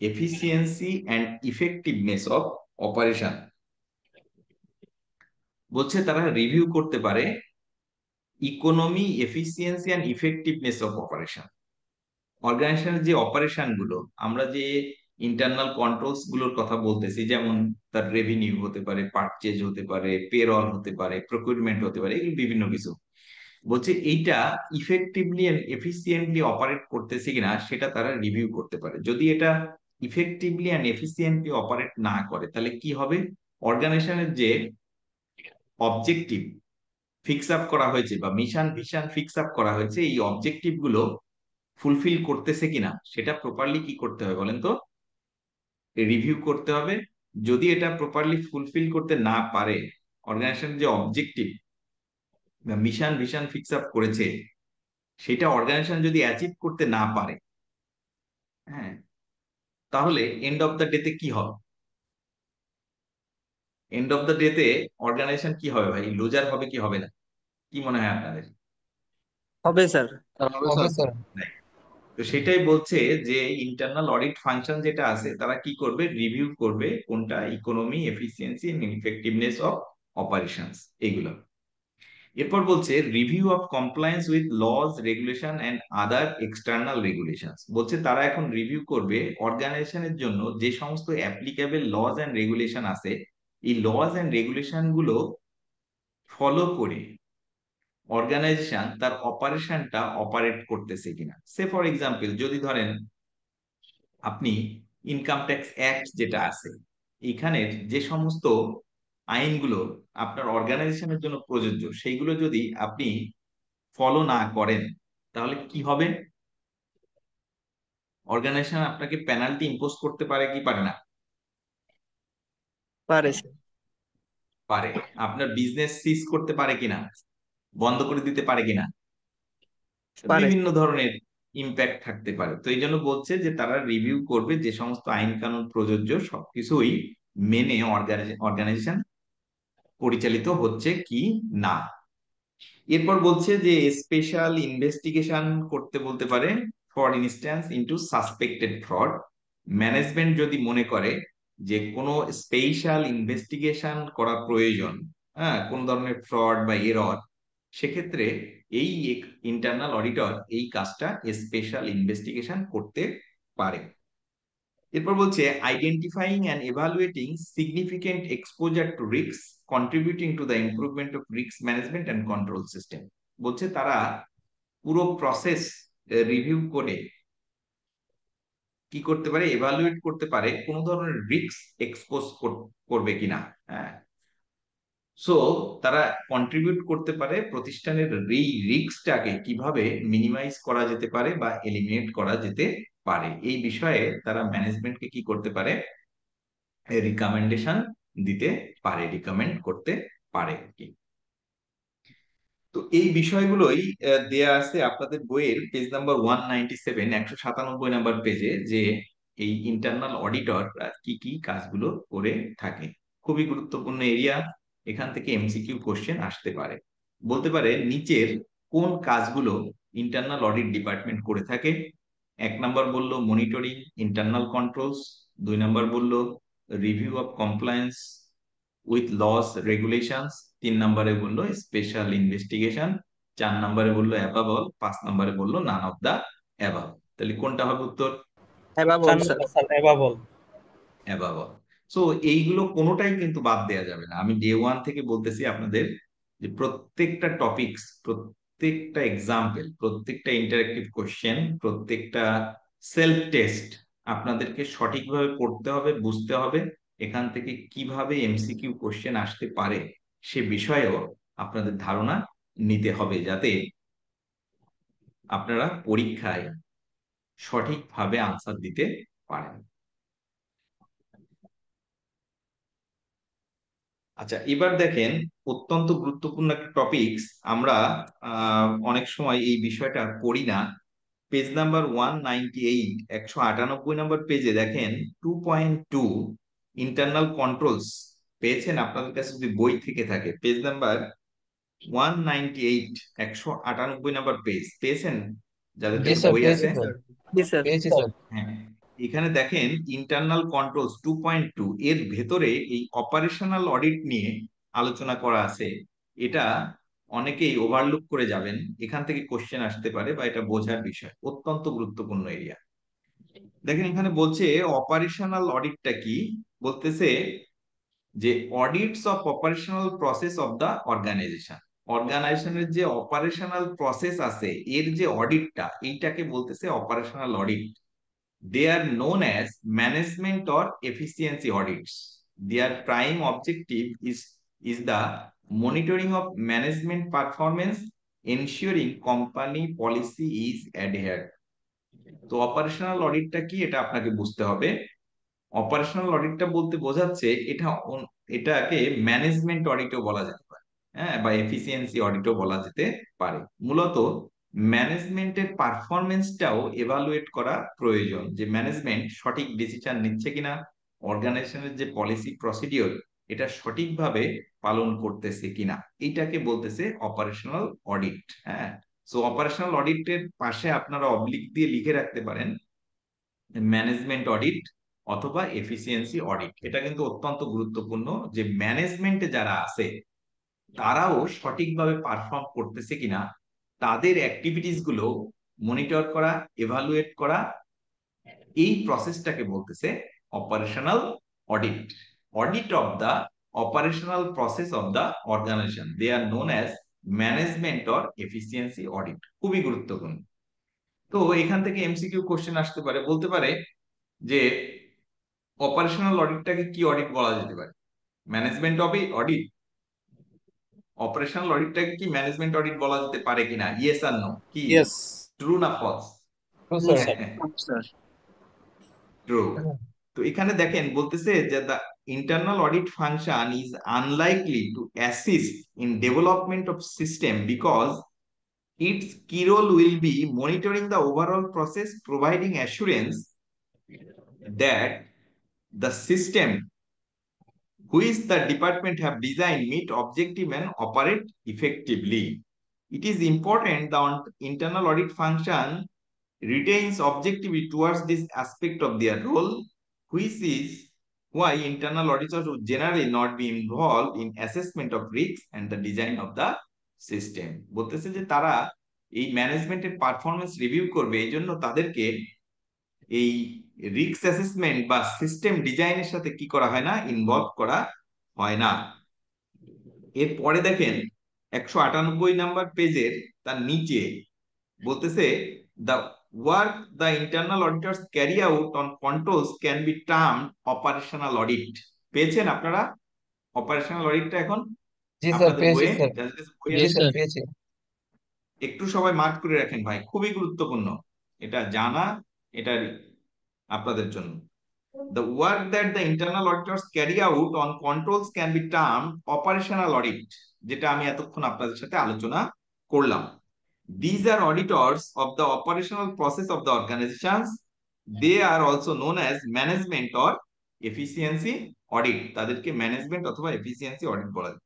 efficiency and effectiveness of operation, বলছে তারা রিভিউ করতে পারে economy, efficiency and effectiveness of operation. অর্গানাইজেশনের যে অপারেশন গুলো, আমরা যে ইন্টারনাল কন্ট্রোলস গুলোর কথা বলতেছি, যেমন তার রেভিনিউ হতে পারে, পারচেজ হতে পারে, পেরল হতে পারে, প্রকিউরমেন্ট হতে পারে, এগুলো বিভিন্ন কিছু। বলছে এইটা ইফেক্টিভলি এন্ড এফিসিয়েন্টলি অপারেট করতেছে কিনা সেটা তারা রিভিউ করতে পারে। যদি এটা ইফেক্টিভলি এন্ড এফিসিয়েন্টলি অপারেট না করে, তাহলে কি হবে? অর্গানাইজেশনের যে অবজেক্টিভ ফিক্স আপ করা হয়েছে বা মিশন ভিশন ফিক্স আপ করা হয়েছে, এই অবজেক্টিভ গুলো ফুলফিল করতেছে কিনা সেটা প্রপারলি কি করতে হবে বলেন তো? রিভিউ করতে হবে। যদি এটা প্রপারলি ফুলফিল করতে না পারে, অর্গানাইজেশন যে অবজেক্টিভ বা মিশন ভিশন ফিক্স আপ করেছে সেটা অর্গানাইজেশন যদি অ্যাচিভ করতে না পারে, হ্যাঁ, তাহলে এন্ড অফ দ্য ডেতে কি হবে? এন্ড অফ দ্য ডেতে অর্গানাইজেশন কি হবে ভাই? লুজার হবে কি হবে না? কি মনে হয় আপনাদের? হবে স্যার। হবে স্যার। তো সেটাই বলছে যে ইন্টারনাল অডিট ফাংশন যেটা আছে, তারা কি করবে? রিভিউ করবে কোনটা, economy, efficiency and effectiveness of operations, এগুলো। এরপর বলছে review of compliance with laws, regulation and other external regulations. বলছে তারা এখন রিভিউ করবে অর্গানাইজেশনের জন্য যে সমস্ত অ্যাপ্লিকেবল লজ এন্ড রেগুলেশন আছে, এই লজ এন্ড রেগুলেশন গুলো ফলো করে অর্গানাইজেশন তার অপারেশনটা অপারেট করতেছে কিনা। সে ফর এক্সাম্পল, যদি ধরেন আপনি ইনকাম ট্যাক্স অ্যাক্ট যেটা আছে, এখানের যে সমস্ত আইনগুলো আপনার অর্গানাইজেশনের জন্য প্রযোজ্য, সেইগুলো যদি আপনি ফলো না করেন, তাহলে কি হবে? অর্গানাইজেশন আপনাকে পেনাল্টি ইম্পোজ করতে পারে কি পারে না? পারে স্যার। পারে। আপনার বিজনেস সিজ করতে পারে কিনা, বন্ধ করে দিতে পারে কিনা, পারে। বিভিন্ন ধরনের ইম্প্যাক্ট থাকতে পারে। তো এই জন্য বলছে যে তারা রিভিউ করবে যে সমস্ত আইন কানুন প্রযোজ্য সবকিছুই মেনে অর্গানাইজেশন পরিচালিত হচ্ছে কি না। এরপর বলছে যে স্পেশাল ইনভেস্টিগেশন করতে বলতে পারে, for instance into suspected fraud. Management যদি মনে করে যে কোনো স্পেশাল ইনভেস্টিগেশন করা প্রয়োজন, হ্যাঁ, কোন ধরনের ফ্রড বা এরর, সেক্ষেত্রে এই ইন্টারনাল অডিটর এই কাজটা স্পেশাল ইনভেস্টিগেশন করতে পারে। এরপর বলছে identifying and evaluating significant exposure to risk, contributing to the improvement of risk management and control system. বলছে তারা পুরো প্রসেস রিভিউ করে কি করতে পারে? এভালুয়েট করতে পারে কোন ধরনের রিস্ক এক্সপোজ করবে কিনা। হ্যাঁ, সো তারা কন্ট্রিবিউট করতে পারে প্রতিষ্ঠানের এই রিস্কটাকে কিভাবে মিনিমাইজ করা যেতে পারে বা এলিমিনেট করা যেতে পারে, এই বিষয়ে তারা ম্যানেজমেন্টকে কি করতে পারে? রিকমেন্ডেশন দিতে পারে, রিকমেন্ড করতে পারে কি। তো এই বিষয়গুলোই দেয়া আছে আপনাদের বইয়ের পেজ নাম্বার 197, 197 নাম্বার পেজে, যে এই ইন্টারনাল অডিটর কি কি কাজগুলো করে থাকে। খুবই গুরুত্বপূর্ণ এরিয়া, এখান থেকে এমসিকিউ কোশ্চেন আসতে পারে। বলতে পারে নিচের কোন কাজগুলো ইন্টারনাল অডিট ডিপার্টমেন্ট করে থাকে? 1 নাম্বার বললো মনিটরিং ইন্টারনাল কন্ট্রোলস, 2 নাম্বার বললো review of compliance with laws regulations, 3 নাম্বারে বললো স্পেশাল ইনভেস্টিগেশন, 4 নাম্বারে বললো অ্যাবাভ অল, 5 নাম্বারে বললো নান অফ দা অ্যাবাভ। তাহলে কোনটা হবে উত্তর? অ্যাবাবল স্যার। Above all. সো এইগুলো কোনোটাই কিন্তু বাদ দেওয়া যাবে না। আমি ডে 1 থেকে বলতেছি আপনাদের যে প্রত্যেকটা টপিকস, প্রত্যেকটা এক্সাম্পল, প্রত্যেকটা ইন্টারেক্টিভ কোশ্চেন, প্রত্যেকটা সেলফ টেস্ট আপনাদেরকে সঠিকভাবে পড়তে হবে, বুঝতে হবে। এখান থেকে কিভাবে এমসিকিউ কোশ্চেন আসতে পারে সে বিষয়েও আপনাদের ধারণা নিতে হবে, যাতে আপনারা পরীক্ষায় সঠিকভাবে আনসার দিতে পারেন। আচ্ছা, এবার দেখেন অত্যন্ত গুরুত্বপূর্ণ একটা টপিকস, আমরা অনেক সময় এই বিষয়টা পড়ি না। পেজ নাম্বার 198, 198 নাম্বার পেজে দেখেন 2.2 ইন্টারনাল কন্ট্রোলস পেয়েছেন আপনাদের কাছে যদি বই থেকে থাকে। পেজ নাম্বার 198, 198 নাম্বার পেজ পেয়েছেন যাদের জি কাছে স্যার, বই পেয়েছি আছে? স্যার, জি স্যার। পেয়েছি স্যার। হ্যাঁ, এখানে দেখেন ইন্টারনাল কন্ট্রোলস 2.2 এর ভেতরে এই অপারেশনাল অডিট নিয়ে আলোচনা করা আছে, এটা অনেকেই ওভারলুক করে যাবেন। এখান থেকে কোশ্চেন আসতে পারে বা এটা বোঝার বিষয়, অত্যন্ত গুরুত্বপূর্ণ এরিয়া। দেখেন এখানে বলছে অপারেশনাল অডিটটা কি, বলতেছে যে audits of operational process of the organisation. অর্গানাইজেশনের যে অপারেশনাল প্রসেস আছে এর যে অডিটটা, এইটাকে বলতেছে operational audit. They are known as management or efficiency audits. Their prime objective is the monitoring of management performance, ensuring company policy is adhered. তো operational অডিটটা কি এটা আপনাকে বুঝতে হবে। অপারেশনাল অডিটটা বলতে বোঝাচ্ছে এটাকে ম্যানেজমেন্ট অডিটও বলা যেতে পারে, হ্যাঁ, বা এফিসিয়েন্সি অডিটও বলা যেতে পারে। মূলত ম্যানেজমেন্টের পারফরমেন্সটাও এভালুয়েট করা প্রয়োজন, যে ম্যানেজমেন্ট সঠিক ডিসিশন নিচ্ছে কিনা, অর্গানাইজেশনের যে পলিসি প্রসিডিওর এটা সঠিকভাবে পালন করতেছে কিনা, এইটাকে বলতেছে অপারেশনাল অডিট। হ্যাঁ, সো অপারেশনাল অডিটের পাশে আপনারা অবলিক দিয়ে লিখে রাখতে পারেন ম্যানেজমেন্ট অডিট অথবা এফিসিয়েন্সি অডিট। এটা কিন্তু অত্যন্ত গুরুত্বপূর্ণ যে ম্যানেজমেন্টে যারা আছে তারাও সঠিকভাবে পারফর্ম করতেছে কিনা, তাদের অ্যাক্টিভিটিস গুলো মনিটর করা, এভালুয়েট করা, এই প্রসেসটাকে বলতেছে operational audit. Audit of the operational process of the organisation, they are known as management or efficiency audit. খুবই গুরুত্বপূর্ণ। তো এখান থেকে এমসিকিউ কোশ্চেন আসতে পারে, বলতে পারে যে অপারেশনাল অডিটটাকে কি অডিট বলা যেতে পারে, ম্যানেজমেন্ট অডিট। অপারেশনাল অডিটটাকে কি ম্যানেজমেন্ট অডিট বলা যেতে পারে কিনা, ইয়েস আর নো, কি ইয়েস। ট্রু না false? True, True, sir. sir. True. তো এখানে দেখেন বলতেছে যে the internal audit function is unlikely to assist in development of system because its key role will be monitoring the overall process, providing assurance that the system which the department have designed meet objective and operate effectively. It is important the internal audit function retains objectivity towards this aspect of their role, which is why internal auditors would generally not be involved in assessment of risks and the design of the system. বলতেছে যে তারা এই ম্যানেজমেন্টের performance review করবে, এই জন্য তাদেরকে এই রিস্ক অ্যাসেসমেন্ট বা সিস্টেম ডিজাইনের সাথে কি করা হয় না, ইনভলভ করা হয় না। এরপরে দেখেন 198 নাম্বার পেজের তার নিচে বলতেছে the work the internal auditors carry out on controls can be termed operational audit. পেয়েছেন আপনারা অপারেশনাল অডিটটা এখন জি স্যার, আপনাদের পেয়েছি বইয়ে? স্যার। বইয়ে জি Yes, স্যার, sir. পেয়েছি। একটু সবাই মার্ক করে রাখেন ভাই, খুবই গুরুত্বপূর্ণ এটা জানা, এটা আপনাদের জন্য। The work that the internal auditors carry out on controls can be termed operational audit, যেটা আমি এতক্ষণ আপনাদের সাথে আলোচনা করলাম। These are auditors of the operational process of the organizations. They are also known as management or efficiency audit. তাদেরকে management অথবা efficiency audit বলা হয়।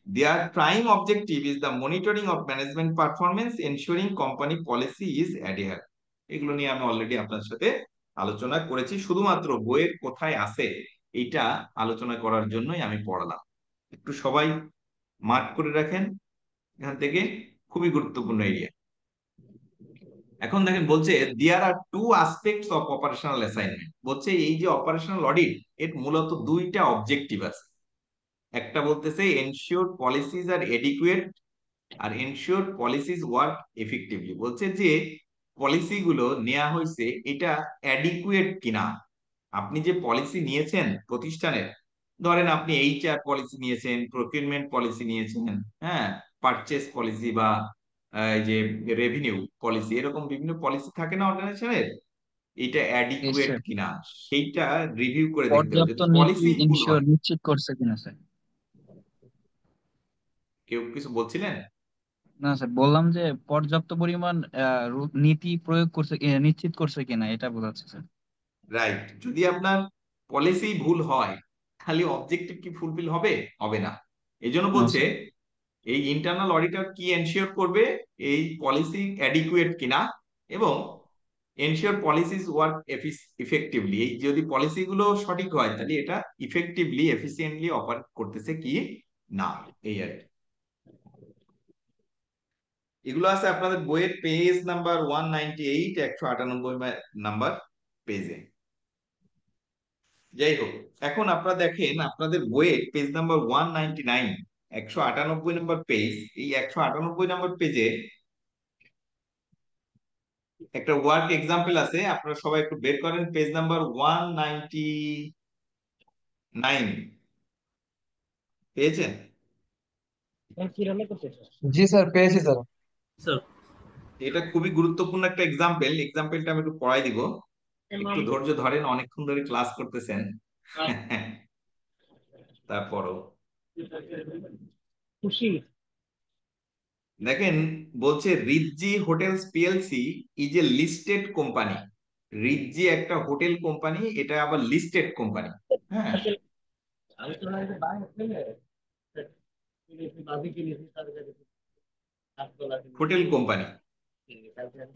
Their prime objective is the monitoring of management performance, ensuring company policy is adhered. এগুলো নিয়ে আমি already আপনার সাথে আলোচনা করেছি, শুধুমাত্র বইয়ের কোথায় আছে এটা আলোচনা করার জন্যই আমি পড়ালাম। একটু সবাই মার্ক করে রাখেন এখান থেকে, খুবই গুরুত্বপূর্ণ এরিয়া। এখন দেখেন বলছে there are two aspects of operational assignment. বলছে এই যে অপারেশনাল অডিট এর মূলত দুইটা অবজেক্টিভ আছে। একটা বলতেছে এনশিওর পলিসিজ আর এডিকুয়েট, আর এনশিওর পলিসিজ ওয়ার্ক এফেক্টিভলি। বলছে যে পলিসি গুলো নেওয়া হয়েছে এটা অ্যাডিকুয়েট কিনা। আপনি যে পলিসি নিয়েছেন প্রতিষ্ঠানের, ধরেন আপনি এইচআর পলিসি নিয়েছেন, প্রকিউরমেন্ট পলিসি নিয়েছেন, হ্যাঁ, পারচেস পলিসি বা এই যে রেভিনিউ পলিসি, এরকম বিভিন্ন পলিসি থাকে না অর্গানাইজেশনের, এটা অ্যাডিকুয়েট কিনা সেইটা রিভিউ করে দেখতে হবে। পর্যাপ্ত যদি নীতি পলিসি ভুল ইনশিওর হয়, নিশ্চিত করছে কিনা স্যার? কেউ কিছু বলছিলেন? না স্যার, বললাম যে পর্যাপ্ত পরিমাণ নীতি প্রয়োগ করছে নিশ্চিত করছে কিনা এটা বোঝাচ্ছে স্যার। রাইট। যদি আপনার পলিসি ভুল হয় তাহলে অবজেক্টিভ কি ফুলফিল হবে? হবে না। এই জন্য No, বলছে sir. এই ইন্টারনাল অডিটর কি এনশিওর করবে, এই পলিসি অ্যাডিকুয়েট কিনা এবং এনশিওর পলিসিস ওয়ার্ক ইফেক্টিভলি। এই যদি পলিসি গুলো সঠিক হয় তাহলে এটা ইফেক্টিভলি এফিসিয়েন্টলি অপারেট করতেছে কি না, এই আর কি। এগুলো আছে আপনাদের বইয়ের পেজ নাম্বার 198, 198 নাম্বার পেজে। যাই হোক, এখন আপনারা দেখেন আপনাদের বইয়ের পেজ নাম্বার 199, 198 নম্বর পেজ। এই 198 নম্বর পেজে একটা ওয়ার্ক এক্সাম্পল আছে, আপনারা সবাই একটু বের করেন পেজ নাম্বার 199। পেয়েছেন? জি স্যার, পেয়েছি স্যার। স্যার এটা খুবই গুরুত্বপূর্ণ একটা এক্সাম্পল। এক্সাম্পলটা আমি একটু পড়াই দিব, একটু ধৈর্য ধরেন, অনেকক্ষণ ধরে ক্লাস করতেছেন। তারপরও খুশি। দেখেন, বলছে Ritzi hotels PLC is a listed company. Ritzi একটা হোটেল কোম্পানি, এটা আবার লিস্টেড কোম্পানি। হ্যাঁ, hotel company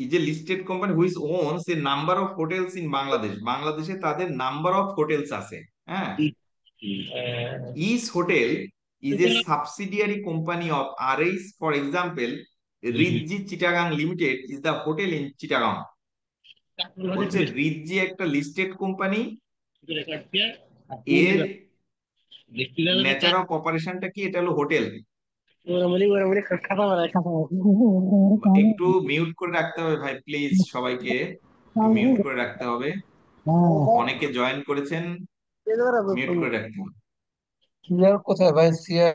is a listed company which owns a number of hotels in Bangladesh. বাংলাদেশে তাদের নাম্বার অফ হোটেলস আছে। হ্যাঁ, each hotel is a subsidiary company of RH. For example, Ritzi Chittagong limited is the hotel in Chittagong. বলছে Ritzi একটা listed company, এর nature of অপারেশনটা কি? এটা হলো হোটেল। একটু মিউট করে রাখতে হবে ভাই, প্লিজ সবাইকে একটু মিউট করে রাখতে হবে। অনেকে জয়েন করেছেন, মিউট করে রাখতে হবে। সিআর কোথায় ভাই? সিআর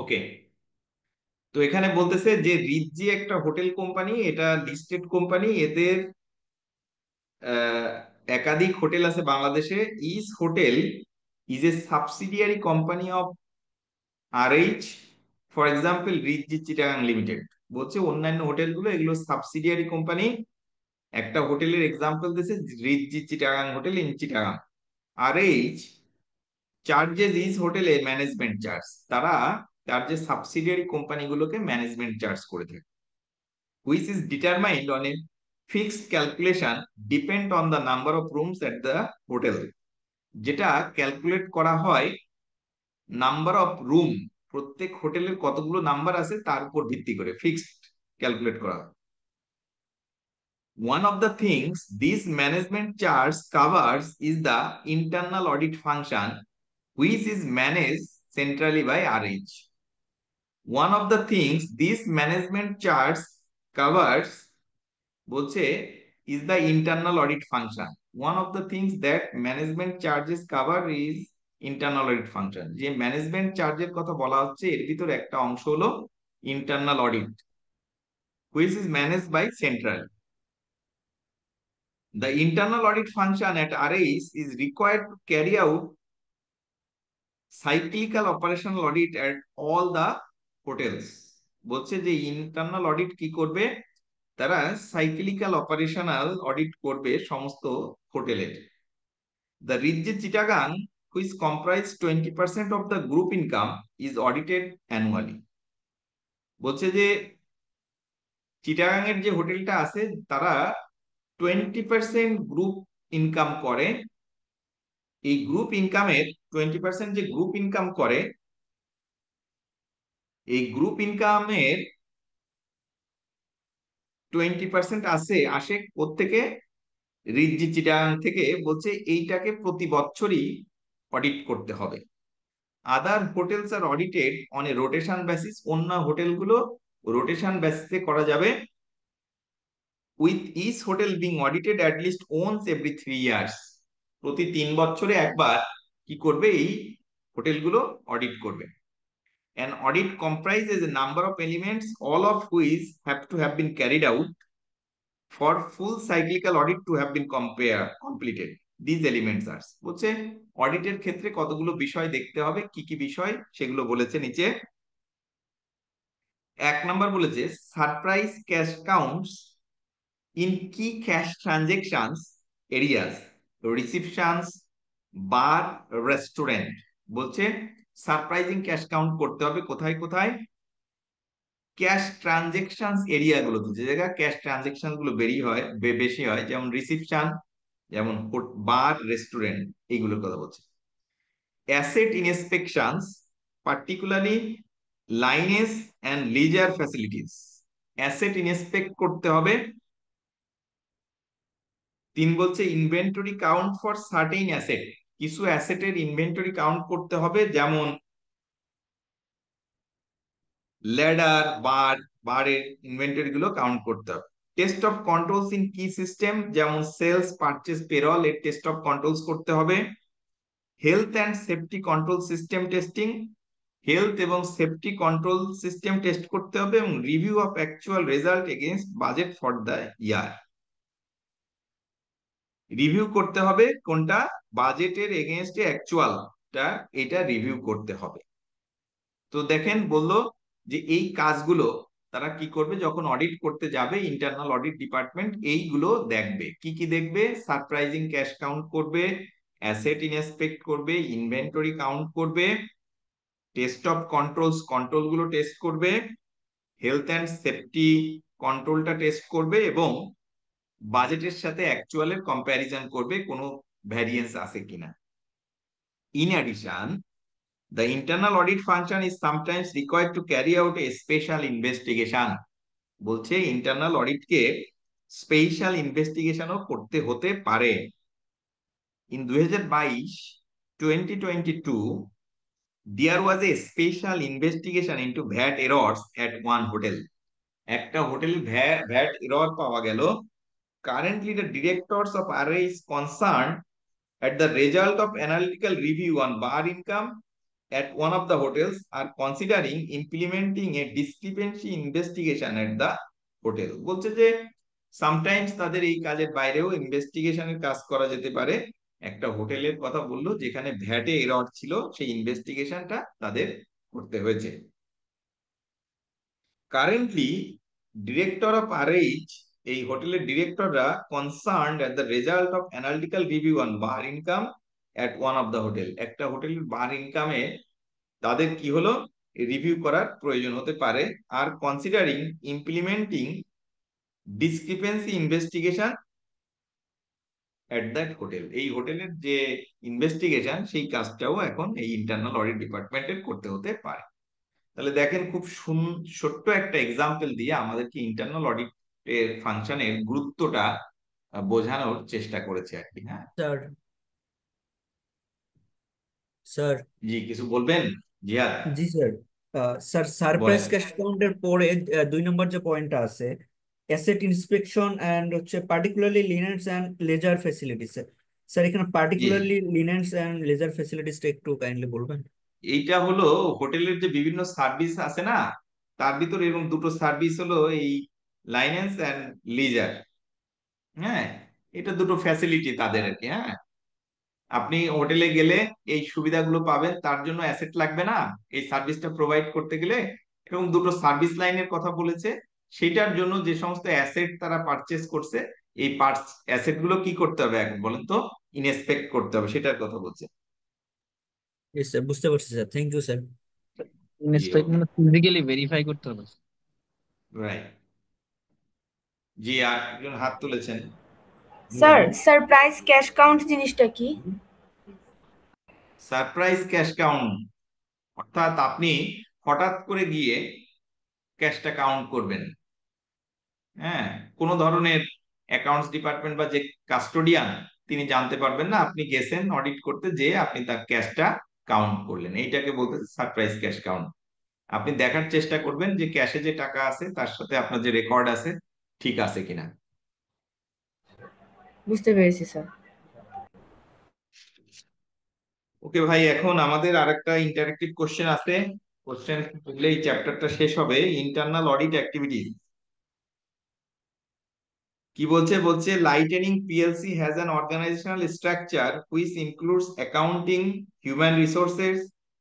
ওকে, তো এখানে বলতেছে যে রিৎজি একটা হোটেল কোম্পানি, এটা লিস্টেড কোম্পানি, এদের আহ, একাধিক হোটেল আছে বাংলাদেশে। ইস hotel is a subsidiary company of RH। For example Ritzi Chittagong limited. বলছে অন্যান্য হোটেলগুলো এগুলো সাবসিডিয়ারি কোম্পানি। একটা হোটেলের এক্সাম্পল দিয়েছে Ritzi Chittagong hotel in Chittagong. RH charges is হোটেলে ম্যানেজমেন্ট চার্জ। তারা তার যে সাবসিডিয়ারি কোম্পানিগুলোকে ম্যানেজমেন্ট চার্জ করে থাকে, which is determined on a fixed calculation depend on the number of rooms at the hotel। যেটা ক্যালকুলেট করা হয় নাম্বার অফ রুম, প্রত্যেক হোটেলের কতগুলো নাম্বার আছে তার উপর ভিত্তি করে ফিক্সড ক্যালকুলেট করা হয়। One of the things this management charge covers is the internal audit function, which is managed centrally by RH. One of the things this management charge covers, বলছে, is the internal audit function. One of the things that management charges cover is internal audit function। যে management চার্জের কথা বলা হচ্ছে এর ভিতর একটা অংশ হলো internal audit, which is managed by central। The internal audit function at RH is required to carry out cyclical operational audit at all the hotels। বলছে যে ইন্টারনাল অডিট কি করবে, তারা সাইক্লিক্যাল অপারেশনাল অডিট করবে সমস্ত হোটেলের। The রিৎজি Chittagong, which comprise 20% of the group income, is audited annually। বলছে যে চিটাগাং এর যে হোটেলটা আছে তারা 20% গ্রুপ ইনকাম করে। এই গ্রুপ ইনকামের 20% যে গ্রুপ ইনকাম করে, এই গ্রুপ ইনকামের 20% আসে কোত্থেকে? রিৎজি চিটাগাং থেকে। বলছে এইটাকে প্রতি বছরই অডিট করতে হবে। Other hotels are audited on a rotation basis. অন্য হোটেলগুলো রোটেশন বেসিসে করা যাবে, with each hotel being audited at least once every 3 years. প্রতি 3 বছরে একবার কি করবে? এই হোটেলগুলো অডিট করবে। An audit comprises a number of elements, all of which have to have been carried out for full cyclical audit to have been completed. These elements are, বলছে অডিটের ক্ষেত্রে কতগুলো বিষয় দেখতে হবে, কি কি বিষয় সেগুলো বলেছে নিচে। 1 নাম্বার বলেছে সারপ্রাইজ ক্যাশ কাউন্টস ইন কি ক্যাশ ট্রানজেকশনস এরিয়াস, রিসিপশনস, বার, রেস্টুরেন্ট। বলছে সারপ্রাইজিং ক্যাশ কাউন্ট করতে হবে কোথায় কোথায়? ক্যাশ ট্রানজেকশন এরিয়া গুলো, যে জায়গায় ক্যাশ ট্রানজেকশন গুলো বেশি হয়, যেমন রিসিপশন, যেমন বার, রেস্টুরেন্ট, এইগুলোর কথা বলছে। Asset inspections, particularly lineage and leisure facilities. Asset inspect করতে হবে। 3 বলছে inventory count for certain asset, কিছু অ্যাসেটের ইনভেন্টরি কাউন্ট করতে হবে, যেমন ল্যাডার, বারের ইনভেন্টরি গুলো কাউন্ট করতে হবে। টেস্ট অফ কন্ট্রোলস ইন কি সিস্টেম, যেমন সেলস, পারচেজ, পেরোল, এর টেস্ট অফ কন্ট্রোলস করতে হবে। Health and safety control system testing, health এবং সেফটি কন্ট্রোল সিস্টেম টেস্ট করতে হবে, এবং review of actual result against budget for the year. Review করতে হবে কোনটা, বাজেটের এগেইনস্টে অ্যাকচুয়ালটা, এটা রিভিউ করতে হবে। তো দেখেন বললো যে এই কাজগুলো তারা কি করবে, যখন অডিট করতে যাবে ইন্টারনাল অডিট ডিপার্টমেন্ট এইগুলো দেখবে। কি কি দেখবে? সারপ্রাইজিং ক্যাশ কাউন্ট করবে, অ্যাসেট ইনস্পেক্ট করবে, ইনভেন্টরি কাউন্ট করবে, টেস্ট অফ কন্ট্রোলস, কন্ট্রোল গুলো টেস্ট করবে, হেলথ অ্যান্ড সেফটি কন্ট্রোলটা টেস্ট করবে, এবং বাজেটের সাথে অ্যাকচুয়ালের কম্প্যারিজন করবে কোনো ভ্যারিয়েন্স আছে কিনা। In addition, the internal audit function is sometimes required to carry out a special investigation. বলছে ইন্টারনাল অডিট কে স্পেশাল ইনভেস্টিগেশনও করতে হতে পারে। In 2022 there was a special investigation into VAT errors at one hotel. একটা হোটেলে VAT error পাওয়া গেল। Currently the directors of RA is concerned at the result of analytical review on bar income at one of the hotels are considering implementing a discrepancy investigation at the hotel. বলছে যে sometimes তাদের এই কাজের বাইরেও ইনভেস্টিগেশনের কাজ করা যেতে পারে। একটা হোটেলের কথা বললো যেখানে ভ্যাটে এরর ছিল, সেই ইনভেস্টিগেশনটা তাদের করতে হয়েছে। কারেন্টলি ডিরেক্টর অফ আরএইচ, এই হোটেলের ডিরেক্টররা concerned at the result of analytical review on bar income at one of the hotel. একটা হোটেলের বার ইনকামে তাদের কি হলো, রিভিউ করার প্রয়োজন হতে পারে। আর considering implementing discrepancy investigation at that hotel, এই হোটেলের যে ইনভেস্টিগেশন সেই কাজটাও এখন এই ইন্টারনাল অডিট ডিপার্টমেন্টের করতে হতে পারে। তাহলে দেখেন খুব ছোট্ট একটা এক্সাম্পল দিয়ে আমাদেরকে ইন্টারনাল অডিট এর ফাংশনের গুরুত্বটা বোঝানোর চেষ্টা করেছে আর কি। হ্যাঁ স্যার স্যার জি, কিছু বলবেন জিহাদ? জি স্যার। স্যার সারপ্রাইজ বলেন। ক্যাশ কাউন্টের পরে 2 নম্বর যে পয়েন্টটা আছে, অ্যাসেট ইন্সপেকশন অ্যান্ড হচ্ছে particularly linens and leisure facilities. Sir এখানে পার্টিকুলারলি লিনেন্স অ্যান্ড লেজার ফ্যাসিলিটিসটা একটু কাইন্ডলি বলবেন? এইটা হলো হোটেলের যে বিভিন্ন সার্ভিস আছে না, তার ভিতরে এরকম দুটো সার্ভিস হলো এই লাইনেন্স অ্যান্ড লিজার। হ্যাঁ, এটা দুটো ফ্যাসিলিটি তাদের আর কি। হ্যাঁ, আপনি হোটেলে গেলে এই সুবিধাগুলো পাবেন, তার জন্য অ্যাসেট লাগবে না এই সার্ভিসটা প্রোভাইড করতে গেলে। এরকম দুটো সার্ভিস লাইনের কথা বলেছে। সেটার জন্য যে সমস্ত অ্যাসেট তারা পারচেস করছে, এই অ্যাসেট গুলো কি করতে হবে এখন বলেন তো? ইনস্পেক্ট করতে হবে, সেটার কথা বলছে। স্যার বুঝতে পারছি sir, thank you sir. Inspect মানে ফিজিক্যালি ভেরিফাই করতে হবে। রাইট। জি, আর একজন হাত তুলেছেন। স্যার সারপ্রাইজ ক্যাশ কাউন্ট জিনিসটা কি? সারপ্রাইজ ক্যাশ কাউন্ট অর্থাৎ আপনি হঠাৎ করে গিয়ে ক্যাশটা কাউন্ট করবেন। হ্যাঁ, কোনো ধরনের অ্যাকাউন্টস ডিপার্টমেন্ট বা যে কাস্টোডিয়ান তিনি জানতে পারবেন না আপনি গেছেন অডিট করতে, যে আপনি তার ক্যাশটা কাউন্ট করলেন, এইটাকে বলতে সারপ্রাইজ ক্যাশ কাউন্ট। আপনি দেখার চেষ্টা করবেন যে ক্যাশে যে টাকা আছে তার সাথে আপনার যে রেকর্ড আছে ঠিক আছে কিনা। বুঝতে পেরেছি স্যার। ওকে ভাই, এখন আমাদের আরেকটা ইন্টারেক্টিভ কোশ্চেন আছে। কোশ্চেন করলে এই চ্যাপ্টারটা শেষ হবে। ইন্টারনাল অডিট অ্যাক্টিভিটিস কি বলছে? বলছে Lightening PLC has an organisational structure which includes accounting, human resources,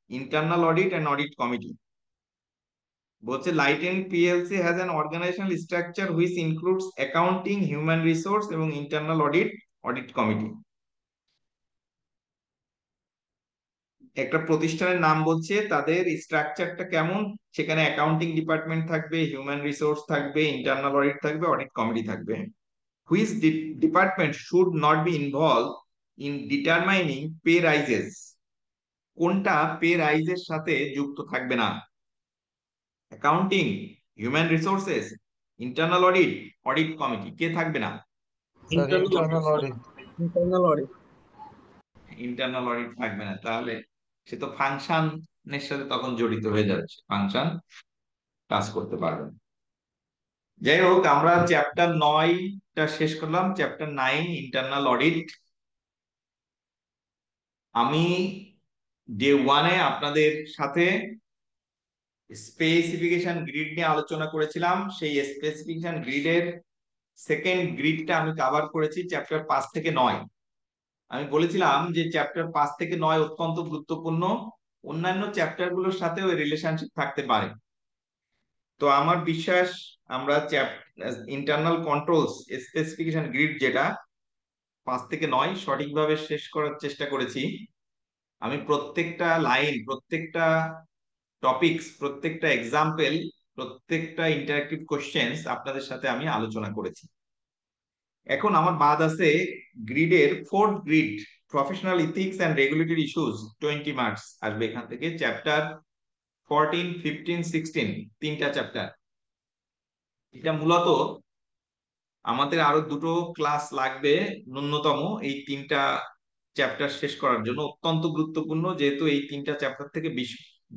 internal audit and audit committee. বলছে Lightening PLC has an organisational structure which includes accounting, human resource এবং ইন্টারনাল অডিট কমিটি। একটা প্রতিষ্ঠানের নাম বলছে, তাদের স্ট্রাকচারটা কেমন, সেখানে অ্যাকাউন্টিং ডিপার্টমেন্ট থাকবে, হিউম্যান রিসোর্স থাকবে, ইন্টারনাল অডিট থাকবে, অডিট কমিটি থাকবে। Which department should not be involve in determining pay rises, কোনটা পে রাইজের সাথে যুক্ত থাকবে না? Accounting, human resources, internal audit, audit committee, কে থাকবে না? Sir Internal internal audit, audit. Internal audit. Internal audit থাকবে না, তাহলে সে তো ফাংশনের সাথে তখন জড়িত হয়ে যাচ্ছে, ফাংশন কাজ করতে পারবে না। যাই হোক, আমরা চ্যাপ্টার 9টা শেষ করলাম। Chapter 9 internal audit. আমি ডে 1-এ আপনাদের সাথে স্পেসিফিকেশন গ্রিড নিয়ে আলোচনা করেছিলাম। সেই স্পেসিফিকেশন গ্রিডের সেকেন্ড গ্রিডটা আমি কভার করেছি চ্যাপ্টার 5 থেকে 9। আমি বলেছিলাম যে চ্যাপ্টার 5 থেকে 9 অত্যন্ত গুরুত্বপূর্ণ, অন্যান্য চ্যাপ্টার গুলোর সাথেও রিলেশনশিপ থাকতে পারে। তো আমার বিশ্বাস আমরা ইন্টারনাল কন্ট্রোলস স্পেসিফিকেশন গ্রিড যেটা 5 থেকে 9 সঠিকভাবে শেষ করার চেষ্টা করেছি। আমি প্রত্যেকটা লাইন, প্রত্যেকটা টপিকস, প্রত্যেকটা এক্সাম্পল, প্রত্যেকটা ইন্টারেক্টিভ কোশ্চেন্স আপনাদের সাথে আমি আলোচনা করেছি। এখন আমার বাদ আছে গ্রিডের fourth grid, professional ethics and regulatory issues, 20 marks আসবে এখান থেকে। চ্যাপ্টার 14, 15, 16, তিনটা চ্যাপ্টার। এটা মূলত আমাদের আরো দুটো ক্লাস লাগবে ন্যূনতম এই তিনটা চ্যাপ্টার শেষ করার জন্য। অত্যন্ত গুরুত্বপূর্ণ, যেহেতু এই তিনটা চ্যাপ্টার থেকে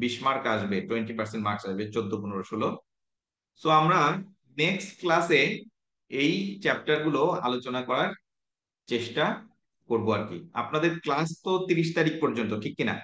20 মার্ক আসবে, 20% মার্কস আসবে, 14, 15, 16। সো আমরা নেক্সট ক্লাসে এই চ্যাপ্টার গুলো আলোচনা করার চেষ্টা করবো আর কি। আপনাদের ক্লাস তো 30 তারিখ পর্যন্ত, ঠিক কিনা?